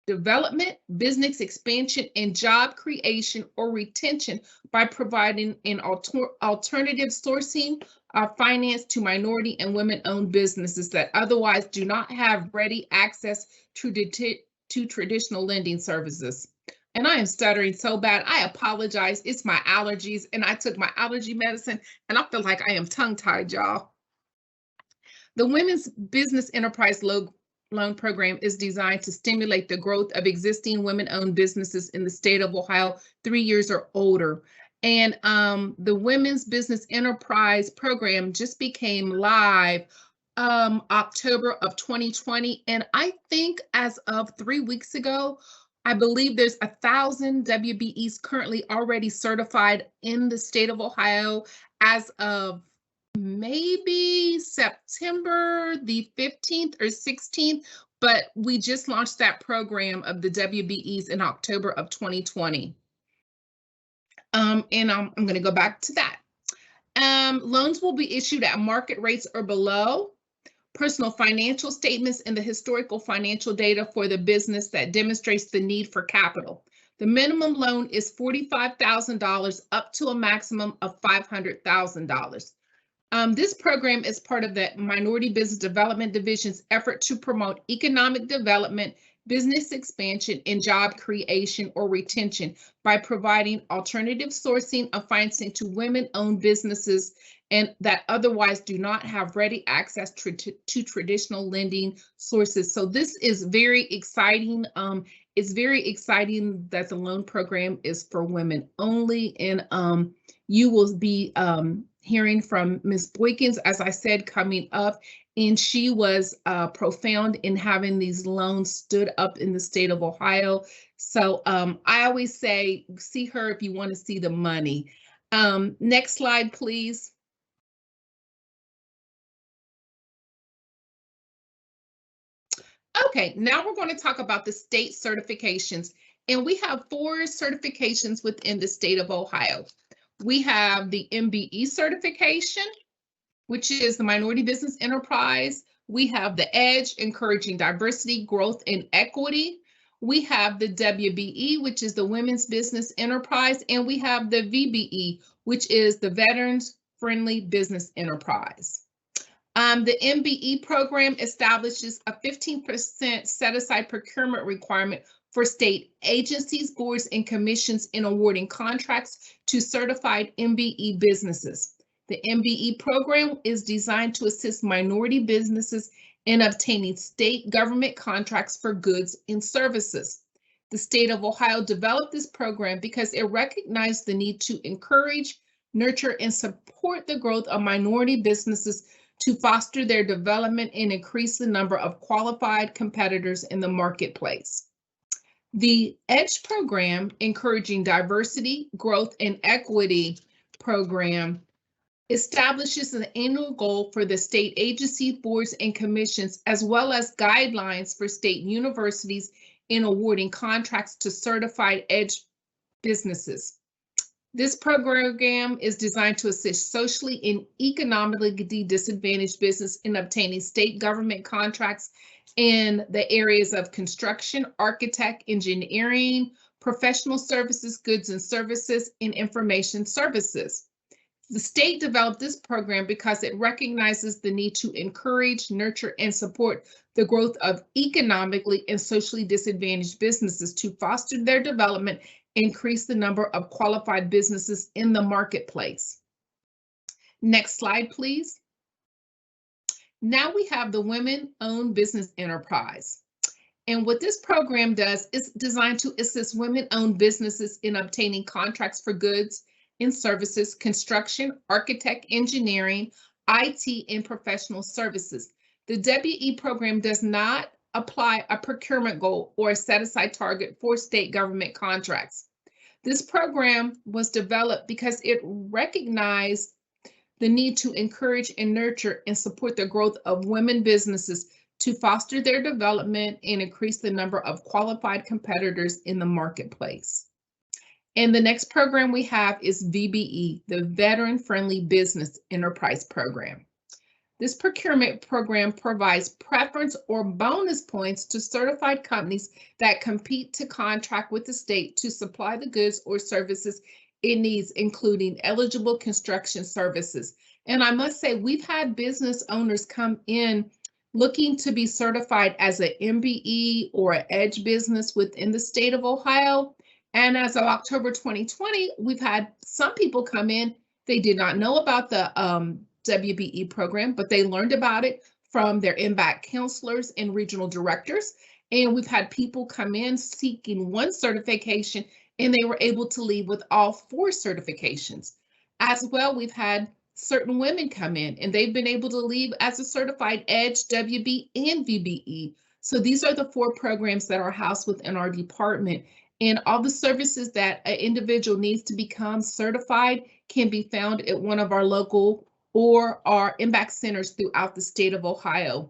development, business expansion, and job creation or retention by providing an alternative sourcing of finance to minority and women-owned businesses that otherwise do not have ready access to traditional lending services. And I am stuttering so bad. I apologize. It's my allergies, and I took my allergy medicine, and I feel like I am tongue-tied, y'all. The Women's Business Enterprise Loan Program is designed to stimulate the growth of existing women-owned businesses in the state of Ohio 3 years or older. And the Women's Business Enterprise Program just became live October of 2020. And I think as of 3 weeks ago, I believe there's 1,000 WBEs currently already certified in the state of Ohio as of maybe September the 15th or 16th, but we just launched that program of the WBEs in October of 2020. And I'm going to go back to that. Loans will be issued at market rates or below. Personal financial statements and the historical financial data for the business that demonstrates the need for capital. The minimum loan is $45,000 up to a maximum of $500,000. This program is part of the Minority Business Development Division's effort to promote economic development, business expansion, and job creation or retention by providing alternative sourcing of financing to women-owned businesses and that otherwise do not have ready access to traditional lending sources. So this is very exciting. It's very exciting that the loan program is for women only, and you will be hearing from Ms. Boykins, as I said, coming up, and she was profound in having these loans stood up in the state of Ohio. So I always say, see her if you want to see the money. Next slide, please. Okay, now we're going to talk about the state certifications, and we have 4 certifications within the state of Ohio. We have the MBE certification, which is the Minority Business Enterprise. We have the EDGE, Encouraging Diversity, Growth, and Equity. We have the WBE, which is the Women's Business Enterprise, and we have the VBE, which is the Veterans Friendly Business Enterprise. The MBE program establishes a 15% set-aside procurement requirement for state agencies, boards, and commissions in awarding contracts to certified MBE businesses. The MBE program is designed to assist minority businesses in obtaining state government contracts for goods and services. The state of Ohio developed this program because it recognized the need to encourage, nurture, and support the growth of minority businesses to foster their development and increase the number of qualified competitors in the marketplace. The EDGE program, Encouraging Diversity, Growth, and Equity program, establishes an annual goal for the state agencies, boards, and commissions, as well as guidelines for state universities in awarding contracts to certified EDGE businesses. This program is designed to assist socially and economically disadvantaged business in obtaining state government contracts in the areas of construction, architect, engineering, professional services, goods and services, and information services. The state developed this program because it recognizes the need to encourage, nurture, and support the growth of economically and socially disadvantaged businesses to foster their development, increase the number of qualified businesses in the marketplace. Next slide, please. Now we have the Women-Owned Business Enterprise. And what this program does is designed to assist women-owned businesses in obtaining contracts for goods and services, construction, architect, engineering, IT, and professional services. The WE program does not apply a procurement goal or a set-aside target for state government contracts. This program was developed because it recognized the need to encourage and nurture and support the growth of women businesses to foster their development and increase the number of qualified competitors in the marketplace. And the next program we have is VBE, the Veteran Friendly Business Enterprise Program. This procurement program provides preference or bonus points to certified companies that compete to contract with the state to supply the goods or services it needs, including eligible construction services. And I must say, we've had business owners come in looking to be certified as an MBE or an EDGE business within the state of Ohio. And as of October 2020, we've had some people come in, they did not know about the WBE program, but they learned about it from their MBAC counselors and regional directors. And we've had people come in seeking one certification, and they were able to leave with all 4 certifications. As well, we've had certain women come in, and they've been able to leave as a certified EDGE, WB, and VBE. So these are the 4 programs that are housed within our department. And all the services that an individual needs to become certified can be found at one of our local or our impact centers throughout the state of Ohio.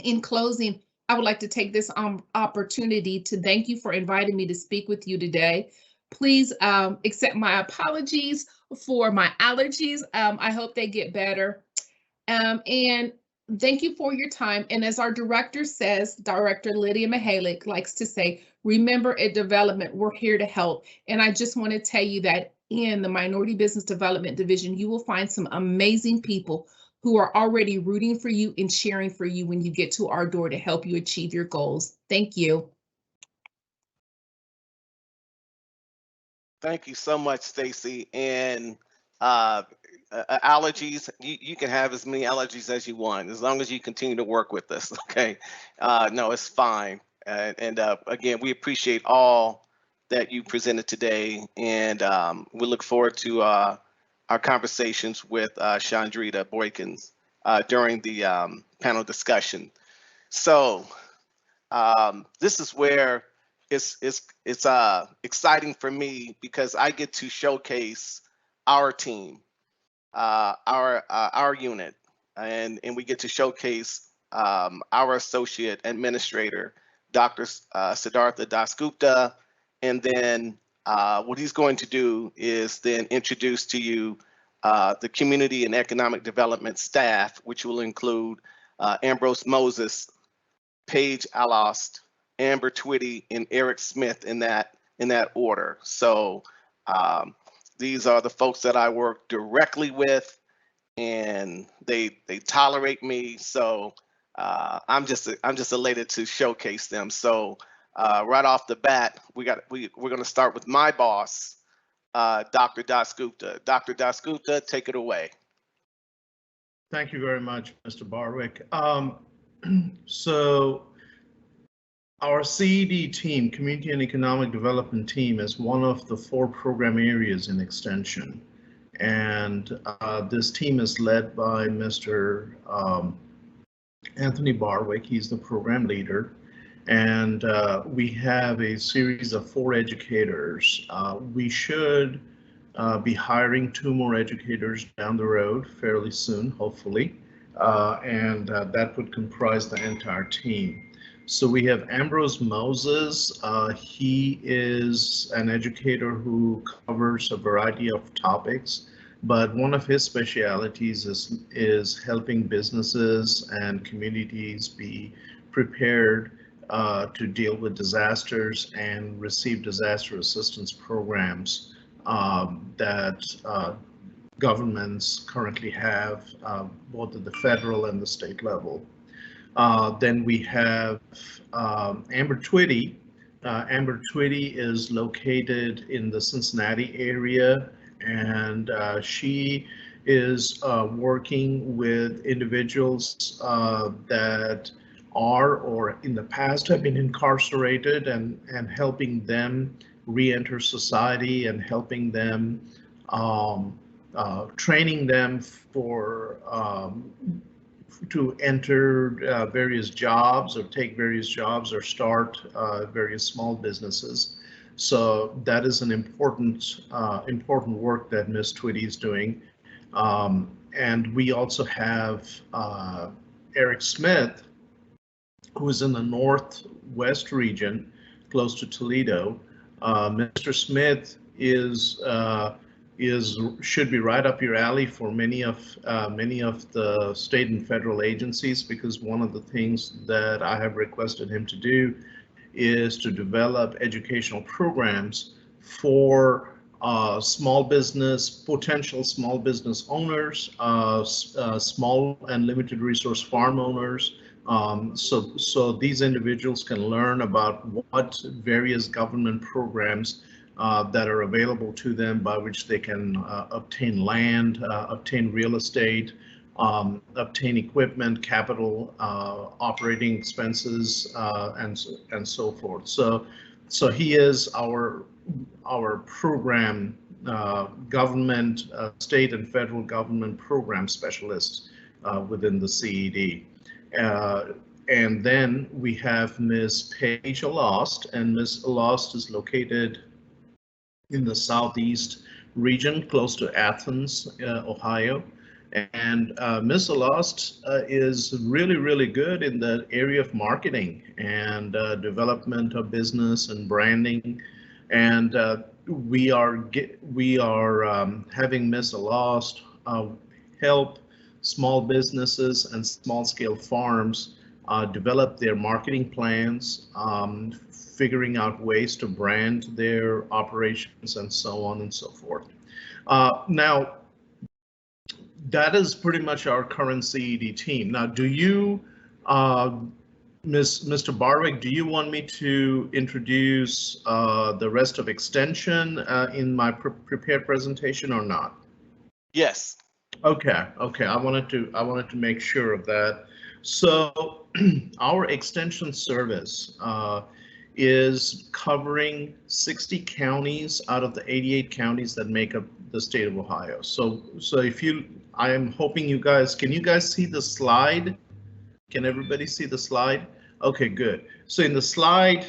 In closing, I would like to take this opportunity to thank you for inviting me to speak with you today. Please accept my apologies for my allergies. I hope they get better. And thank you for your time. And as our director says, Director Lydia Mihalik likes to say, remember at development, we're here to help. And I just want to tell you that in the Minority Business Development Division, you will find some amazing people who are already rooting for you and cheering for you when you get to our door to help you achieve your goals. Thank you. Thank you so much, Stacy. And allergies, you can have as many allergies as you want, as long as you continue to work with us, okay? No, it's fine. And again, we appreciate all that you presented today, and we look forward to our conversations with Chandrita Boykins during the panel discussion. So this is where it's exciting for me, because I get to showcase our team, our unit, and we get to showcase our associate administrator, Dr. Siddhartha Dasgupta, and then what he's going to do is then introduce to you the community and economic development staff, which will include Ambrose Moses, Paige Alost, Amber Twitty, and Eric Smith in that order. So these are the folks that I work directly with, and they tolerate me. So I'm just elated to showcase them. So right off the bat, we're going to start with my boss, Dr. Dasgupta. Dr. Dasgupta, take it away. Thank you very much, Mr. Barwick. So our CED team, Community and Economic Development team, is one of the 4 program areas in Extension. And this team is led by Mr. Anthony Barwick. He's the program leader. And we have a series of 4 educators. We should be hiring 2 more educators down the road fairly soon, hopefully. And that would comprise the entire team. So we have Ambrose Moses. He is an educator who covers a variety of topics, but one of his specialities is helping businesses and communities be prepared to deal with disasters and receive disaster assistance programs that governments currently have, both at the federal and the state level. Then we have Amber Twitty. Amber Twitty is located in the Cincinnati area, and she is working with individuals that are or in the past have been incarcerated, and helping them re-enter society, and helping them, training them for to enter various jobs, or take various jobs, or start various small businesses. So that is an important work that Ms. Twitty is doing. And we also have Eric Smith, who is in the northwest region, close to Toledo. Mr. Smith should be right up your alley for many of the state and federal agencies, because one of the things that I have requested him to do is to develop educational programs for small business, potential small business owners, small and limited resource farm owners. So these individuals can learn about what various government programs that are available to them, by which they can obtain land, obtain real estate, obtain equipment, capital, operating expenses, and so forth. So he is our program government, state and federal government program specialists within the CED. And then we have Ms. Paige Alost, and Ms. Alost is located in the southeast region, close to Athens, Ohio. And Ms. Alost is really good in the area of marketing and development of business and branding. And we are having Ms. Alost help small businesses and small-scale farms develop their marketing plans, figuring out ways to brand their operations, and so on and so forth. Now, that is pretty much our current CED team. Now, do you, Mr. Barwick, do you want me to introduce the rest of Extension in my prepared presentation or not? Yes. Okay. I wanted to make sure of that. So our Extension service is covering 60 counties out of the 88 counties that make up the state of Ohio. So I am hoping you guys, can you guys see the slide? Can everybody see the slide? Okay, good. So in the slide,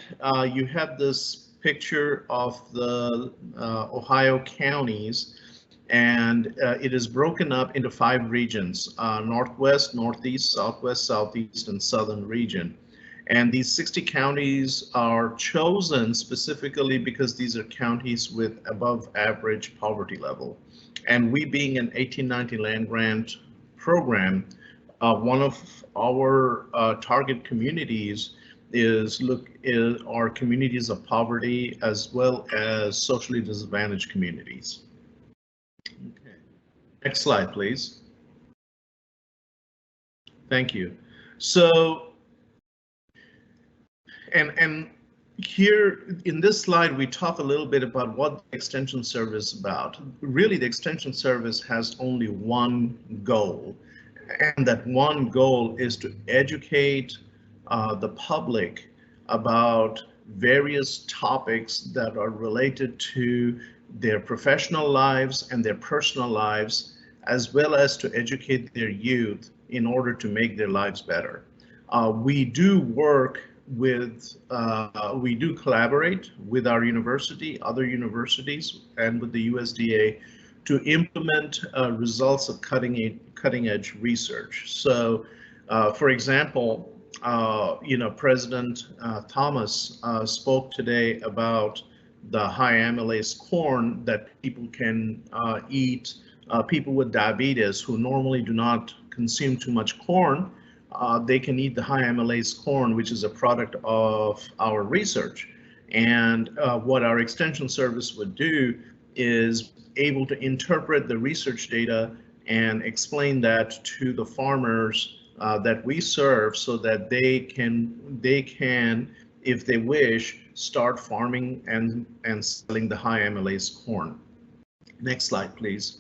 you have this picture of the Ohio counties, and it is broken up into 5 regions: Northwest, Northeast, Southwest, Southeast, and Southern region. And these 60 counties are chosen specifically because these are counties with above average poverty level. And we, being an 1890 land grant program, one of our target communities is our communities of poverty as well as socially disadvantaged communities. Okay. Next slide, please. Thank you. So, and here in this slide, we talk a little bit about what the Extension Service is about. Really, the Extension Service has only one goal, and that one goal is to educate the public about various topics that are related to their professional lives and their personal lives, as well as to educate their youth in order to make their lives better. We do work with, we do collaborate with our university, other universities, and with the USDA to implement results of cutting edge research. So, for example, President Thomas spoke today about the high amylase corn that people can eat. People with diabetes who normally do not consume too much corn, they can eat the high amylase corn, which is a product of our research. And what our Extension Service would do is able to interpret the research data and explain that to the farmers that we serve, so that they can, if they wish, start farming and selling the high amylase corn. Next slide, please.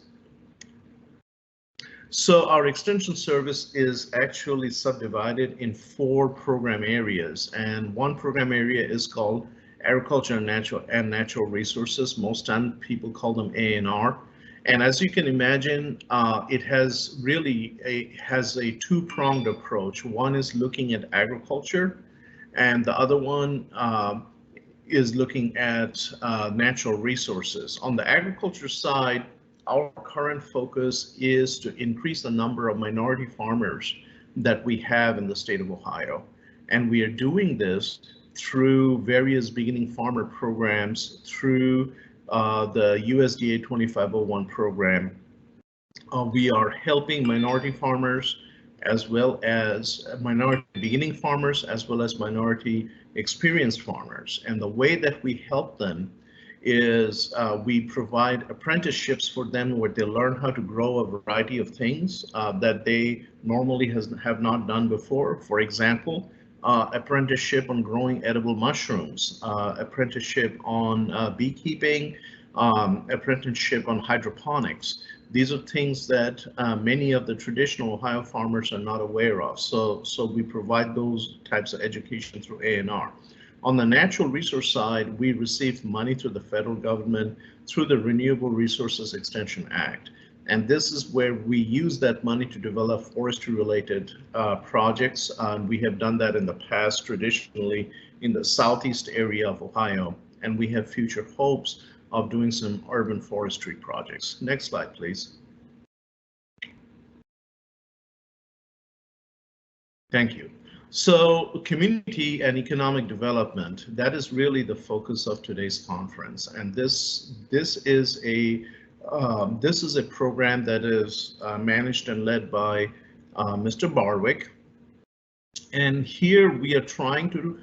So our Extension Service is actually subdivided in 4 program areas, and one program area is called Agriculture and Natural Resources. Most time people call them A&R. And as you can imagine, it has really a two-pronged approach. One is looking at agriculture, and the other one is looking at natural resources. On the agriculture side, our current focus is to increase the number of minority farmers that we have in the state of Ohio. And we are doing this through various beginning farmer programs, through the USDA 2501 program. We are helping minority farmers, as well as minority beginning farmers, as well as minority experienced farmers. And the way that we help them is we provide apprenticeships for them where they learn how to grow a variety of things that they normally have not done before. For example, apprenticeship on growing edible mushrooms, apprenticeship on beekeeping, apprenticeship on hydroponics. These are things that many of the traditional Ohio farmers are not aware of. So we provide those types of education through A&R. On the natural resource side, we receive money through the federal government through the Renewable Resources Extension Act. And this is where we use that money to develop forestry related projects. We have done that in the past traditionally in the southeast area of Ohio, and we have future hopes of doing some urban forestry projects. Next slide, please. Thank you. So community and economic development, that is really the focus of today's conference. And this is a program that is managed and led by Mr. Barwick. And here we are trying to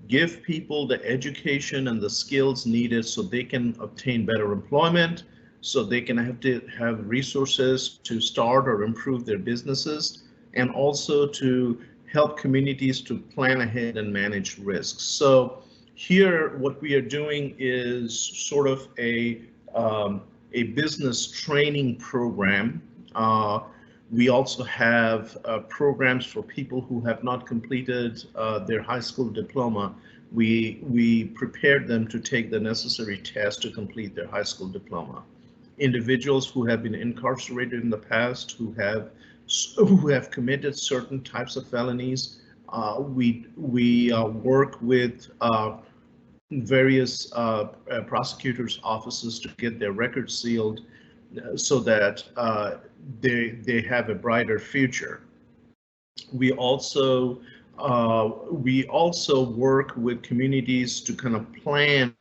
give people the education and the skills needed so they can obtain better employment, so they can have resources to start or improve their businesses, and also to help communities to plan ahead and manage risks. So here what we are doing is sort of a business training program. We also have programs for people who have not completed their high school diploma. We prepared them to take the necessary tests to complete their high school diploma. Individuals who have been incarcerated in the past, who have committed certain types of felonies, we work with various prosecutors' offices to get their records sealed so that they have a brighter future. We also work with communities to kind of plan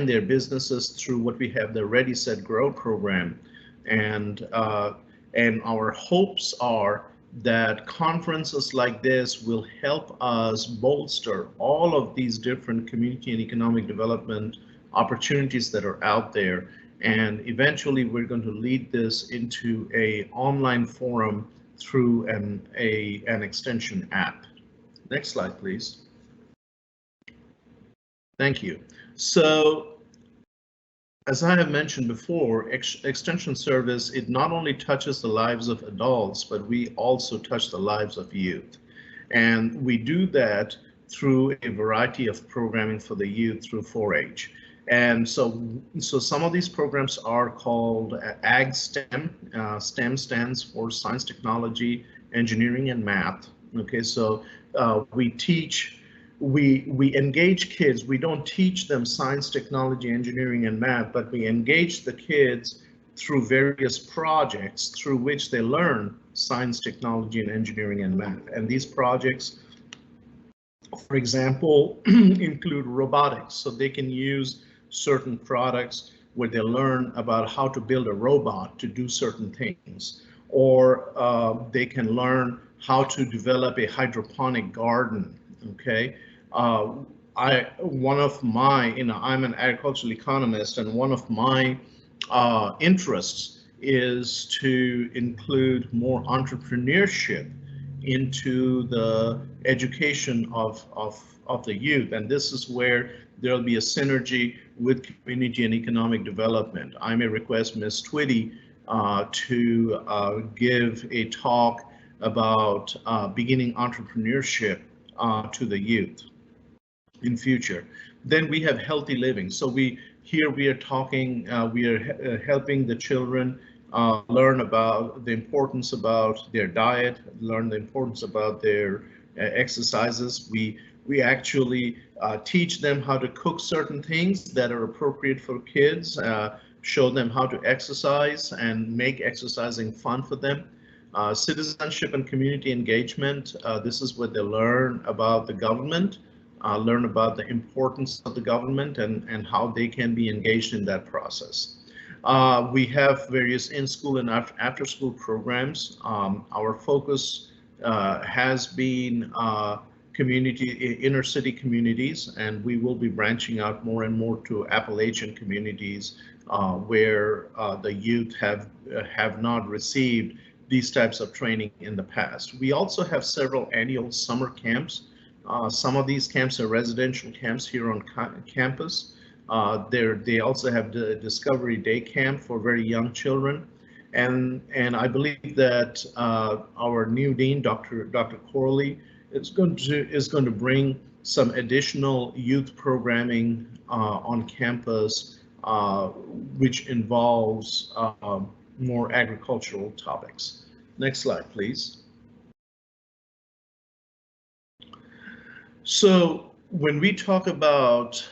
their businesses through what we have the Ready, Set, Grow program, and our hopes are that conferences like this will help us bolster all of these different community and economic development opportunities that are out there. And eventually we're going to lead this into an online forum through an extension app. Next slide, please. Thank you. So, as I have mentioned before, extension service, it not only touches the lives of adults, but we also touch the lives of youth. And we do that through a variety of programming for the youth through 4-H. And so some of these programs are called AgSTEM. STEM stands for Science, Technology, Engineering, and Math. Okay, so we engage kids. We don't teach them science, technology, engineering, and math, but we engage the kids through various projects through which they learn science, technology, and engineering, and math. And these projects, for example, include robotics. So they can use certain products where they learn about how to build a robot to do certain things, or they can learn how to develop a hydroponic garden. Okay, I'm an agricultural economist, and one of my interests is to include more entrepreneurship into the education of the youth, and this is where there'll be a synergy with community and economic development. I may request Ms. Twitty to give a talk about beginning entrepreneurship to the youth in future. Then we have healthy living. So we are talking, we are helping the children learn about the importance about their diet, learn the importance about their exercises. We actually teach them how to cook certain things that are appropriate for kids, show them how to exercise and make exercising fun for them. Citizenship and community engagement, this is where they learn about the government, learn about the importance of the government and how they can be engaged in that process. We have various in-school and after-school programs. Our focus has been inner city communities, and we will be branching out more and more to Appalachian communities where the youth have not received these types of training in the past. We also have several annual summer camps. Some of these camps are residential camps here on campus. They also have the Discovery Day Camp for very young children. And I believe that our new dean, Dr. Corley, is going to bring some additional youth programming on campus, which involves more agricultural topics. Next slide, please. So when we talk about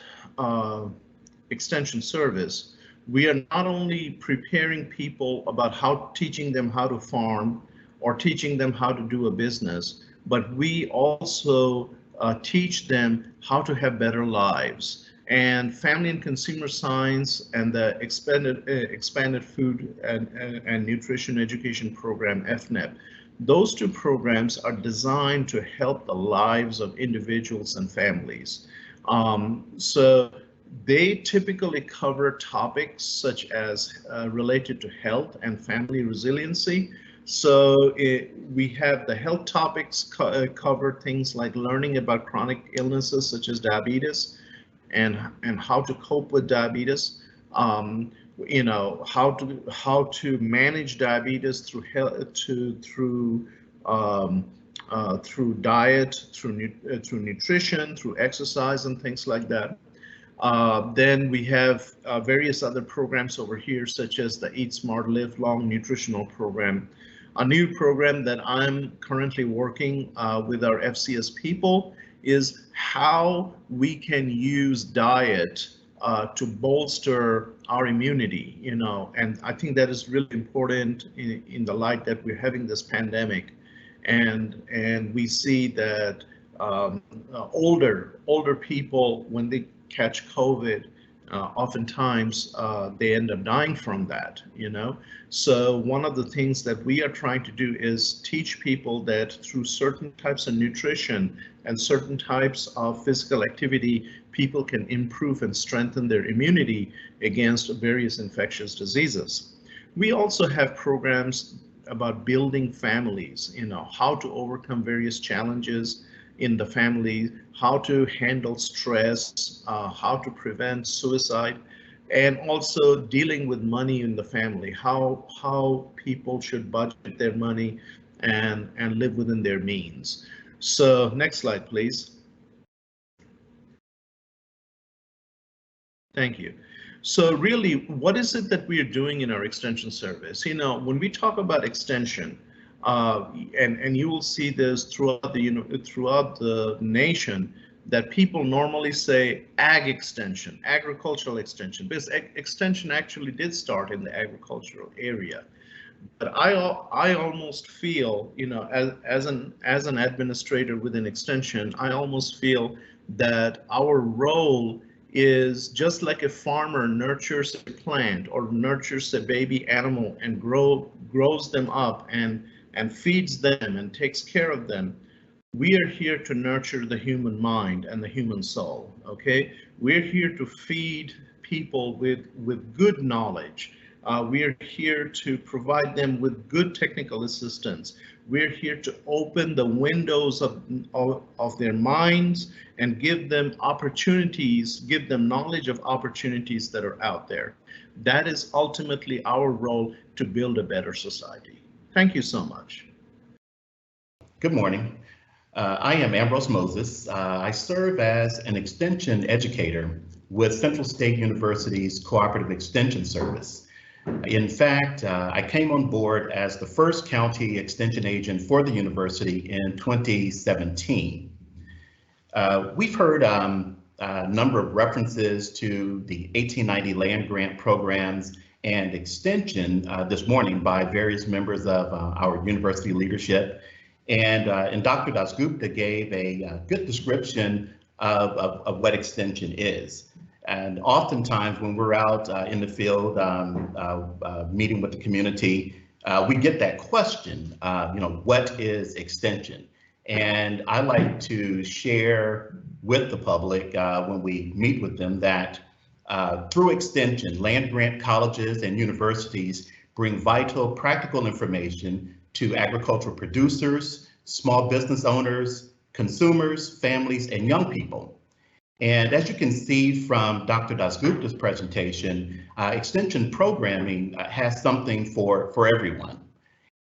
extension service, we are not only preparing people about teaching them how to farm or teaching them how to do a business, but we also teach them how to have better lives. And Family and Consumer Science and the Expanded Food and Nutrition Education Program, FNEP, those two programs are designed to help the lives of individuals and families. So they typically cover topics such as related to health and family resiliency. So we have the health topics cover things like learning about chronic illnesses such as diabetes and how to cope with diabetes. You know, how to manage diabetes through through diet, through nutrition, through exercise, and things like that. Then we have various other programs over here, such as the Eat Smart, Live Long nutritional program. A new program that I'm currently working with our FCS people is how we can use diet to bolster our immunity, you know, and I think that is really important in the light that we're having this pandemic, and we see that older people, when they catch COVID, oftentimes they end up dying from that, you know. So one of the things that we are trying to do is teach people that through certain types of nutrition and certain types of physical activity, people can improve and strengthen their immunity against various infectious diseases. We also have programs about building families, you know, how to overcome various challenges in the family, how to handle stress, how to prevent suicide, and also dealing with money in the family, how people should budget their money and live within their means. So next slide, please. Thank you. So really, what is it that we are doing in our extension service? You know, when we talk about extension, and you will see this throughout the nation, that people normally say ag extension, agricultural extension, because extension actually did start in the agricultural area. But I almost feel, you know, as an administrator within extension, I almost feel that our role is just like a farmer nurtures a plant or nurtures a baby animal and grows them up and feeds them and takes care of them. We are here to nurture the human mind and the human soul, okay? We're here to feed people with good knowledge. We are here to provide them with good technical assistance. We're here to open the windows of their minds and give them opportunities, give them knowledge of opportunities that are out there. That is ultimately our role to build a better society. Thank you so much. Good morning. I am Ambrose Moses. I serve as an extension educator with Central State University's Cooperative Extension Service. In fact, I came on board as the first county extension agent for the university in 2017. We've heard a number of references to the 1890 land grant programs and extension this morning by various members of our university leadership. And Dr. Dasgupta gave a good description of what extension is. And oftentimes when we're out in the field meeting with the community, we get that question, you know, what is extension? And I like to share with the public when we meet with them that through extension, land grant colleges and universities bring vital practical information to agricultural producers, small business owners, consumers, families, and young people. And as you can see from Dr. Dasgupta's presentation, extension programming has something for everyone.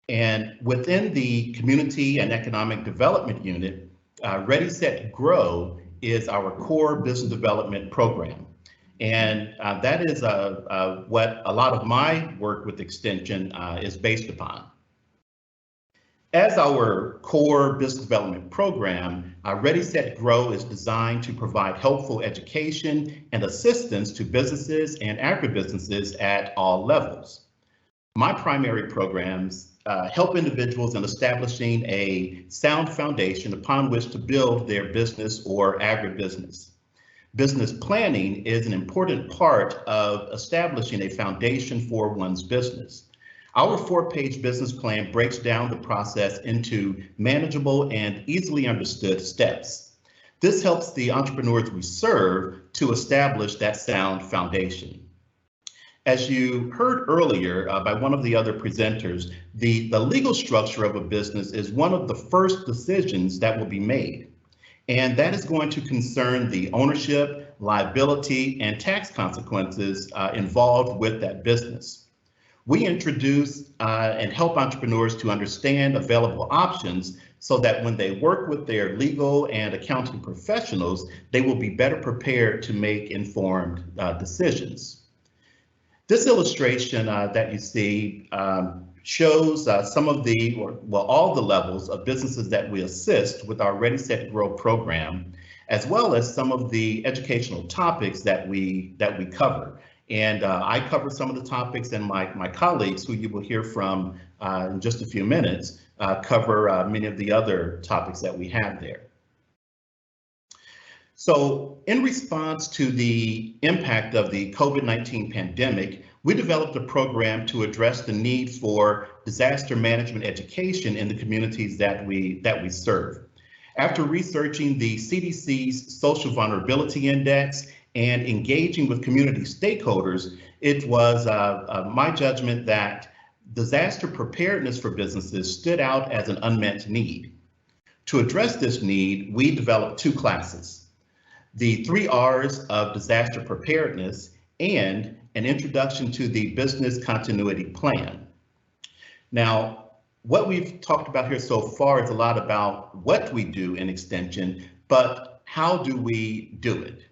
And within the Community and Economic Development Unit, Ready, Set, Grow is our core business development program. And that is what a lot of my work with Extension is based upon. As our core business development program, Ready, Set, Grow is designed to provide helpful education and assistance to businesses and agribusinesses at all levels. My primary programs help individuals in establishing a sound foundation upon which to build their business or agribusiness. Business planning is an important part of establishing a foundation for one's business. Our 4-page business plan breaks down the process into manageable and easily understood steps. This helps the entrepreneurs we serve to establish that sound foundation. As you heard earlier by one of the other presenters, the legal structure of a business is one of the first decisions that will be made. And that is going to concern the ownership, liability, and tax consequences involved with that business. We introduce and help entrepreneurs to understand available options so that when they work with their legal and accounting professionals, they will be better prepared to make informed decisions. This illustration that you see shows some of the, well, all the levels of businesses that we assist with our Ready, Set, Grow program, as well as some of the educational topics that we cover. And I cover some of the topics, and my colleagues, who you will hear from in just a few minutes, cover many of the other topics that we have there. So in response to the impact of the COVID-19 pandemic, we developed a program to address the need for disaster management education in the communities that we serve. After researching the CDC's Social Vulnerability Index and engaging with community stakeholders, it was my judgment that disaster preparedness for businesses stood out as an unmet need. To address this need, we developed 2 classes, the 3 R's of disaster preparedness and an introduction to the business continuity plan. Now, what we've talked about here so far is a lot about what we do in Extension, but how do we do it?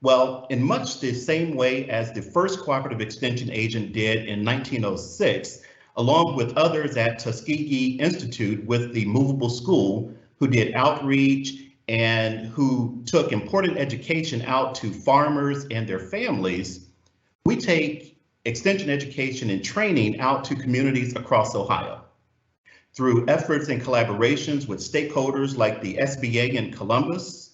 Well, in much the same way as the first cooperative extension agent did in 1906, along with others at Tuskegee Institute with the Movable School, who did outreach and who took important education out to farmers and their families, we take extension education and training out to communities across Ohio. Through efforts and collaborations with stakeholders like the SBA in Columbus,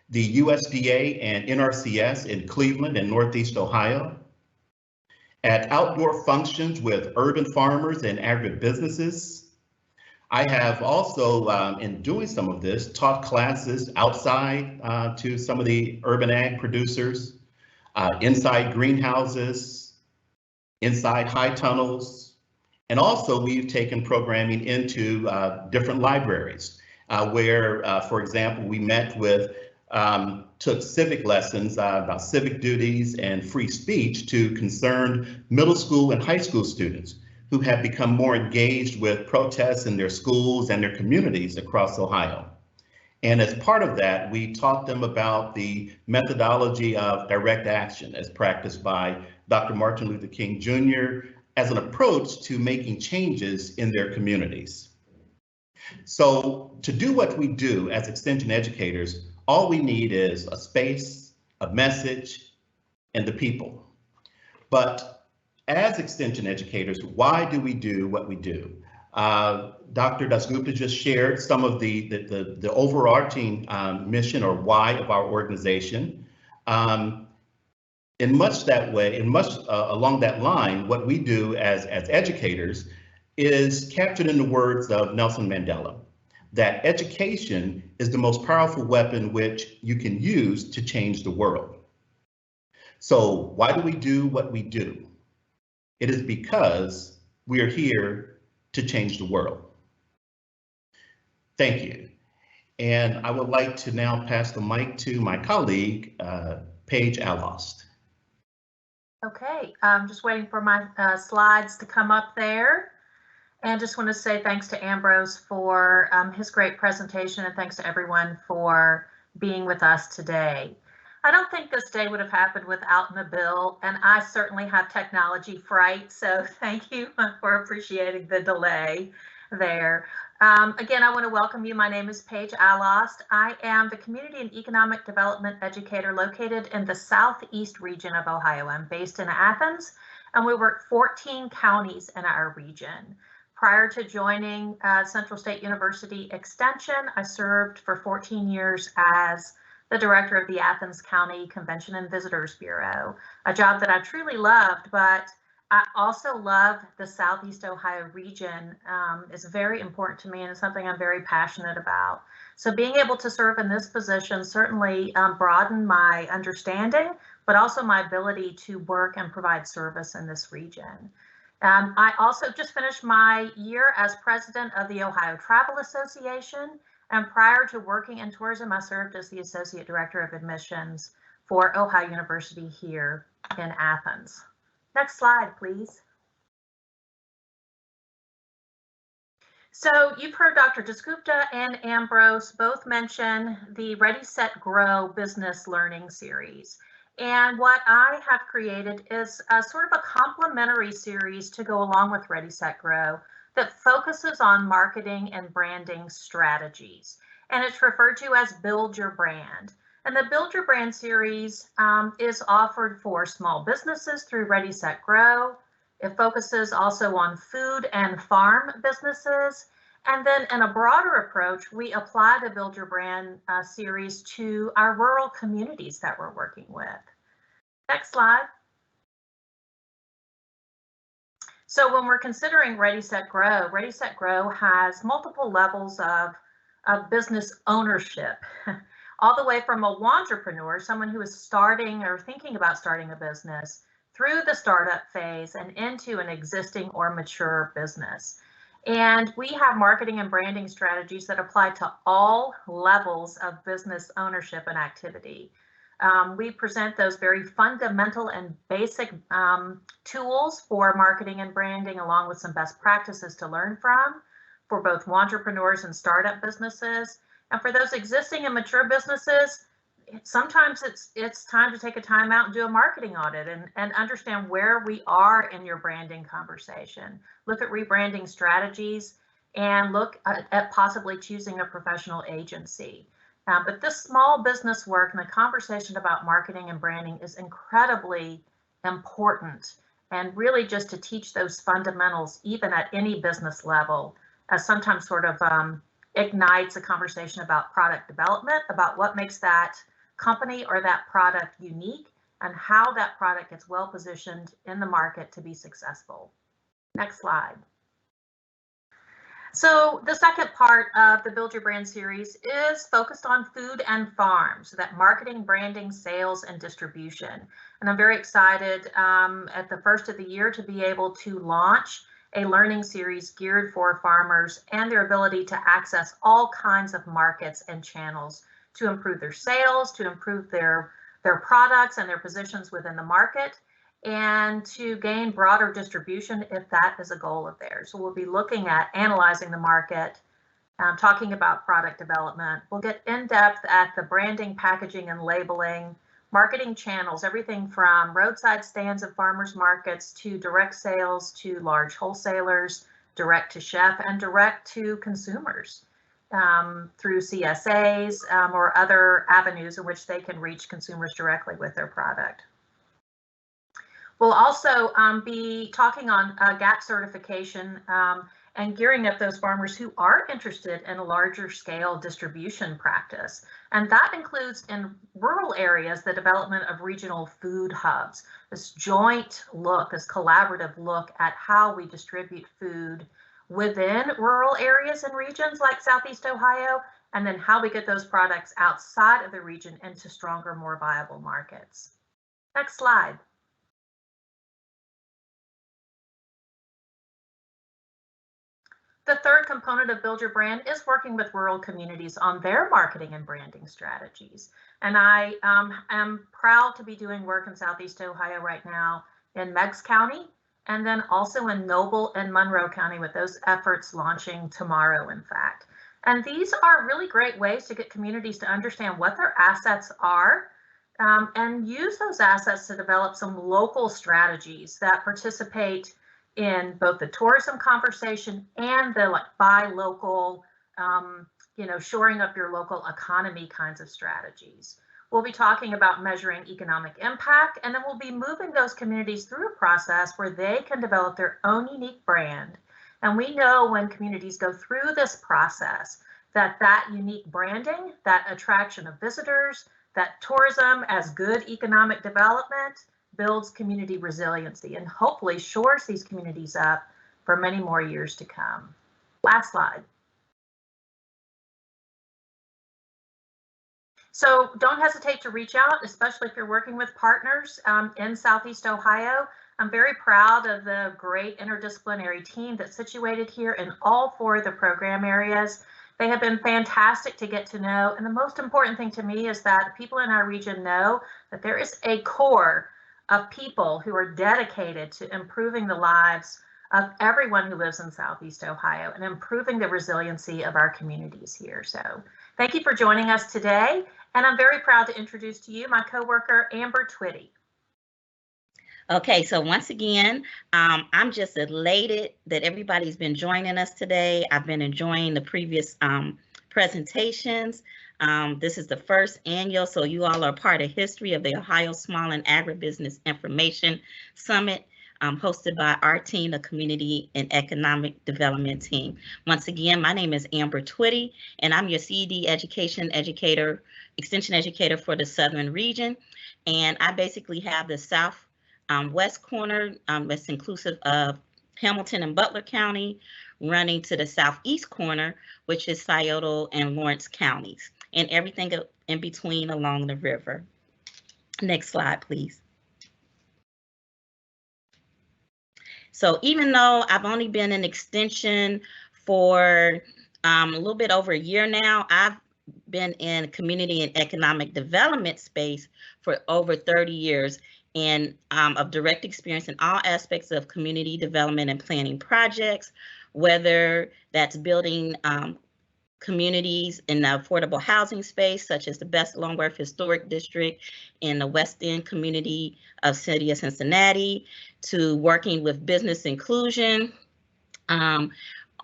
the USDA and NRCS in Cleveland and Northeast Ohio, at outdoor functions with urban farmers and agribusinesses. I have also, in doing some of this, taught classes outside to some of the urban ag producers, inside greenhouses, inside high tunnels, and also we've taken programming into different libraries where, for example, we met with took civic lessons about civic duties and free speech to concerned middle school and high school students who have become more engaged with protests in their schools and their communities across Ohio. And as part of that, we taught them about the methodology of direct action as practiced by Dr. Martin Luther King Jr. as an approach to making changes in their communities. So to do what we do as extension educators, all we need is a space, a message, and the people. But as extension educators, why do we do what we do? Dr. Dasgupta just shared some of the overarching mission or why of our organization. In much that way, along that line, what we do as educators is captured in the words of Nelson Mandela, that education is the most powerful weapon which you can use to change the world. So why do we do what we do? It is because we are here to change the world. Thank you. And I would like to now pass the mic to my colleague, Paige Alost. Okay, I'm just waiting for my slides to come up there. And just want to say thanks to Ambrose for his great presentation, and thanks to everyone for being with us today. I don't think this day would have happened without Nabil, and I certainly have technology fright, so thank you for appreciating the delay there. Again, I want to welcome you. My name is Paige Alost. I am the Community and Economic Development Educator located in the Southeast region of Ohio. I'm based in Athens, and we work 14 counties in our region. Prior to joining Central State University Extension, I served for 14 years as the director of the Athens County Convention and Visitors Bureau, a job that I truly loved, but I also love the Southeast Ohio region. Is very important to me and is something I'm very passionate about. So being able to serve in this position certainly broadened my understanding, but also my ability to work and provide service in this region. I also just finished my year as president of the Ohio Travel Association. And prior to working in tourism, I served as the Associate Director of Admissions for Ohio University here in Athens. Next slide, please. So you've heard Dr. Dasgupta and Ambrose both mention the Ready, Set, Grow business learning series. And what I have created is a sort of a complementary series to go along with Ready, Set, Grow that focuses on marketing and branding strategies. And it's referred to as Build Your Brand. And the Build Your Brand series is offered for small businesses through Ready, Set, Grow. It focuses also on food and farm businesses. And then in a broader approach, we apply the Build Your Brand series to our rural communities that we're working with. Next slide. So when we're considering Ready, Set, Grow has multiple levels of business ownership, all the way from a wantrepreneur, someone who is starting or thinking about starting a business, through the startup phase and into an existing or mature business. And we have marketing and branding strategies that apply to all levels of business ownership and activity. We present those very fundamental and basic tools for marketing and branding, along with some best practices to learn from for both wantrepreneurs and startup businesses. And for those existing and mature businesses, sometimes it's time to take a time out and do a marketing audit and understand where we are in your branding conversation. Look at rebranding strategies and look at possibly choosing a professional agency. But this small business work and the conversation about marketing and branding is incredibly important, and really just to teach those fundamentals, even at any business level, as sometimes sort of ignites a conversation about product development, about what makes that company or that product unique and how that product gets well positioned in the market to be successful. Next slide. So the second part of the Build Your Brand series is focused on food and farm, so that marketing, branding, sales, and distribution. And I'm very excited at the first of the year to be able to launch a learning series geared for farmers and their ability to access all kinds of markets and channels to improve their sales, to improve their products and their positions within the market, and to gain broader distribution if that is a goal of theirs. So we'll be looking at analyzing the market, talking about product development. We'll get in depth at the branding, packaging, and labeling, marketing channels, everything from roadside stands at farmers markets to direct sales to large wholesalers, direct to chef, and direct to consumers through CSAs or other avenues in which they can reach consumers directly with their product. We'll also be talking on GAP certification and gearing up those farmers who are interested in a larger scale distribution practice. And that includes in rural areas, the development of regional food hubs, this joint look, this collaborative look at how we distribute food within rural areas and regions like Southeast Ohio, and then how we get those products outside of the region into stronger, more viable markets. Next slide. The third component of Build Your Brand is working with rural communities on their marketing and branding strategies. And I am proud to be doing work in Southeast Ohio right now in Meigs County, and then also in Noble and Monroe County, with those efforts launching tomorrow, in fact. And these are really great ways to get communities to understand what their assets are and use those assets to develop some local strategies that participate in both the tourism conversation and the buy local, shoring up your local economy kinds of strategies. We'll be talking about measuring economic impact, and then we'll be moving those communities through a process where they can develop their own unique brand. And we know when communities go through this process that unique branding, that attraction of visitors, that tourism as good economic development builds community resiliency and hopefully shores these communities up for many more years to come. Last slide. So don't hesitate to reach out, especially if you're working with partners in Southeast Ohio. I'm very proud of the great interdisciplinary team that's situated here in all 4 of the program areas. They have been fantastic to get to know. And the most important thing to me is that people in our region know that there is a core of people who are dedicated to improving the lives of everyone who lives in Southeast Ohio and improving the resiliency of our communities here. So thank you for joining us today. And I'm very proud to introduce to you my coworker, Amber Twitty. Okay, so once again, I'm just elated that everybody's been joining us today. I've been enjoying the previous presentations. This is the first annual, so you all are part of history of the Ohio Small and Agribusiness Information Summit, hosted by our team, the Community and Economic Development team. Once again, my name is Amber Twitty, and I'm your CED extension educator for the Southern region. And I basically have the South West corner that's inclusive of Hamilton and Butler County, running to the southeast corner, which is Scioto and Lawrence counties, and everything in between along the river. Next slide, please. So even though I've only been in extension for a little bit over a year now, I've been in community and economic development space for over 30 years. And of direct experience in all aspects of community development and planning projects, whether that's building communities in the affordable housing space, such as the Best Longworth Historic District in the West End community of City of Cincinnati, to working with business inclusion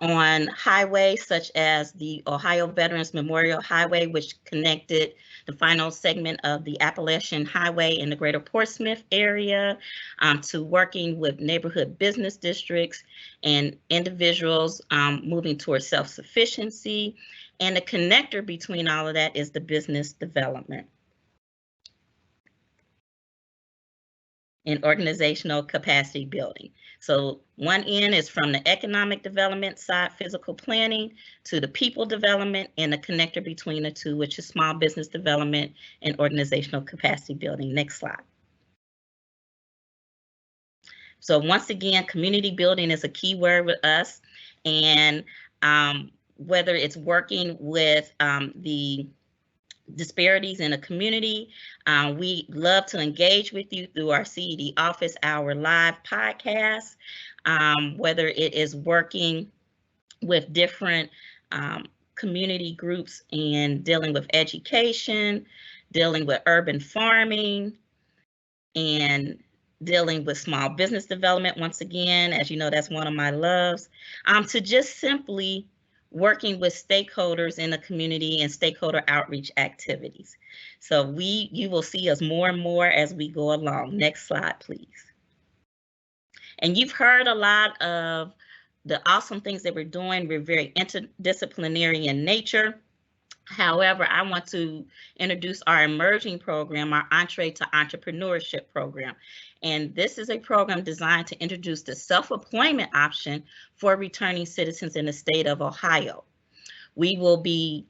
on highways such as the Ohio Veterans Memorial Highway, which connected the final segment of the Appalachian Highway in the greater Portsmouth area, to working with neighborhood business districts and individuals moving towards self-sufficiency. And the connector between all of that is the business development and organizational capacity building. So one end is from the economic development side, physical planning, to the people development, and the connector between the two, which is small business development and organizational capacity building. Next slide. So once again, community building is a key word with us, and whether it's working with the disparities in a community, we love to engage with you through our CED Office Hour live podcast, whether it is working with different community groups and dealing with education, dealing with urban farming, and dealing with small business development. Once again, as you know, that's one of my loves, to just simply working with stakeholders in the community and stakeholder outreach activities. So you will see us more and more as we go along. Next slide, please. And you've heard a lot of the awesome things that we're doing. We're very interdisciplinary in nature. However, I want to introduce our emerging program, our Entree to Entrepreneurship program. And this is a program designed to introduce the self-employment option for returning citizens in the state of Ohio. We will be,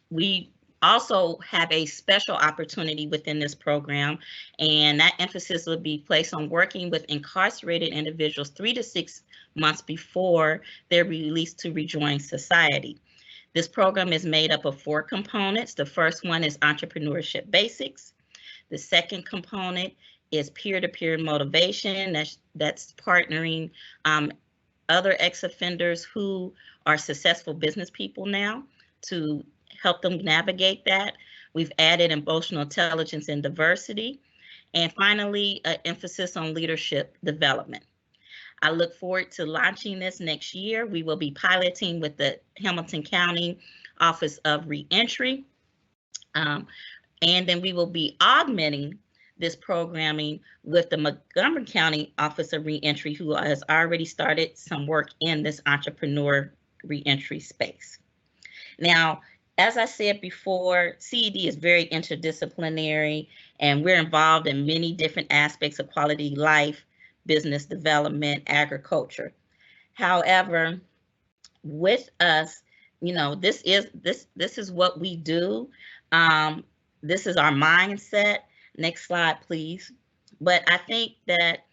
we also have a special opportunity within this program, and that emphasis will be placed on working with incarcerated individuals 3 to 6 months before they're released to rejoin society. This program is made up of 4 components. The first one is entrepreneurship basics. The second component is peer-to-peer motivation. That's partnering other ex-offenders who are successful business people now to help them navigate that. We've added emotional intelligence and diversity. And finally, an emphasis on leadership development. I look forward to launching this next year. We will be piloting with the Hamilton County Office of Reentry. And then we will be augmenting this programming with the Montgomery County Office of Reentry, who has already started some work in this entrepreneur reentry space. Now, as I said before, CED is very interdisciplinary, and we're involved in many different aspects of quality life, business development, agriculture. However, with us, you know, this is what we do. This is our mindset. Next slide, please. But I think that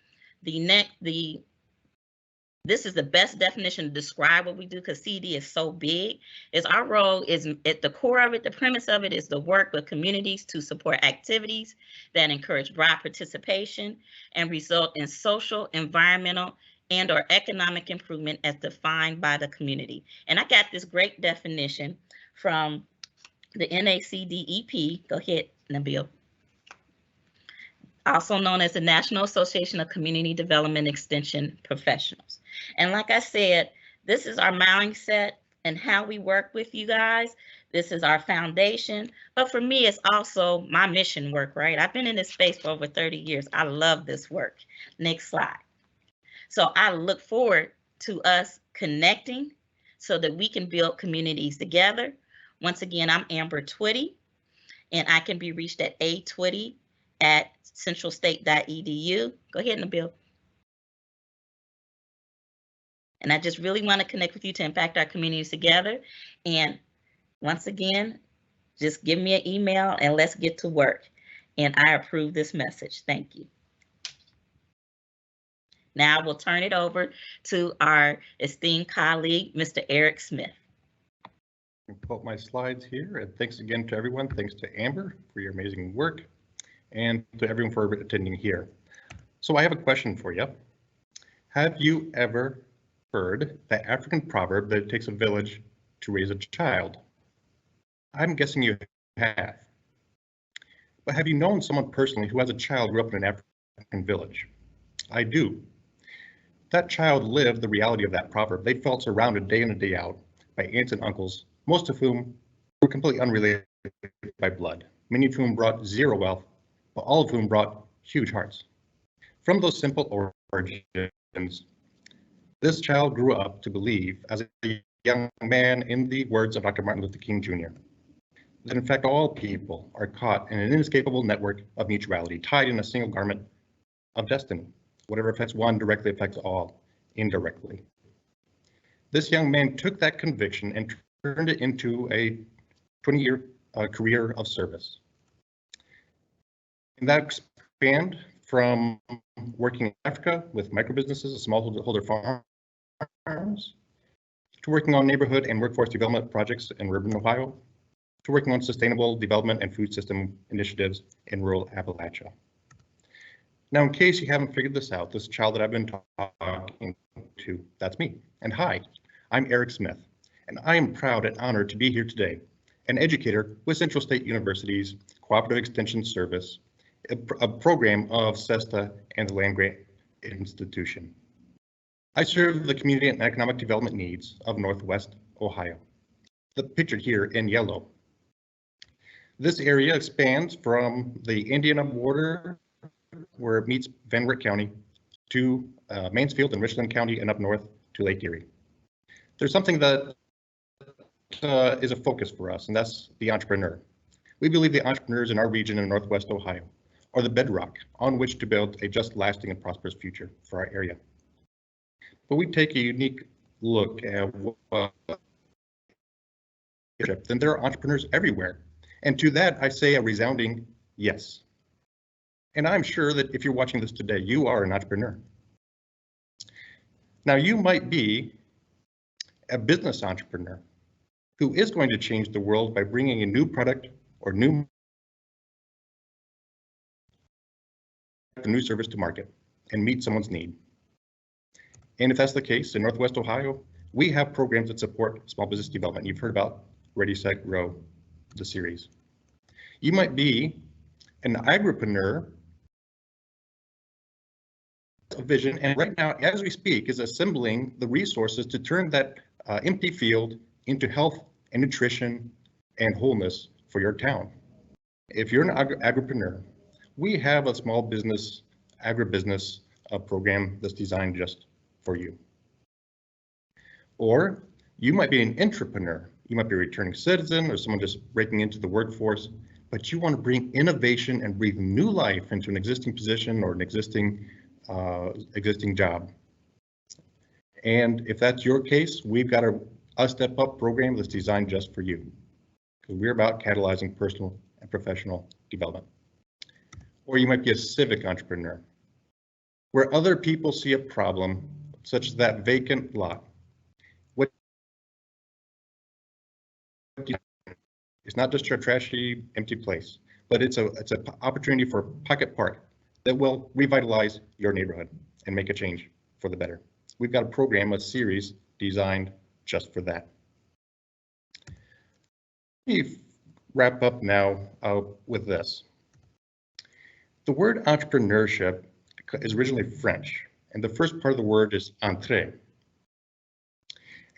this is the best definition to describe what we do, because CED is so big. Is our role is at the core of it, the premise of it is to work with communities to support activities that encourage broad participation and result in social, environmental, and or economic improvement as defined by the community. And I got this great definition from the NACDEP. Go ahead, Nabil. Also known as the National Association of Community Development Extension Professionals. And like I said, this is our mindset and how we work with you guys. This is our foundation. But for me, it's also my mission work, right? I've been in this space for over 30 years. I love this work. Next slide. So I look forward to us connecting so that we can build communities together. Once again, I'm Amber Twitty, and I can be reached at atwitty@centralstate.edu. Go ahead, Nabil. And I just really want to connect with you to impact our communities together. And once again, just give me an email and let's get to work. And I approve this message. Thank you. Now we'll turn it over to our esteemed colleague, Mr. Eric Smith. I'll pull up my slides here, and thanks again to everyone. Thanks to Amber for your amazing work, and to everyone for attending here. So I have a question for you. Have you ever heard the African proverb that it takes a village to raise a child? I'm guessing you have. But have you known someone personally who has a child who grew up in an African village? I do. That child lived the reality of that proverb. They felt surrounded day in and day out by aunts and uncles, most of whom were completely unrelated by blood, many of whom brought zero wealth, but all of whom brought huge hearts. From those simple origins, this child grew up to believe, as a young man, in the words of Dr. Martin Luther King Jr., that in fact all people are caught in an inescapable network of mutuality, tied in a single garment of destiny. Whatever affects one directly affects all indirectly. This young man took that conviction and turned it into a 20-year career of service. And that expanded from working in Africa with micro-businesses, smallholder farms, to working on neighborhood and workforce development projects in urban Ohio, to working on sustainable development and food system initiatives in rural Appalachia. Now, in case you haven't figured this out, this child that I've been talking to, that's me. And hi, I'm Eric Smith, and I am proud and honored to be here today, an educator with Central State University's Cooperative Extension Service, a program of CESTA and the Land Grant Institution. I serve the community and economic development needs of Northwest Ohio, pictured here in yellow. This area expands from the Indiana border, where it meets Van Wert County, to Mansfield and Richland County, and up north to Lake Erie. There's something that is a focus for us, and that's the entrepreneur. We believe the entrepreneurs in our region in Northwest Ohio are the bedrock on which to build a just, lasting, and prosperous future for our area. But we take a unique look at then there are entrepreneurs everywhere. And to that, I say a resounding yes. And I'm sure that if you're watching this today, you are an entrepreneur. Now, you might be a business entrepreneur who is going to change the world by bringing a new product or new service to market and meet someone's need. And if that's the case in Northwest Ohio, we have programs that support small business development. You've heard about Ready, Set, Grow, the series. You might be an agripreneur, a vision, and right now, as we speak, is assembling the resources to turn that empty field into health and nutrition and wholeness for your town. If you're an agripreneur, we have a small business, agribusiness program that's designed just for you. Or you might be an entrepreneur. You might be a returning citizen or someone just breaking into the workforce, but you want to bring innovation and breathe new life into an existing position or an existing job. And if that's your case, we've got a Step Up program that's designed just for you, because we're about catalyzing personal and professional development. Or you might be a civic entrepreneur, where other people see a problem, such as that vacant lot. It's not just a trashy, empty place, but it's an opportunity for a pocket park that will revitalize your neighborhood and make a change for the better. We've got a program, a series designed just for that. Let me wrap up now with this. The word entrepreneurship is originally French, and the first part of the word is entrée.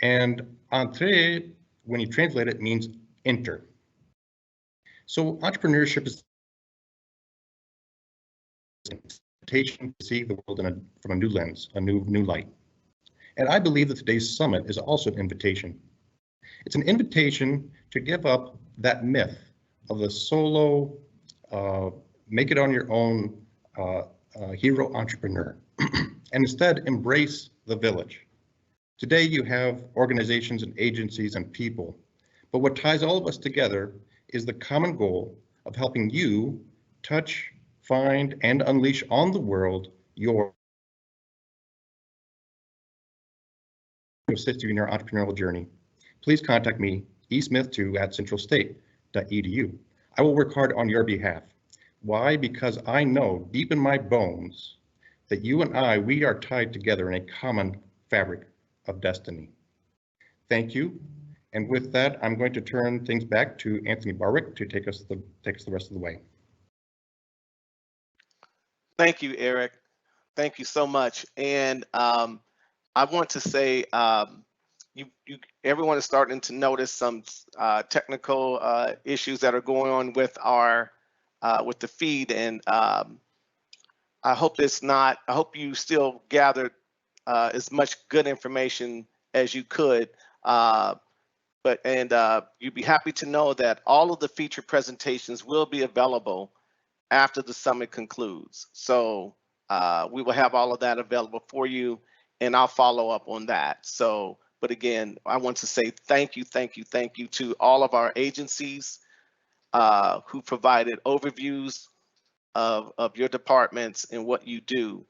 And entrée, when you translate it, means enter. So entrepreneurship is an invitation to see the world from a new lens, a new light. And I believe that today's summit is also an invitation. It's an invitation to give up that myth of the solo, make it on your own hero entrepreneur, and instead embrace the village. Today you have organizations and agencies and people, but what ties all of us together is the common goal of helping you touch, find, and unleash on the world your assist you in your entrepreneurial journey. Please contact me, esmith2@centralstate.edu. I will work hard on your behalf. Why? Because I know deep in my bones that you and I, we are tied together in a common fabric of destiny. Thank you. And with that, I'm going to turn things back to Anthony Barwick to take us the rest of the way. Thank you, Eric. Thank you so much. And I want to say, everyone is starting to notice some technical issues that are going on with our with the feed, and I hope I hope you still gathered as much good information as you could. You'd be happy to know that all of the featured presentations will be available after the summit concludes. So we will have all of that available for you, and I'll follow up on that. So, but again, I want to say thank you to all of our agencies who provided overviews of your departments and what you do.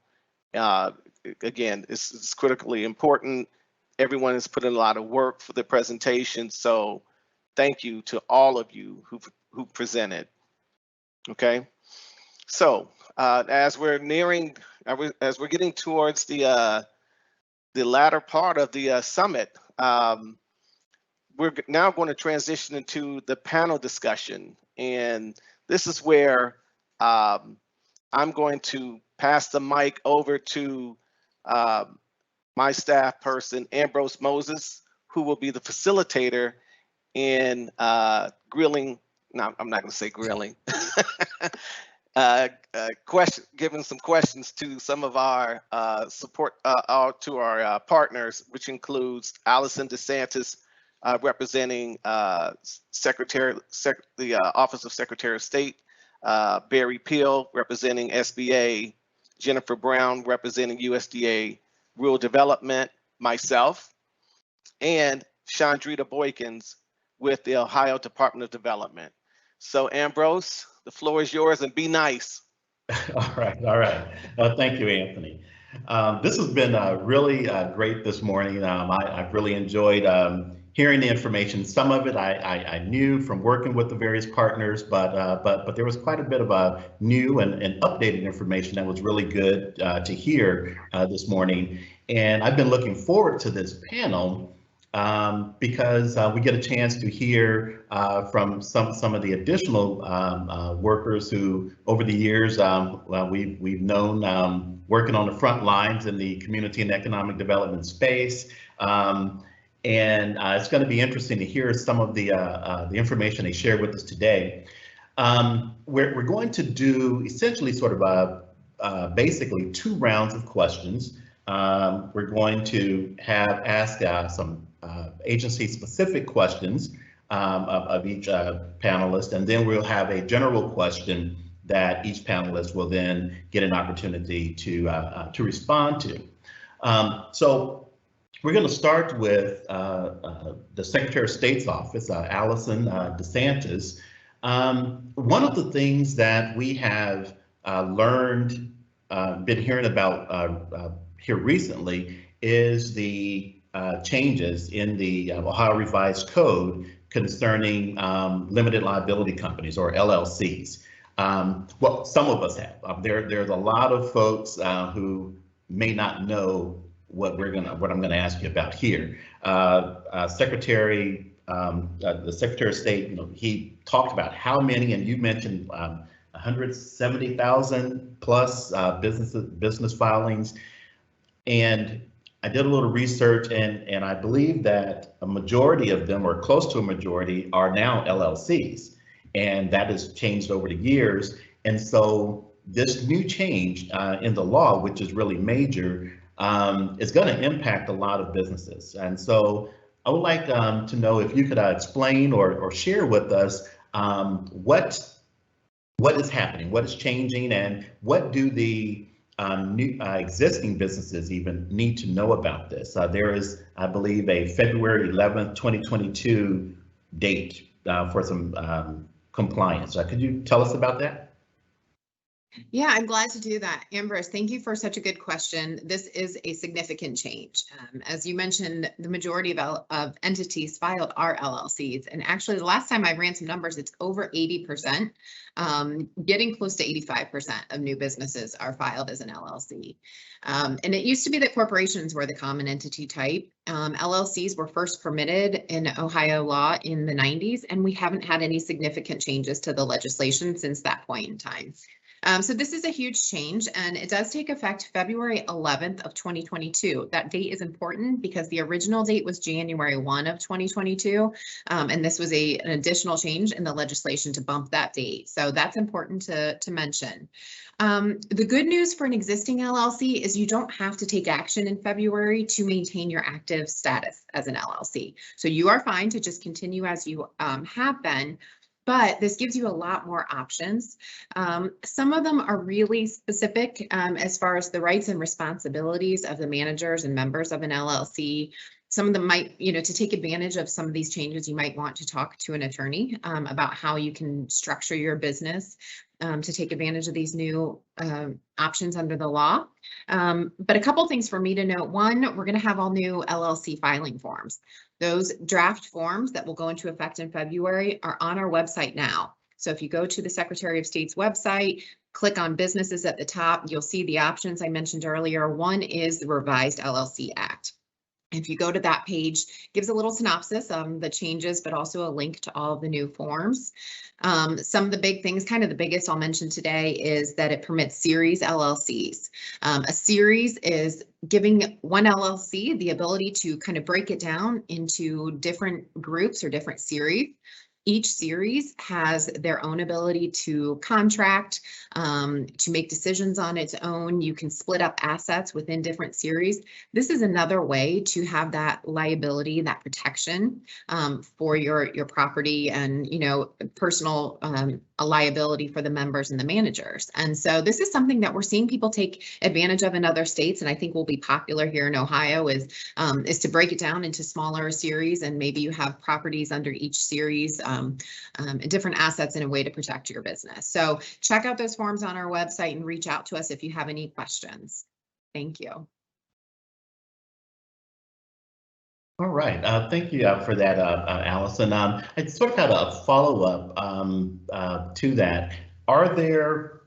Again, it's critically important. Everyone has put in a lot of work for the presentation, so thank you to all of you who presented. Okay, so as we're getting towards the latter part of the summit, we're now going to transition into the panel discussion, and this is where I'm going to pass the mic over to my staff person, Ambrose Moses, who will be the facilitator in grilling. No, I'm not going to say grilling. Giving some questions to some of our to our partners, which includes Allison DeSantis, representing the Office of Secretary of State, Barry Peel, representing SBA, Jennifer Brown, representing USDA Rural Development, myself, and Chandrita Boykins with the Ohio Department of Development. So Ambrose, the floor is yours, and be nice. All right. Thank you, Anthony. This has been really great this morning. I've really enjoyed hearing the information. Some of it I knew from working with the various partners, but there was quite a bit of new and updated information that was really good to hear this morning. And I've been looking forward to this panel because we get a chance to hear from some of the additional workers who, over the years, we've known working on the front lines in the community and economic development space. And it's going to be interesting to hear some of the information they shared with us today. We're going to do essentially sort of basically 2 rounds of questions. We're going to ask some agency-specific questions of each panelist, and then we'll have a general question that each panelist will then get an opportunity to respond to. So we're going to start with the Secretary of State's office, Allison DeSantis. One of the things that we have learned, been hearing about here recently, is the changes in the Ohio Revised Code concerning limited liability companies, or LLCs. Well, some of us have. There's a lot of folks who may not know what I'm gonna ask you about here. The Secretary of State, he talked about how many, and you mentioned 170,000 plus business filings. And I did a little research, and I believe that a majority of them, or close to a majority, are now LLCs, and that has changed over the years. And so this new change in the law, which is really major, is going to impact a lot of businesses. And so I would like to know if you could explain or share with us what is happening, what is changing, and what do the new existing businesses even need to know about this. There is, I believe, a February 11th, 2022 date for some compliance. Could you tell us about that? Yeah, I'm glad to do that. Ambrose, thank you for such a good question. This is a significant change. As you mentioned, the majority of entities filed are LLCs. And actually, the last time I ran some numbers, it's over 80%, getting close to 85% of new businesses are filed as an LLC. And it used to be that corporations were the common entity type. LLCs were first permitted in Ohio law in the 90s, and we haven't had any significant changes to the legislation since that point in time. So this is a huge change, and it does take effect February 11th of 2022. That date is important because the original date was January 1 of 2022, and this was an additional change in the legislation to bump that date. So that's important to mention. The good news for an existing LLC is you don't have to take action in February to maintain your active status as an LLC. So you are fine to just continue as you have been. But this gives you a lot more options. Some of them are really specific as far as the rights and responsibilities of the managers and members of an LLC. Some of them might, to take advantage of some of these changes, you might want to talk to an attorney about how you can structure your business to take advantage of these new options under the law. But a couple things for me to note. One, we're going to have all new LLC filing forms. Those draft forms that will go into effect in February are on our website now. So if you go to the Secretary of State's website, click on businesses at the top, you'll see the options I mentioned earlier. One is the Revised LLC Act. If you go to that page, it gives a little synopsis of the changes, but also a link to all of the new forms. Some of the big things, kind of the biggest I'll mention today, is that it permits series LLCs. A series is giving one LLC the ability to kind of break it down into different groups or different series. Each series has their own ability to contract, to make decisions on its own. You can split up assets within different series. This is another way to have that liability, that protection for your property and, personal a liability for the members and the managers. And so this is something that we're seeing people take advantage of in other states, and I think will be popular here in Ohio is to break it down into smaller series, and maybe you have properties under each series, different assets in a way to protect your business. So check out those forms on our website and reach out to us if you have any questions. Thank you. All right, thank you for that, Allison. I sort of had a follow-up to that. Are there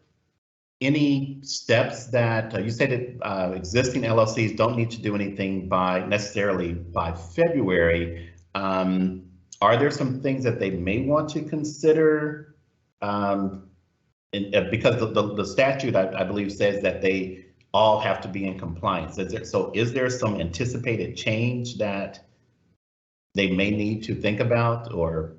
any steps that you said that existing LLCs don't need to do anything necessarily by February? Are there some things that they may want to consider? Because the statute, I believe, says that they all have to be in compliance. Is there some anticipated change that they may need to think about, or?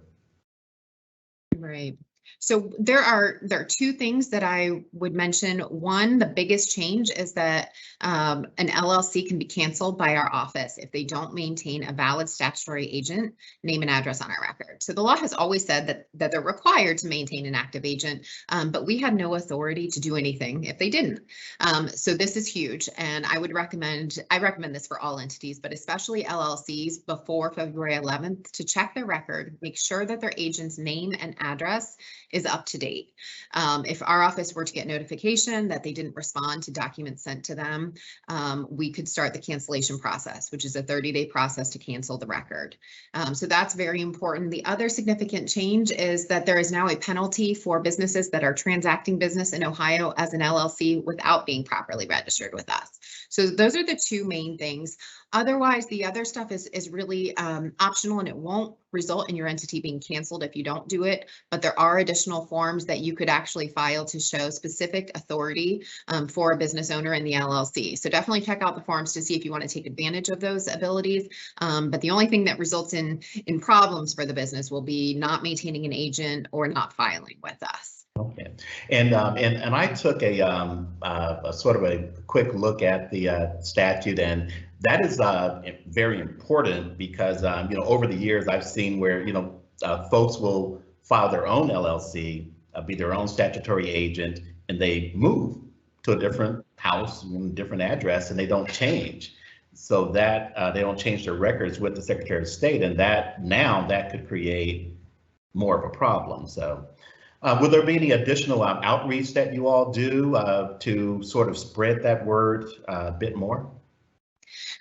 Right. So there are two things that I would mention. One, the biggest change is that an LLC can be canceled by our office if they don't maintain a valid statutory agent, name and address on our record. So the law has always said that they're required to maintain an active agent, but we had no authority to do anything if they didn't. So this is huge, and I recommend this for all entities, but especially LLCs before February 11th to check their record, make sure that their agent's name and address is up to date. If our office were to get notification that they didn't respond to documents sent to them, we could start the cancellation process, which is a 30-day process to cancel the record. So that's very important. The other significant change is that there is now a penalty for businesses that are transacting business in Ohio as an LLC without being properly registered with us. So those are the two main things. Otherwise, the other stuff is really optional, and it won't result in your entity being canceled if you don't do it, but there are additional forms that you could actually file to show specific authority for a business owner in the LLC. So definitely check out the forms to see if you want to take advantage of those abilities. But the only thing that results in problems for the business will be not maintaining an agent or not filing with us. Okay, and I took a sort of a quick look at the statute, and that is very important because over the years I've seen where folks will file their own LLC, be their own statutory agent, and they move to a different house and different address, and they don't change. So that they don't change their records with the Secretary of State, and that could create more of a problem. So. Will there be any additional outreach that you all do to sort of spread that word a bit more?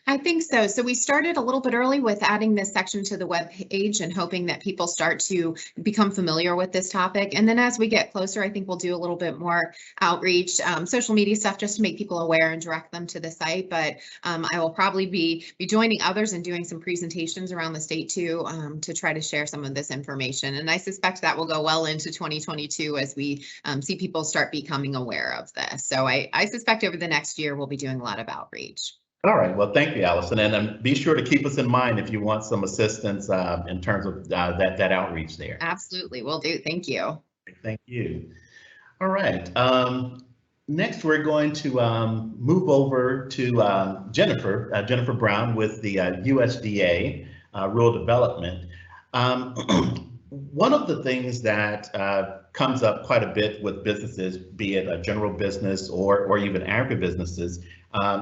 I think so. So we started a little bit early with adding this section to the web page and hoping that people start to become familiar with this topic. And then as we get closer, I think we'll do a little bit more outreach, social media stuff, just to make people aware and direct them to the site. But I will probably be joining others and doing some presentations around the state too, to try to share some of this information. And I suspect that will go well into 2022 as we see people start becoming aware of this. So I suspect over the next year, we'll be doing a lot of outreach. All right, well, thank you, Allison, and be sure to keep us in mind if you want some assistance in terms of that outreach there. Absolutely, will do. Thank you. Thank you. All right, next we're going to move over to Jennifer Brown with the USDA Rural Development. One of the things that comes up quite a bit with businesses, be it a general business or even agribusinesses,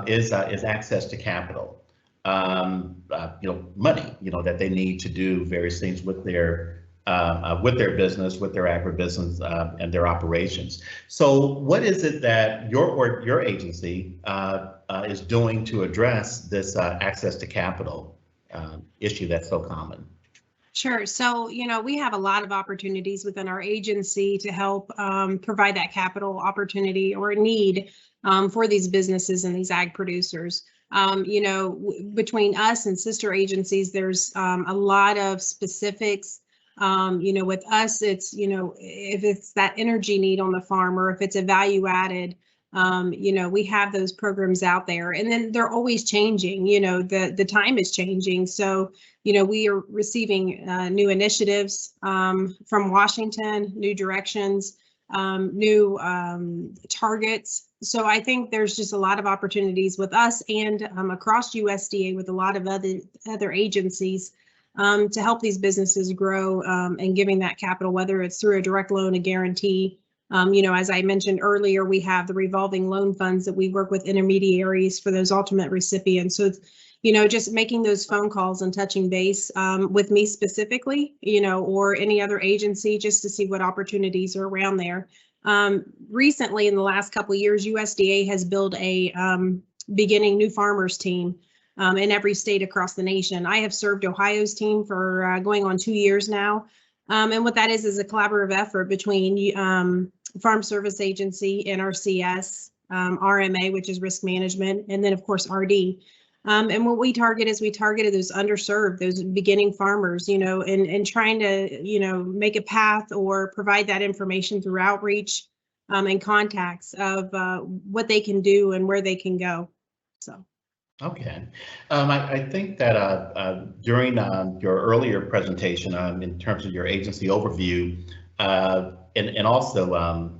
is access to capital, money, that they need to do various things with their business, with their agribusiness and their operations. So what is it that your agency is doing to address this access to capital issue that's so common? Sure. So, we have a lot of opportunities within our agency to help provide that capital opportunity or need for these businesses and these ag producers. Between us and sister agencies, there's a lot of specifics. With us, it's, if it's that energy need on the farm or if it's a value added, we have those programs out there, and then they're always changing. The time is changing. So, we are receiving new initiatives from Washington, new directions, new targets. So I think there's just a lot of opportunities with us and across USDA with a lot of other agencies to help these businesses grow and giving that capital, whether it's through a direct loan, a guarantee. As I mentioned earlier, we have the revolving loan funds that we work with intermediaries for those ultimate recipients. So it's, just making those phone calls and touching base with me specifically, or any other agency just to see what opportunities are around there. Recently, in the last couple of years, USDA has built a beginning new farmers team. in every state across the nation. I have served Ohio's team for going on 2 years now. And what that is a collaborative effort between Farm Service Agency, NRCS, RMA, which is risk management, and then of course RD. And what we target is we targeted those underserved, those beginning farmers, and trying to, make a path or provide that information through outreach and contacts of what they can do and where they can go. So. Okay. I think that during your earlier presentation in terms of your agency overview, and also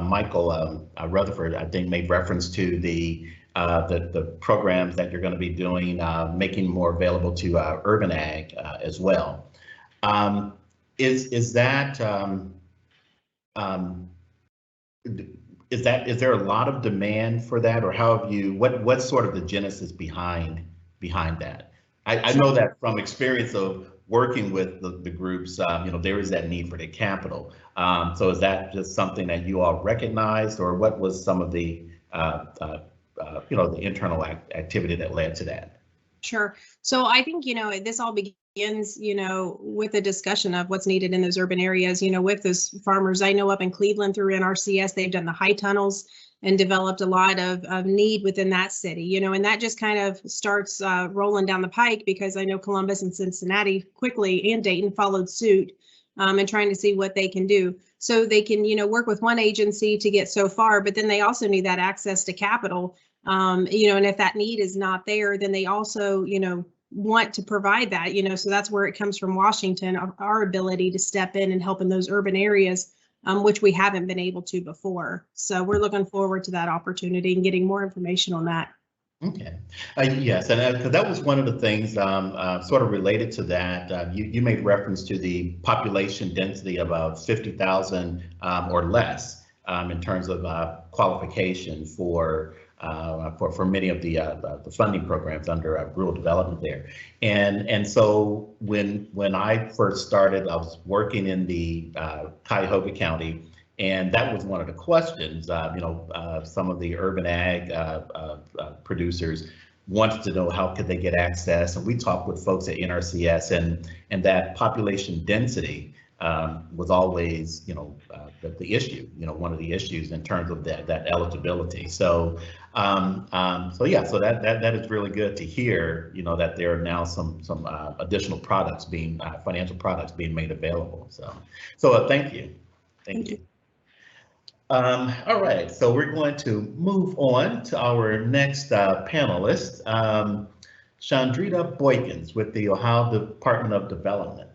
Michael Rutherford, I think, made reference to the programs that you're going to be doing, making more available to urban ag as well. Is there a lot of demand for that, or how have you? What's sort of the genesis behind that? I know that from experience of working with the groups, there is that need for the capital. So is that just something that you all recognized, or what was some of the the internal activity that led to that? Sure. So I think, this all begins, with a discussion of what's needed in those urban areas, with those farmers. I know up in Cleveland through NRCS, they've done the high tunnels and developed a lot of need within that city, and that just kind of starts rolling down the pike, because I know Columbus and Cincinnati quickly, and Dayton, followed suit and trying to see what they can do. So they can, work with one agency to get so far, but then they also need that access to capital. And if that need is not there, then they also, want to provide that, so that's where it comes from Washington, our ability to step in and help in those urban areas, which we haven't been able to before. So we're looking forward to that opportunity and getting more information on that. Okay. Yes, and because that was one of the things sort of related to that. You made reference to the population density of about 50,000 or less in terms of qualification for many of the funding programs under rural development there. And so when I first started, I was working in the Cuyahoga County, and that was one of the questions. Some of the urban ag producers wanted to know how could they get access, and we talked with folks at NRCS, and that population density was always, the issue, one of the issues in terms of that eligibility. So, so that is really good to hear, that there are now some additional products financial products being made available. So thank you. Thank you. All right, so we're going to move on to our next panelist, Chandrita Boykins with the Ohio Department of Development.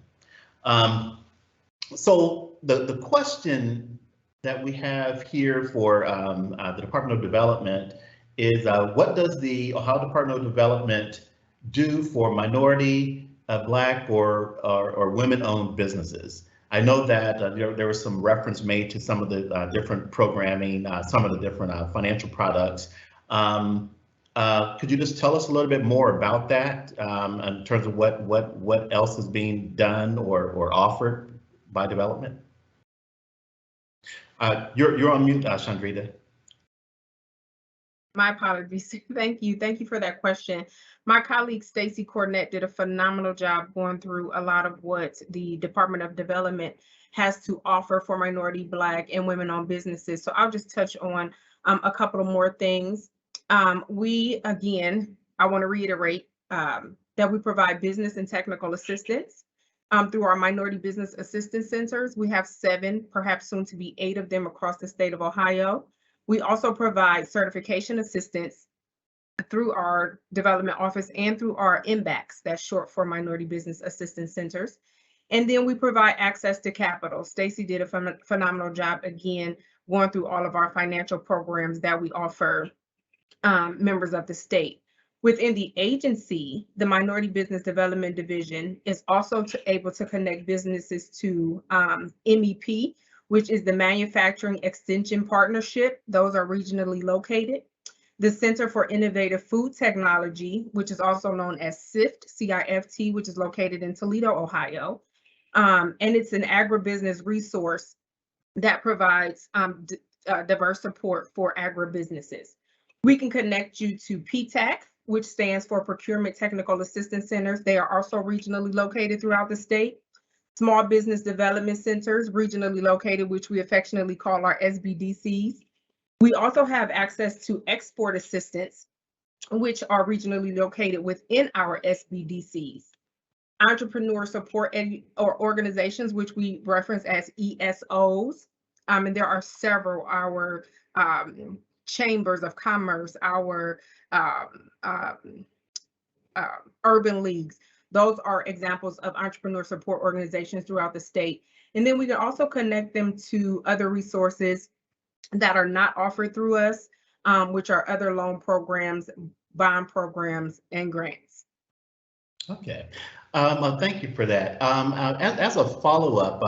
So the question that we have here for the Department of Development is, what does the Ohio Department of Development do for minority, Black, or women-owned businesses? I know that there was some reference made to some of the different programming, some of the different financial products. Could you just tell us a little bit more about that in terms of what else is being done or offered by development? You're on mute, Chandrita. My apologies. Thank you. Thank you for that question. My colleague Stacy Cornett did a phenomenal job going through a lot of what the Department of Development has to offer for minority, Black, and women-owned businesses. So I'll just touch on a couple of more things. I want to reiterate that we provide business and technical assistance through our Minority Business Assistance Centers. We have 7, perhaps soon to be 8 of them across the state of Ohio. We also provide certification assistance through our development office and through our MBACs, that's short for Minority Business Assistance Centers. And then we provide access to capital. Stacy did a phenomenal job, again, going through all of our financial programs that we offer members of the state. Within the agency, the Minority Business Development Division is also able to connect businesses to MEP, which is the Manufacturing Extension Partnership. Those are regionally located. The Center for Innovative Food Technology, which is also known as CIFT, C-I-F-T, which is located in Toledo, Ohio. And it's an agribusiness resource that provides diverse support for agribusinesses. We can connect you to PTAC, which stands for Procurement Technical Assistance Centers. They are also regionally located throughout the state. Small Business Development Centers, regionally located, which we affectionately call our SBDCs. We also have access to export assistance, which are regionally located within our SBDCs. Entrepreneur support or organizations, which we reference as ESOs. And there are several, our chambers of commerce, our urban leagues. Those are examples of entrepreneur support organizations throughout the state. And then we can also connect them to other resources that are not offered through us, which are other loan programs, bond programs, and grants. Okay, thank you for that. As a follow-up,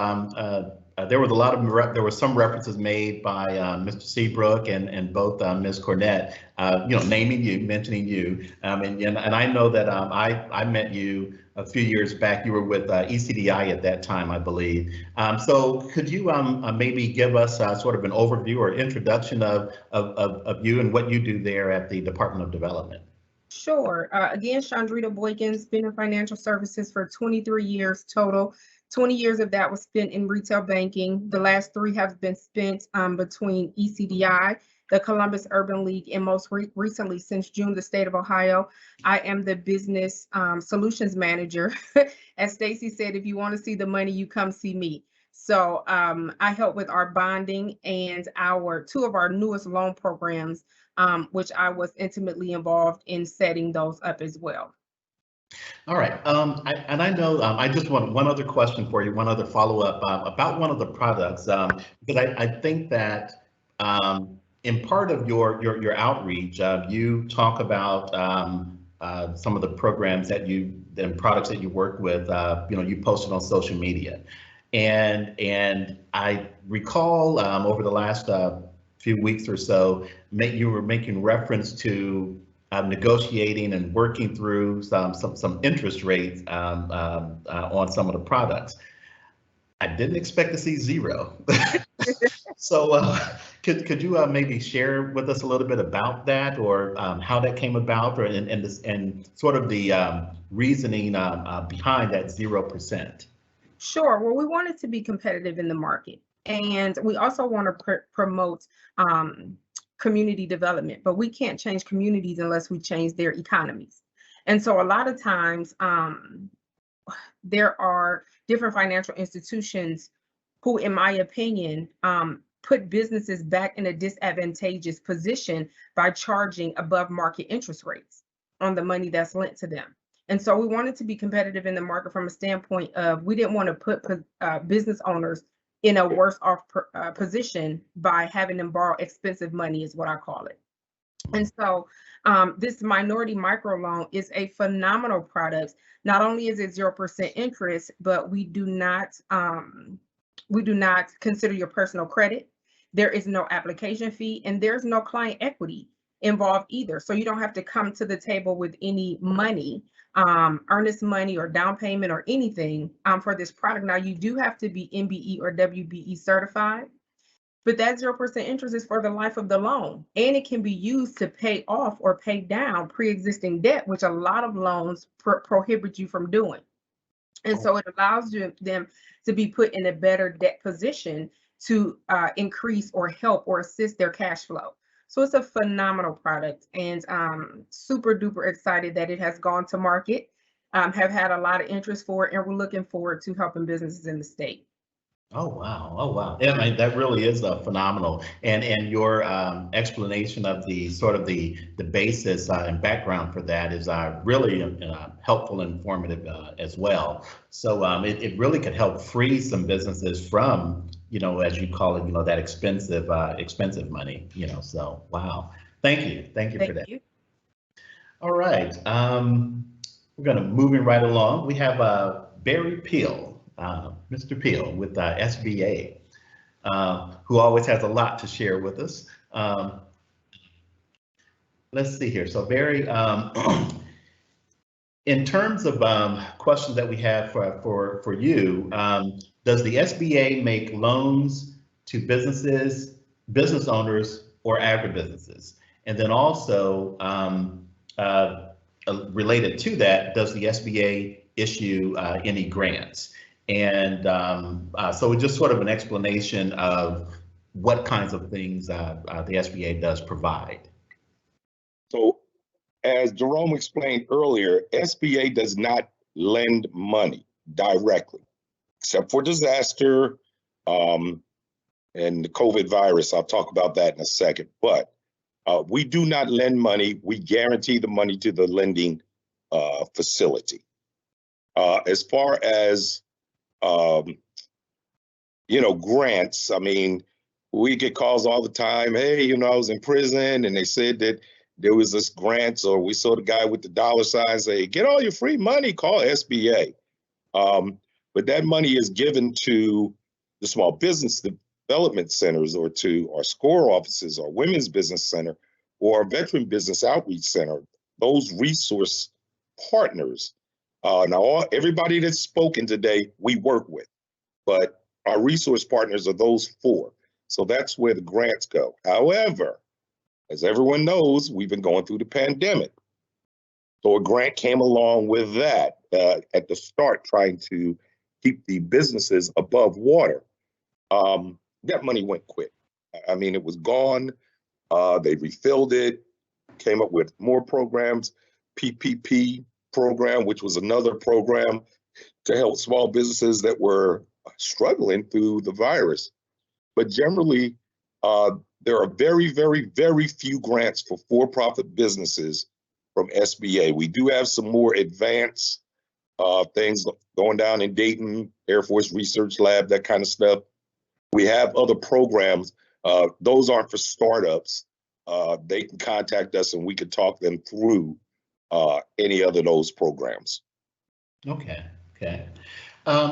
there was some references made by Mr. Seabrook and both Ms. Cornett, naming you, mentioning you, and I know that I met you a few years back. You were with ECDI at that time, I believe. So could you maybe give us sort of an overview or introduction of you and what you do there at the Department of Development? Sure. Again, Chandrita Boykins, been in financial services for 23 years total. 20 years of that was spent in retail banking. The last 3 have been spent between ECDI, the Columbus Urban League, and most recently, since June, the state of Ohio. I am the business solutions manager. As Stacy said, if you want to see the money, you come see me. So I help with our bonding and 2 of our newest loan programs, which I was intimately involved in setting those up as well. All right, I know I just want one other question for you, one other follow-up about one of the products, because I think that in part of your outreach, you talk about some of the programs and products that you work with. You posted on social media, and I recall over the last few weeks or so, you were making reference to negotiating and working through some interest rates on some of the products. I didn't expect to see 0. So could you maybe share with us a little bit about that, or how that came about, or and sort of the reasoning behind that 0%? Sure. Well, we wanted to be competitive in the market, and we also want to promote community development, but we can't change communities unless we change their economies. And so a lot of times there are different financial institutions who, in my opinion, put businesses back in a disadvantageous position by charging above market interest rates on the money that's lent to them. And so we wanted to be competitive in the market from a standpoint of, we didn't want to put business owners in a worse off position by having them borrow expensive money, is what I call it. And so this minority micro loan is a phenomenal product. Not only is it 0% interest, but we do not consider your personal credit. There is no application fee, and there's no client equity involved either. So you don't have to come to the table with any money, earnest money or down payment or anything for this product. Now, you do have to be MBE or WBE certified, but that 0% interest is for the life of the loan, and it can be used to pay off or pay down pre-existing debt, which a lot of loans prohibit you from doing. And so it allows them to be put in a better debt position to increase or help or assist their cash flow. So it's a phenomenal product, and super duper excited that it has gone to market, have had a lot of interest for it, and we're looking forward to helping businesses in the state. Oh, wow. Oh, wow. Yeah, I mean, that really is phenomenal. And your explanation of the sort of the basis and background for that is really helpful and informative as well. So it really could help free some businesses from, as you call it, that expensive money, so wow. Thank you for that. You. All right. We're going to move right along. We have Barry Peel. Mr. Peel with SBA, who always has a lot to share with us. Let's see here. So Barry, in terms of questions that we have for you, does the SBA make loans to businesses, business owners, or agribusinesses? And then also, related to that, does the SBA issue any grants? And so just sort of an explanation of what kinds of things the SBA does provide. So as Jerome explained earlier, SBA does not lend money directly, except for disaster and the COVID virus. I'll talk about that in a second. But we do not lend money. We guarantee the money to the lending facility. As far as grants, I mean, we get calls all the time. Hey, I was in prison and they said that there was this grant, or we saw the guy with the dollar sign say, get all your free money, call SBA. But that money is given to the small business development centers, or to our SCORE offices, or Women's Business Center, or our Veteran Business Outreach Center, those resource partners. Now, everybody that's spoken today, we work with, but our resource partners are those four. So that's where the grants go. However, as everyone knows, we've been going through the pandemic. So a grant came along with that at the start, trying to keep the businesses above water. That money went quick. I mean, it was gone. They refilled it, came up with more programs, PPP program, which was another program to help small businesses that were struggling through the virus. But generally, there are very, very, very few grants for for-profit businesses from SBA. We do have some more advanced things going down in Dayton, Air Force Research Lab, that kind of stuff. We have other programs. Those aren't for startups. They can contact us and we can talk them through any other of those programs. Okay.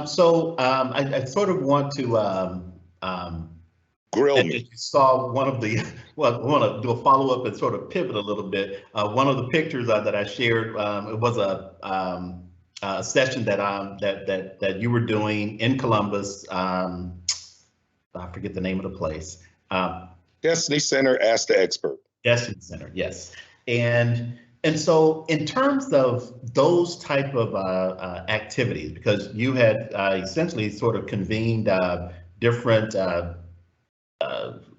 So I sort of want to grill me. You saw one of the, well, I want to do a follow-up and sort of pivot a little bit. One of the pictures that I shared, it was a session that you were doing in Columbus. I forget the name of the place. Destiny Center, Ask the Expert. Destiny Center, yes. And so in terms of those type of activities, because you had essentially sort of convened different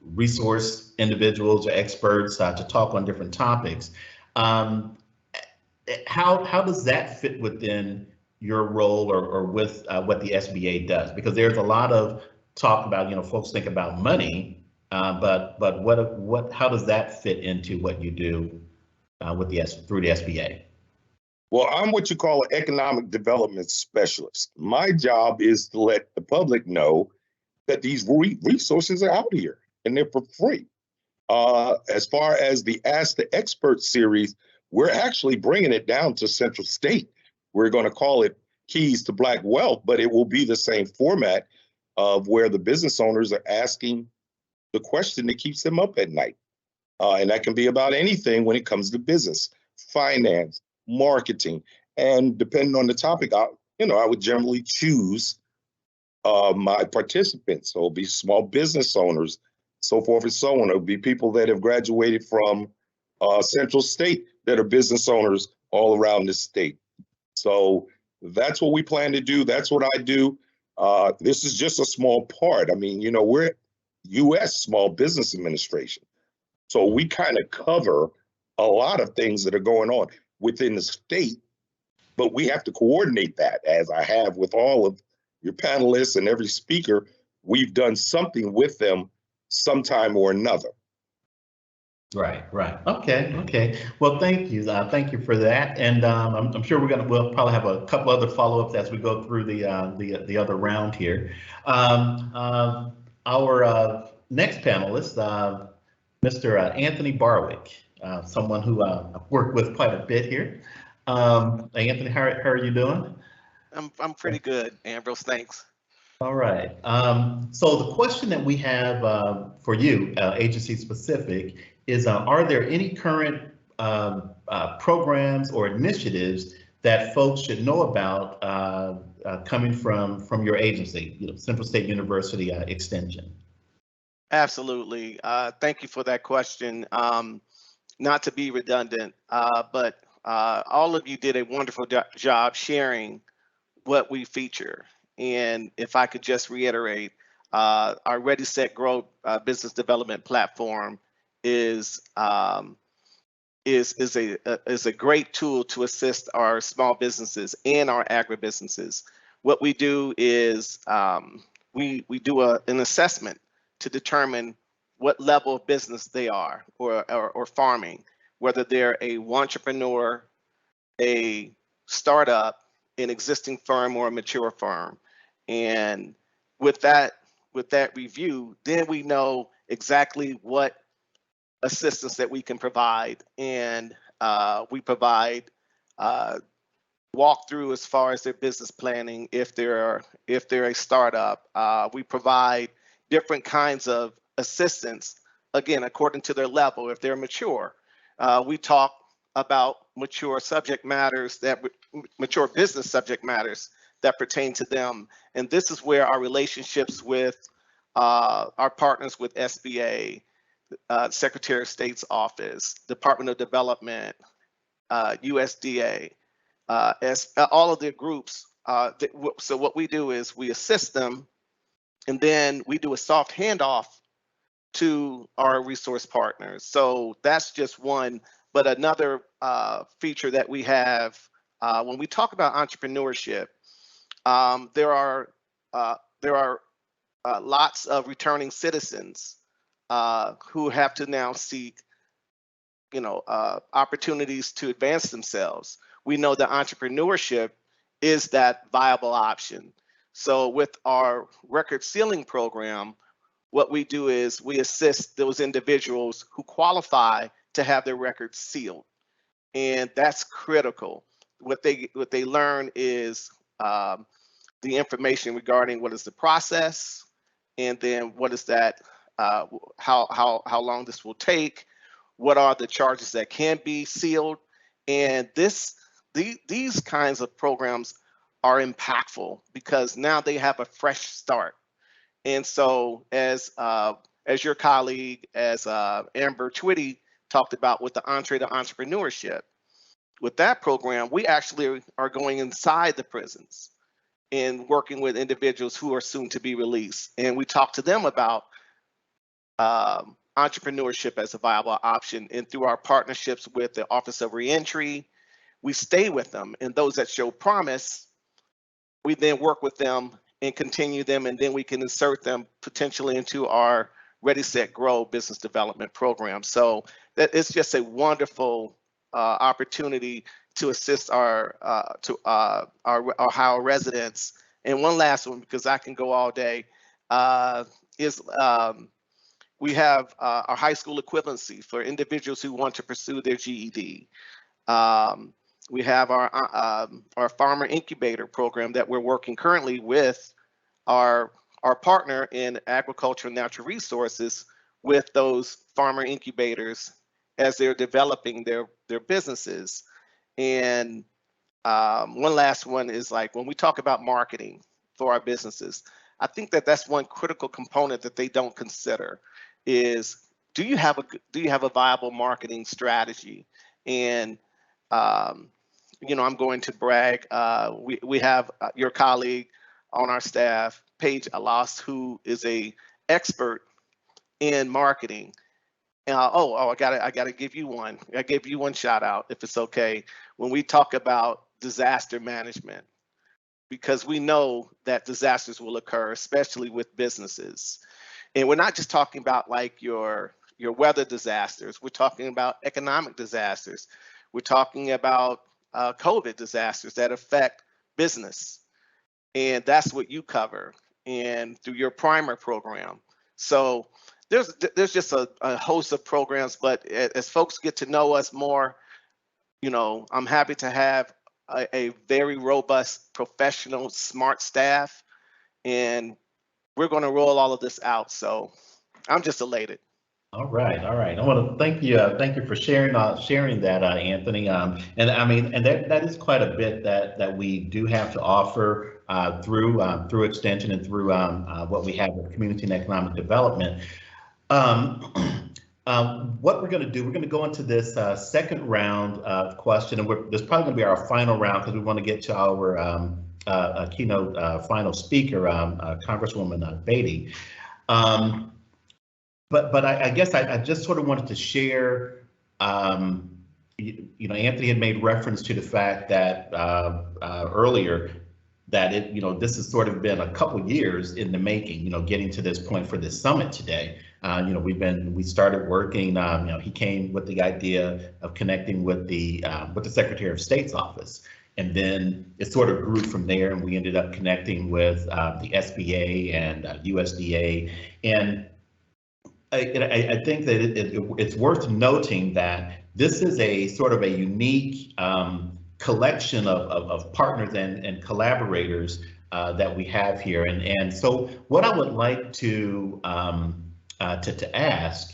resource individuals or experts to talk on different topics, how does that fit within your role or with what the SBA does? Because there's a lot of talk about, folks think about money, but how does that fit into what you do through the SBA? Well, I'm what you call an economic development specialist. My job is to let the public know that these resources are out here and they're for free. As far as the Ask the Expert series, we're actually bringing it down to Central State. We're going to call it Keys to Black Wealth, but it will be the same format of where the business owners are asking the question that keeps them up at night. And that can be about anything when it comes to business, finance, marketing, and depending on the topic, I would generally choose my participants. So it'll be small business owners, so forth and so on. It'll be people that have graduated from Central State that are business owners all around the state. So that's what we plan to do. That's what I do. This is just a small part. I mean, we're U.S. Small Business Administration. So we kind of cover a lot of things that are going on within the state, but we have to coordinate that, as I have with all of your panelists and every speaker. We've done something with them sometime or another. Right. Okay. Well, thank you. Thank you for that. And I'm sure we'll probably have a couple other follow-ups as we go through the other round here. Our next panelist, Mr. Anthony Barwick, someone who I've worked with quite a bit here. Anthony, how are you doing? I'm pretty good, Ambrose. Thanks. All right. So the question that we have for you, agency specific, is are there any current programs or initiatives that folks should know about coming from your agency, Central State University Extension? Absolutely. Thank you for that question. not to be redundant, but all of you did a wonderful job sharing what we feature. And if I could just reiterate, our Ready, Set, Grow business development platform is a great tool to assist our small businesses and our agribusinesses. What we do is we do an assessment to determine what level of business they are, or farming, whether they're a entrepreneur, a startup, an existing firm, or a mature firm. And with that review, then we know exactly what assistance that we can provide, and we provide walkthrough as far as their business planning. If they're a startup, we provide different kinds of assistance, again, according to their level. If they're mature, we talk about mature business subject matters that pertain to them. And this is where our relationships with our partners with SBA, Secretary of State's office, Department of Development, USDA, all of their groups. So what we do is we assist them, and then we do a soft handoff to our resource partners. So that's just one, but another feature that we have when we talk about entrepreneurship, there are lots of returning citizens who have to now seek, opportunities to advance themselves. We know that entrepreneurship is that viable option. So with our record sealing program, what we do is we assist those individuals who qualify to have their records sealed, and that's critical. What they learn is the information regarding what is the process, and then what is that, how long this will take, what are the charges that can be sealed, and these kinds of programs are impactful because now they have a fresh start. And so as your colleague, as Amber Twitty talked about with the Entree to Entrepreneurship, with that program, we actually are going inside the prisons and working with individuals who are soon to be released. And we talk to them about entrepreneurship as a viable option. And through our partnerships with the Office of Reentry, we stay with them. And those that show promise, we then work with them and continue them, and then we can insert them potentially into our Ready, Set, Grow business development program. So that it's just a wonderful opportunity to assist our Ohio residents. And one last one, because I can go all day, is we have our high school equivalency for individuals who want to pursue their GED. We have our farmer incubator program that we're working currently with our partner in agriculture and natural resources with those farmer incubators as they're developing their businesses. And one last one is, like, when we talk about marketing for our businesses, I think that that's one critical component that they don't consider is, do you have a viable marketing strategy? And I'm going to brag. We have your colleague on our staff, Paige Alas, who is a expert in marketing. I gotta give you one. I give you one shout out, if it's okay. When we talk about disaster management, because we know that disasters will occur, especially with businesses. And we're not just talking about like your weather disasters. We're talking about economic disasters. We're talking about COVID disasters that affect business. And that's what you cover, and through your primer program. So there's just a host of programs, but as folks get to know us more, I'm happy to have a very robust, professional, smart staff, and we're going to roll all of this out. So I'm just elated. All right. I want to thank you for sharing that, Anthony. And I mean, and that is quite a bit that we do have to offer through extension and through what we have with community and economic development. What we're going to do, we're going to go into this second round of question, and this is probably going to be our final round because we want to get to our keynote final speaker, Congresswoman Beatty. But I guess I just sort of wanted to share, you know, Anthony had made reference to the fact that earlier that this has sort of been a couple years in the making, you know, getting to this point for this summit today. You know, we started working, you know, he came with the idea of connecting with the Secretary of State's office. And then it sort of grew from there, and we ended up connecting with the SBA and USDA. And I think that it's worth noting that this is a sort of a unique collection of partners and collaborators that we have here. And so what I would like to ask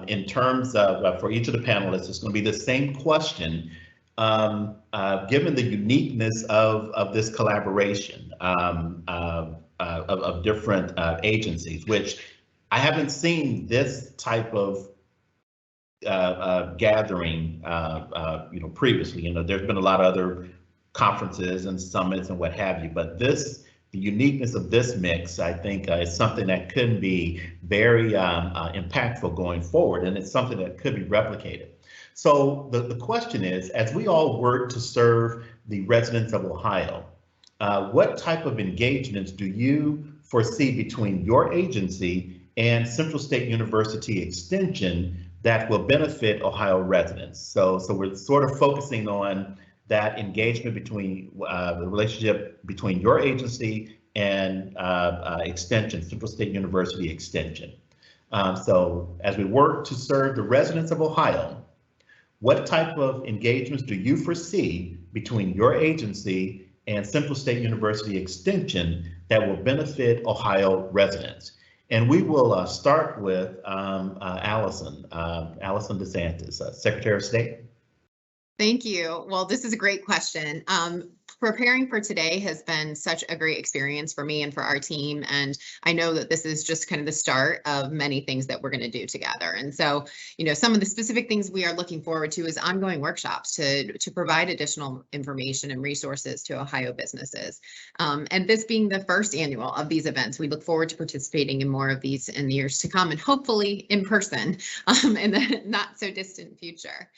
in terms of for each of the panelists, it's going to be the same question. Given the uniqueness of this collaboration of different agencies, which I haven't seen this type of gathering, you know, previously. You know, there's been a lot of other conferences and summits and what have you, but the uniqueness of this mix, I think, is something that could be very impactful going forward, and it's something that could be replicated. So the question is, as we all work to serve the residents of Ohio, what type of engagements do you foresee between your agency and Central State University Extension that will benefit Ohio residents? So we're sort of focusing on that engagement between the relationship between your agency and Extension, Central State University Extension. So as we work to serve the residents of Ohio, what type of engagements do you foresee between your agency and Central State University Extension that will benefit Ohio residents? And we will start with Allison DeSantis, Secretary of State. Thank you. Well, this is a great question. Preparing for today has been such a great experience for me and for our team. And I know that this is just kind of the start of many things that we're going to do together. And so, you know, some of the specific things we are looking forward to is ongoing workshops to provide additional information and resources to Ohio businesses. And this being the first annual of these events, we look forward to participating in more of these in the years to come, and hopefully in person in the not so distant future.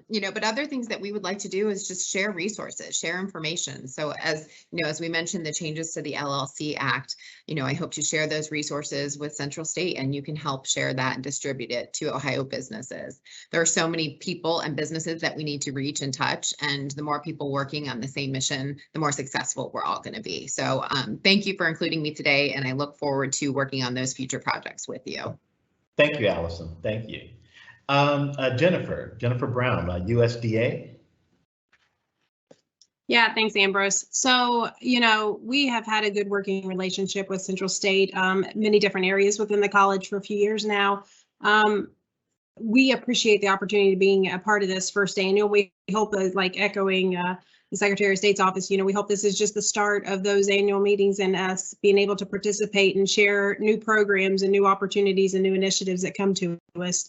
You know, but other things that we would like to do is just share resources, share information. So as you know, as we mentioned, the changes to the LLC Act, you know, I hope to share those resources with Central State, and you can help share that and distribute it to Ohio businesses. There are so many people and businesses that we need to reach and touch, and the more people working on the same mission, the more successful we're all going to be. So thank you for including me today, and I look forward to working on those future projects with you. Thank you, Allison. Thank you. Jennifer Brown, USDA. Yeah, thanks, Ambrose. So, you know, we have had a good working relationship with Central State, many different areas within the college for a few years now. We appreciate the opportunity of being a part of this first annual. We hope that, like echoing the Secretary of State's office, you know, we hope this is just the start of those annual meetings and us being able to participate and share new programs and new opportunities and new initiatives that come to us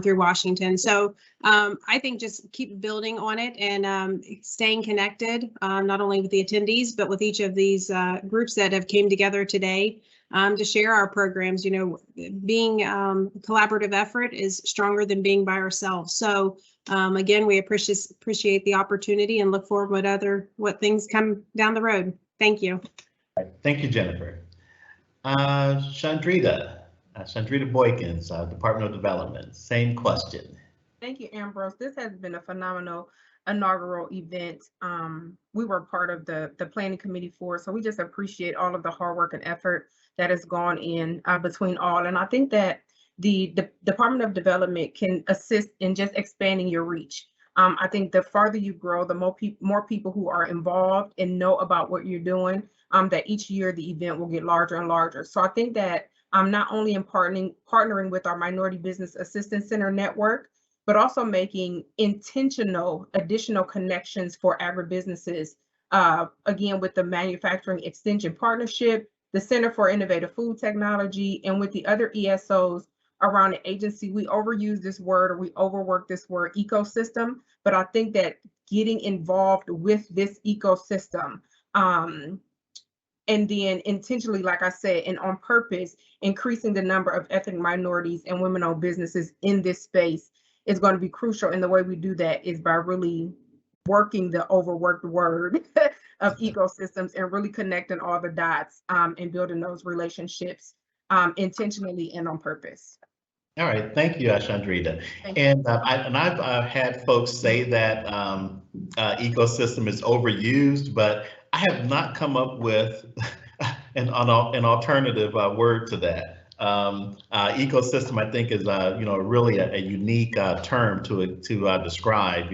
through Washington. So I think just keep building on it and staying connected, not only with the attendees, but with each of these groups that have came together today to share our programs. You know, being a collaborative effort is stronger than being by ourselves. So again, we appreciate the opportunity and look forward what things come down the road. Thank you. Thank you, Jennifer. Chandrita Boykins, Department of Development, same question. Thank you, Ambrose. This has been a phenomenal inaugural event. We were part of the planning committee for it, so we just appreciate all of the hard work and effort that has gone in between all. And I think that the Department of Development can assist in just expanding your reach. I think the farther you grow, the more people who are involved and know about what you're doing, that each year the event will get larger and larger. So I think that not only in partnering with our Minority Business Assistance Center network, but also making intentional additional connections for agribusinesses, again, with the Manufacturing Extension Partnership, the Center for Innovative Food Technology, and with the other ESOs around the agency, we overuse this word or we overwork this word ecosystem, but I think that getting involved with this ecosystem, and then intentionally, like I said, and on purpose, increasing the number of ethnic minorities and women-owned businesses in this space is going to be crucial. And the way we do that is by really working the overworked word of ecosystems and really connecting all the dots and building those relationships intentionally and on purpose. All right, thank you, Chandrita. And I've had folks say that ecosystem is overused, but I have not come up with an alternative word to that. Ecosystem, I think, is really a unique term to describe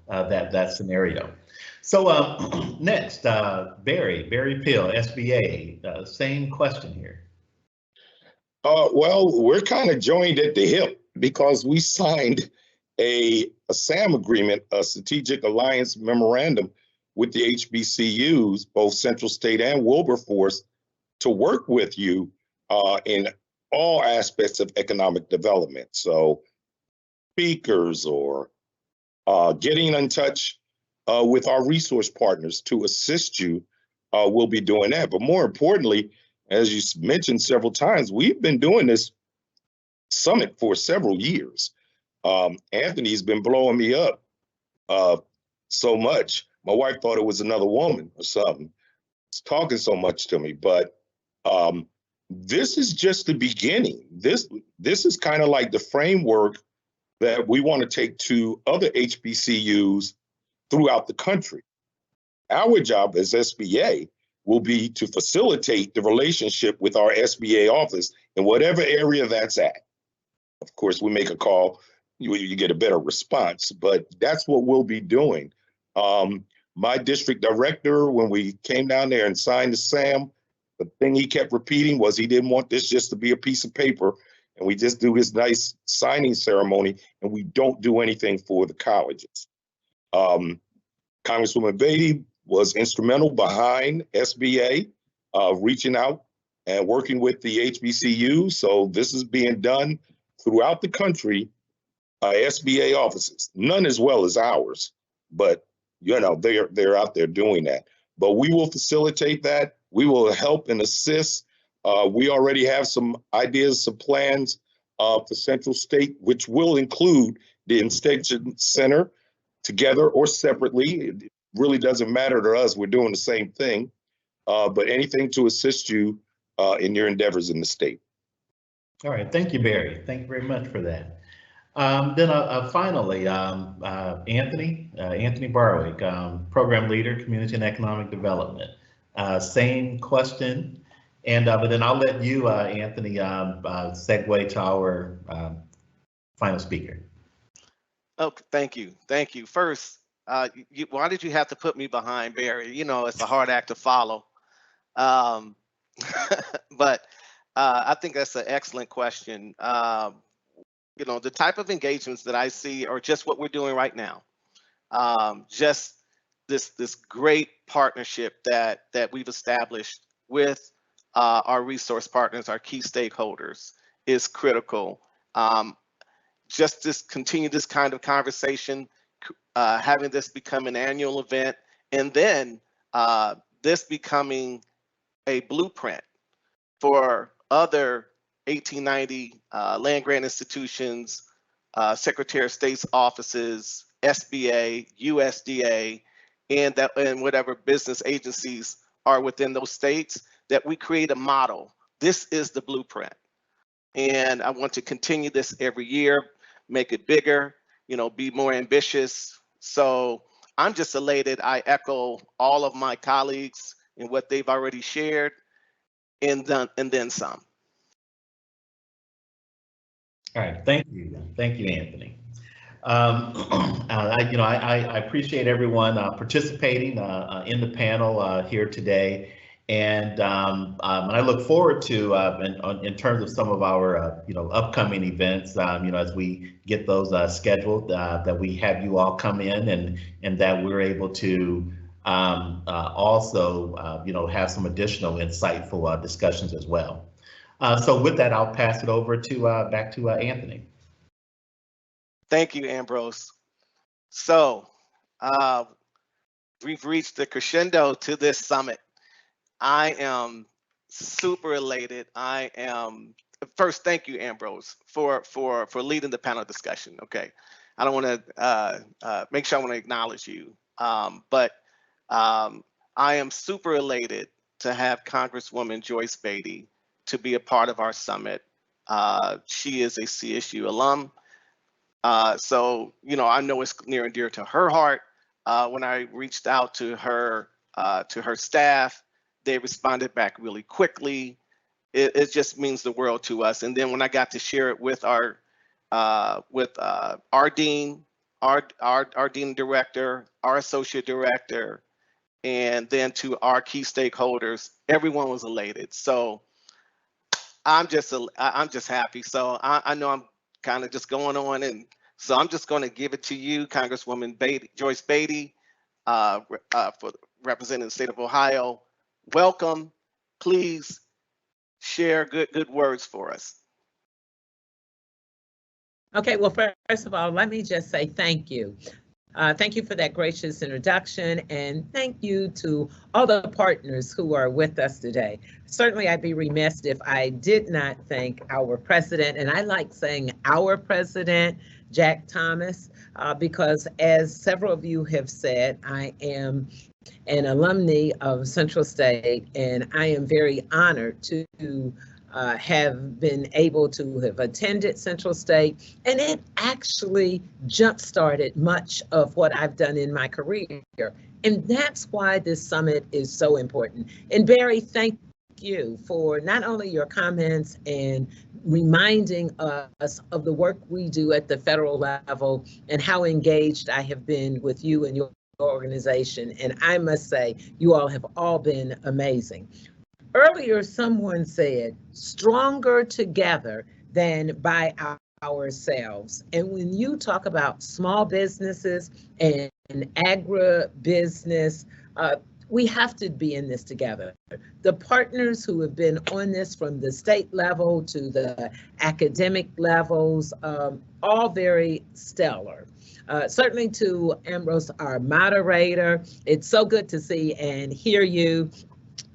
that scenario. So next, Barry Pill, SBA, same question here. Well, we're kind of joined at the hip because we signed a SAM agreement, a strategic alliance memorandum with the HBCUs, both Central State and Wilberforce, to work with you in all aspects of economic development. So speakers or getting in touch with our resource partners to assist you, we'll be doing that. But more importantly, as you mentioned several times, we've been doing this summit for several years. Anthony's been blowing me up so much. My wife thought it was another woman or something. It's talking so much to me, but this is just the beginning. This is kind of like the framework that we want to take to other HBCUs throughout the country. Our job as SBA will be to facilitate the relationship with our SBA office in whatever area that's at. Of course, we make a call, you get a better response, but that's what we'll be doing. My district director, when we came down there and signed the SAM, the thing he kept repeating was he didn't want this just to be a piece of paper, and we just do his nice signing ceremony, and we don't do anything for the colleges. Congresswoman Beatty was instrumental behind SBA, reaching out and working with the HBCU. So this is being done throughout the country, SBA offices, none as well as ours, but they're out there doing that. But we will facilitate that. We will help and assist. We already have some ideas, some plans for Central State, which will include the Extension Center together or separately. It really doesn't matter to us. We're doing the same thing, but anything to assist you in your endeavors in the state. All right, thank you, Barry. Thank you very much for that. Then finally, Anthony Barwick, Program Leader, Community and Economic Development. Same question, but then I'll let you, Anthony, segue to our final speaker. Okay, thank you. First, why did you have to put me behind Barry? It's a hard act to follow. But I think that's an excellent question. The type of engagements that I see are just what we're doing right now. Just this great partnership that we've established with our resource partners, our key stakeholders, is critical. Just continue this kind of conversation, having this become an annual event, and then this becoming a blueprint for other 1890 land grant institutions, Secretary of State's offices, SBA, USDA, and whatever business agencies are within those states, that we create a model. This is the blueprint. And I want to continue this every year, make it bigger, be more ambitious. So I'm just elated. I echo all of my colleagues in what they've already shared, and then some. All right, thank you, Anthony. I appreciate everyone participating in the panel here today, and I look forward to, in terms of some of our upcoming events, as we get those scheduled, that we have you all come in and that we're able to also have some additional insightful discussions as well. So with that, I'll pass it over to back to Anthony. Thank you, Ambrose. So we've reached the crescendo to this summit. I am super elated. First, thank you, Ambrose, for leading the panel discussion. Okay, I don't want to make sure I want to acknowledge you, but I am super elated to have Congresswoman Joyce Beatty to be a part of our summit. She is a CSU alum, so I know it's near and dear to her heart. When I reached out to her staff, they responded back really quickly. It just means the world to us. And then when I got to share it with our dean, our dean director, our associate director, and then to our key stakeholders, everyone was elated. So I'm just happy. So I know I'm kind of just going on, and so I'm just going to give it to you, Congresswoman Joyce Beatty, for representing the state of Ohio. Welcome. Please share good words for us. Okay, well, first of all, let me just say thank you. Thank you for that gracious introduction, and thank you to all the partners who are with us today. Certainly, I'd be remiss if I did not thank our president, and I like saying our president, Jack Thomas, because as several of you have said, I am an alumni of Central State, and I am very honored to have been able to have attended Central State, and it actually jump-started much of what I've done in my career. And that's why this summit is so important. And Barry, thank you for not only your comments and reminding us of the work we do at the federal level and how engaged I have been with you and your organization. And I must say, you all have all been amazing. Earlier, someone said, stronger together than by ourselves. And when you talk about small businesses and agribusiness, we have to be in this together. The partners who have been on this from the state level to the academic levels, all very stellar. Certainly to Ambrose, our moderator, it's so good to see and hear you.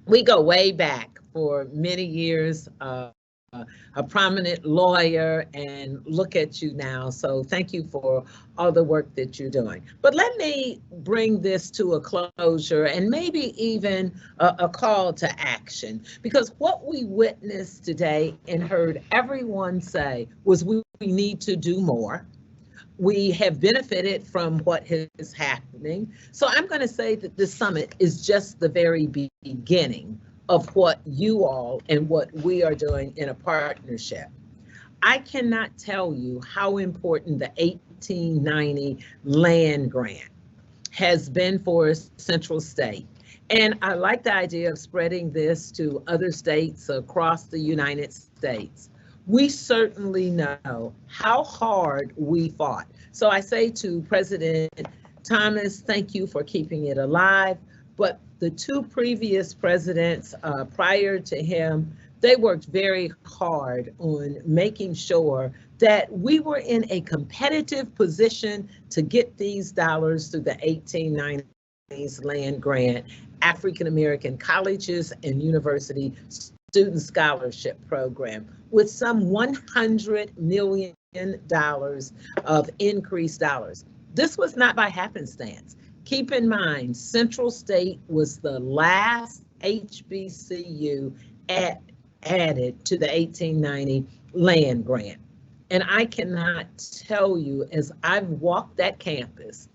We go way back for many years, a prominent lawyer, and look at you now. So thank you for all the work that you're doing. But let me bring this to a closure and maybe even a call to action, because what we witnessed today and heard everyone say was we need to do more. We have benefited from what is happening. So I'm going to say that this summit is just the very beginning of what you all and what we are doing in a partnership. I cannot tell you how important the 1890 land grant has been for Central State. And I like the idea of spreading this to other states across the United States. We certainly know how hard we fought. So I say to President Thomas, thank you for keeping it alive. But the two previous presidents prior to him, they worked very hard on making sure that we were in a competitive position to get these dollars through the 1890s land grant, African American colleges and university student scholarship program, with some $100 million of increased dollars. This was not by happenstance. Keep in mind, Central State was the last HBCU added to the 1890 land grant. And I cannot tell you, as I've walked that campus,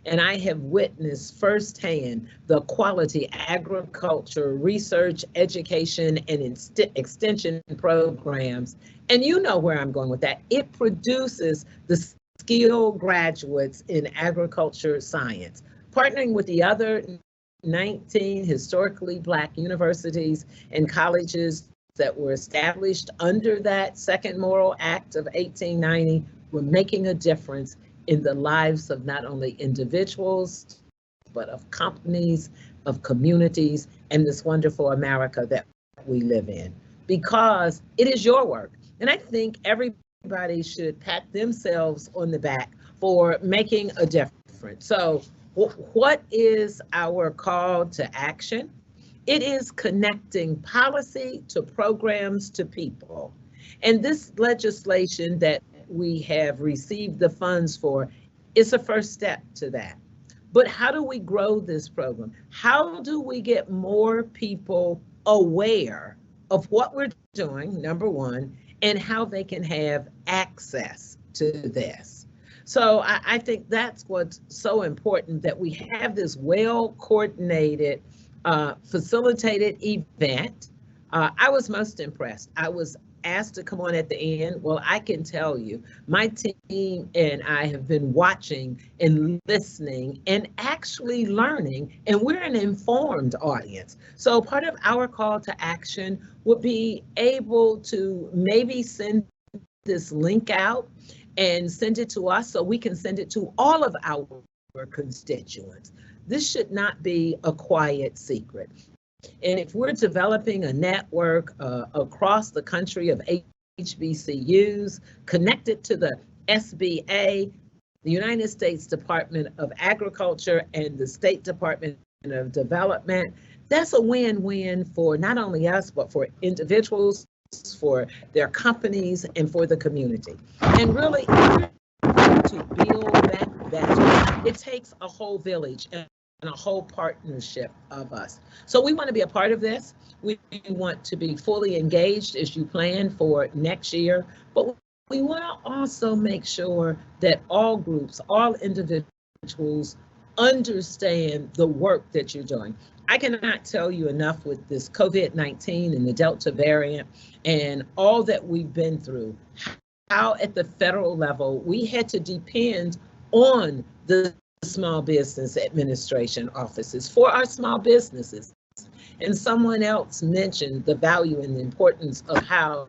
and I have witnessed firsthand the quality agriculture, research, education, and extension programs. And you know where I'm going with that. It produces the skilled graduates in agriculture science. Partnering with the other 19 historically Black universities and colleges that were established under that Second Morrill Act of 1890, we're making a difference in the lives of not only individuals, but of companies, of communities, and this wonderful America that we live in. because it is your work. And I think everybody should pat themselves on the back for making a difference. So what is our call to action? It is connecting policy to programs to people. And this legislation that we have received the funds for is a first step to that. But how do we grow this program? How do we get more people aware of what we're doing, number one, and how they can have access to this? So I think that's what's so important, that we have this well-coordinated, facilitated event. I was most impressed. I was asked to come on at the end. Well, I can tell you, my team and I have been watching and listening and actually learning, and we're an informed audience. So part of our call to action would be able to maybe send this link out and send it to us so we can send it to all of our constituents. This should not be a quiet secret. And if we're developing a network across the country of HBCUs connected to the SBA, the United States Department of Agriculture, and the State Department of Development, that's a win-win for not only us, but for individuals, for their companies, and for the community. And really, to build that better, it takes a whole village and a whole partnership of us. So we want to be a part of this. We want to be fully engaged as you plan for next year, but we want to also make sure that all groups, all individuals understand the work that you're doing. I cannot tell you enough with this COVID-19 and the Delta variant and all that we've been through, how at the federal level we had to depend on the Small Business Administration offices for our small businesses. And someone else mentioned the value and the importance of how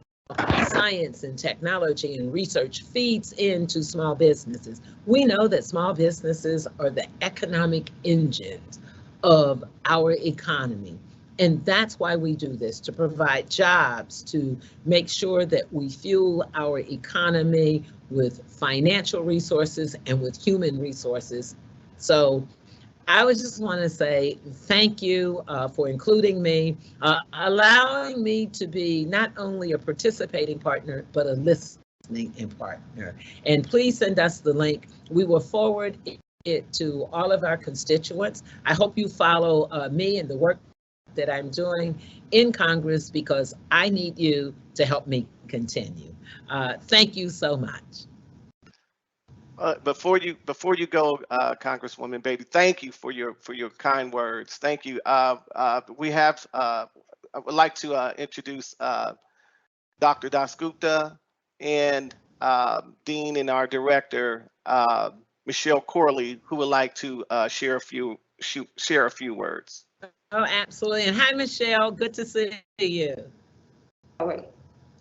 science and technology and research feeds into small businesses. We know that small businesses are the economic engines of our economy. And that's why we do this, to provide jobs, to make sure that we fuel our economy with financial resources and with human resources. So I would just want to say thank you for including me, allowing me to be not only a participating partner, but a listening partner. And please send us the link. We will forward it to all of our constituents. I hope you follow me and the work that I'm doing in Congress, because I need you to help me continue. Thank you so much. Before you go, Congresswoman Beatty, thank you for your kind words. Thank you. I would like to introduce Dr. Dasgupta and Dean and our Director Michelle Corley, who would like to share a few words. Oh, absolutely. And hi, Michelle. Good to see you. How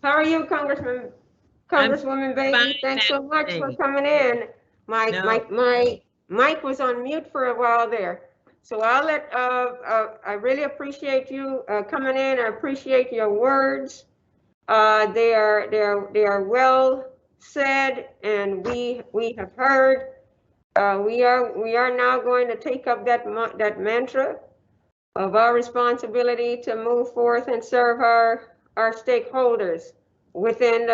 are you, Congresswoman Beatty? Fine, Thanks so much for coming in. My mic was on mute for a while there. So I'll let, I really appreciate you coming in. I appreciate your words. They are well said, and we have heard. We are now going to take up that mantra of our responsibility to move forth and serve our stakeholders within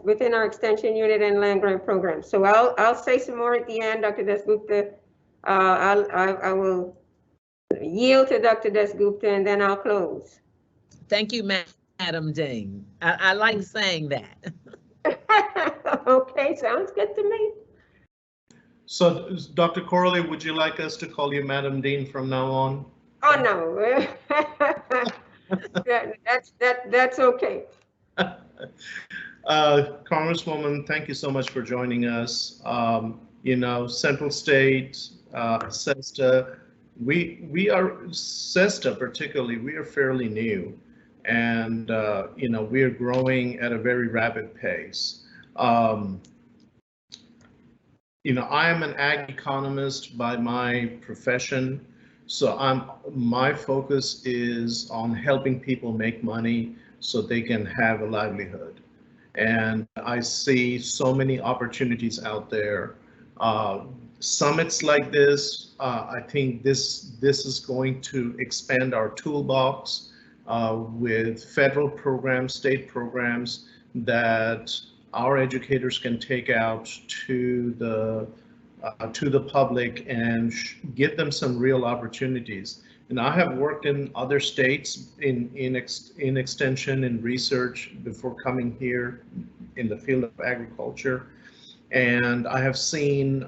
within our extension unit and land grant program. So I'll say some more at the end, Dr. Dasgupta. I will yield to Dr. Dasgupta, and then I'll close. Thank you, Madam Dean. I like saying that. Okay, sounds good to me. So, Dr. Corley, would you like us to call you Madam Dean from now on? Oh, no. That's okay. Congresswoman, thank you so much for joining us. Central State, SESTA, we are, SESTA particularly, we are fairly new, and we are growing at a very rapid pace. I am an ag economist by my profession, So my focus is on helping people make money so they can have a livelihood. And I see so many opportunities out there. Summits like this, I think this is going to expand our toolbox with federal programs, state programs that our educators can take out to the public and get them some real opportunities. And I have worked in other states in extension and research before coming here in the field of agriculture. And I have seen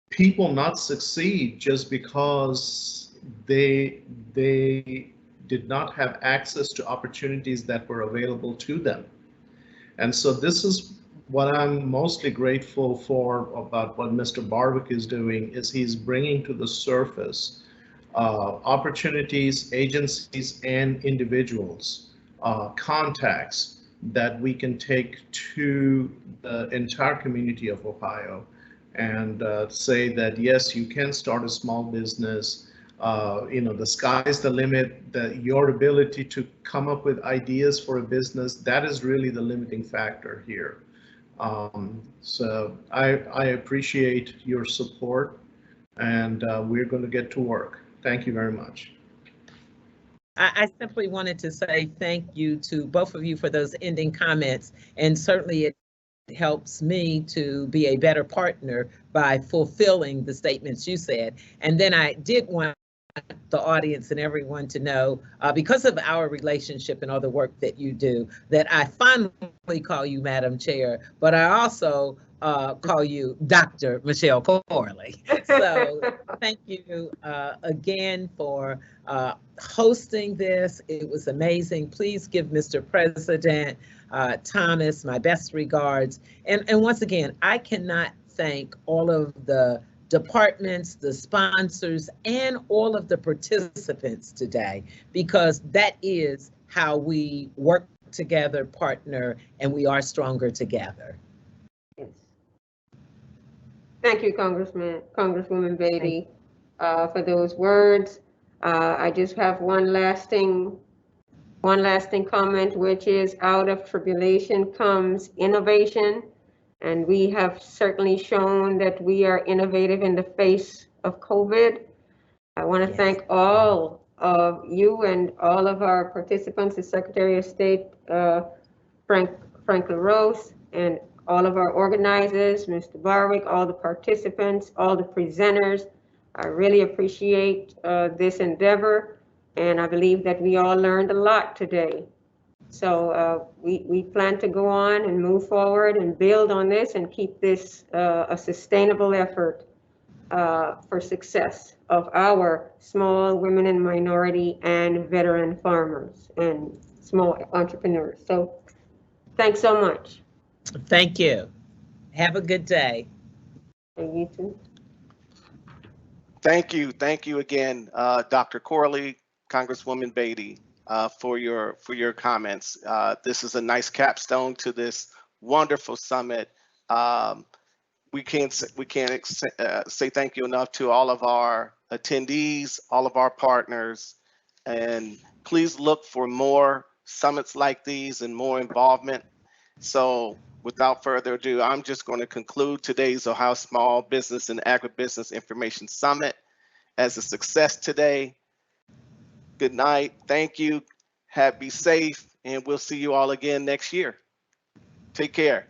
people not succeed just because they did not have access to opportunities that were available to them. And so this is what I'm mostly grateful for about what Mr. Barwick is doing, is he's bringing to the surface opportunities, agencies, and individuals, contacts that we can take to the entire community of Ohio and say that, yes, you can start a small business. The sky's the limit, your ability to come up with ideas for a business, that is really the limiting factor here. So I appreciate your support, and we're going to get to work. Thank you very much. I simply wanted to say thank you to both of you for those ending comments, and certainly it helps me to be a better partner by fulfilling the statements you said. And then I did want the audience and everyone to know, because of our relationship and all the work that you do, that I finally call you Madam Chair, but I also call you Dr. Michelle Corley. So thank you again for hosting this. It was amazing. Please give Mr. President Thomas my best regards. And once again, I cannot thank all of the departments, the sponsors, and all of the participants today, because that is how we work together, partner, and we are stronger together. Yes. Thank you, Congresswoman Beatty, for those words. I just have one lasting comment, which is, out of tribulation comes innovation. And we have certainly shown that we are innovative in the face of COVID. I want to thank all of you and all of our participants, the Secretary of State, Frank LaRose, and all of our organizers, Mr. Barwick, all the participants, all the presenters. I really appreciate this endeavor, and I believe that we all learned a lot today. So we plan to go on and move forward and build on this and keep this a sustainable effort for success of our small women and minority and veteran farmers and small entrepreneurs. So thanks so much. Thank you. Have a good day. And you too. Thank you. Thank you again, Dr. Corley, Congresswoman Beatty, for your comments. This is a nice capstone to this wonderful summit. We can't say thank you enough to all of our attendees, all of our partners, and please look for more summits like these and more involvement. So without further ado, I'm just going to conclude today's Ohio Small Business and Agribusiness Information Summit as a success today. Good night. Thank you. Be safe, and we'll see you all again next year. Take care.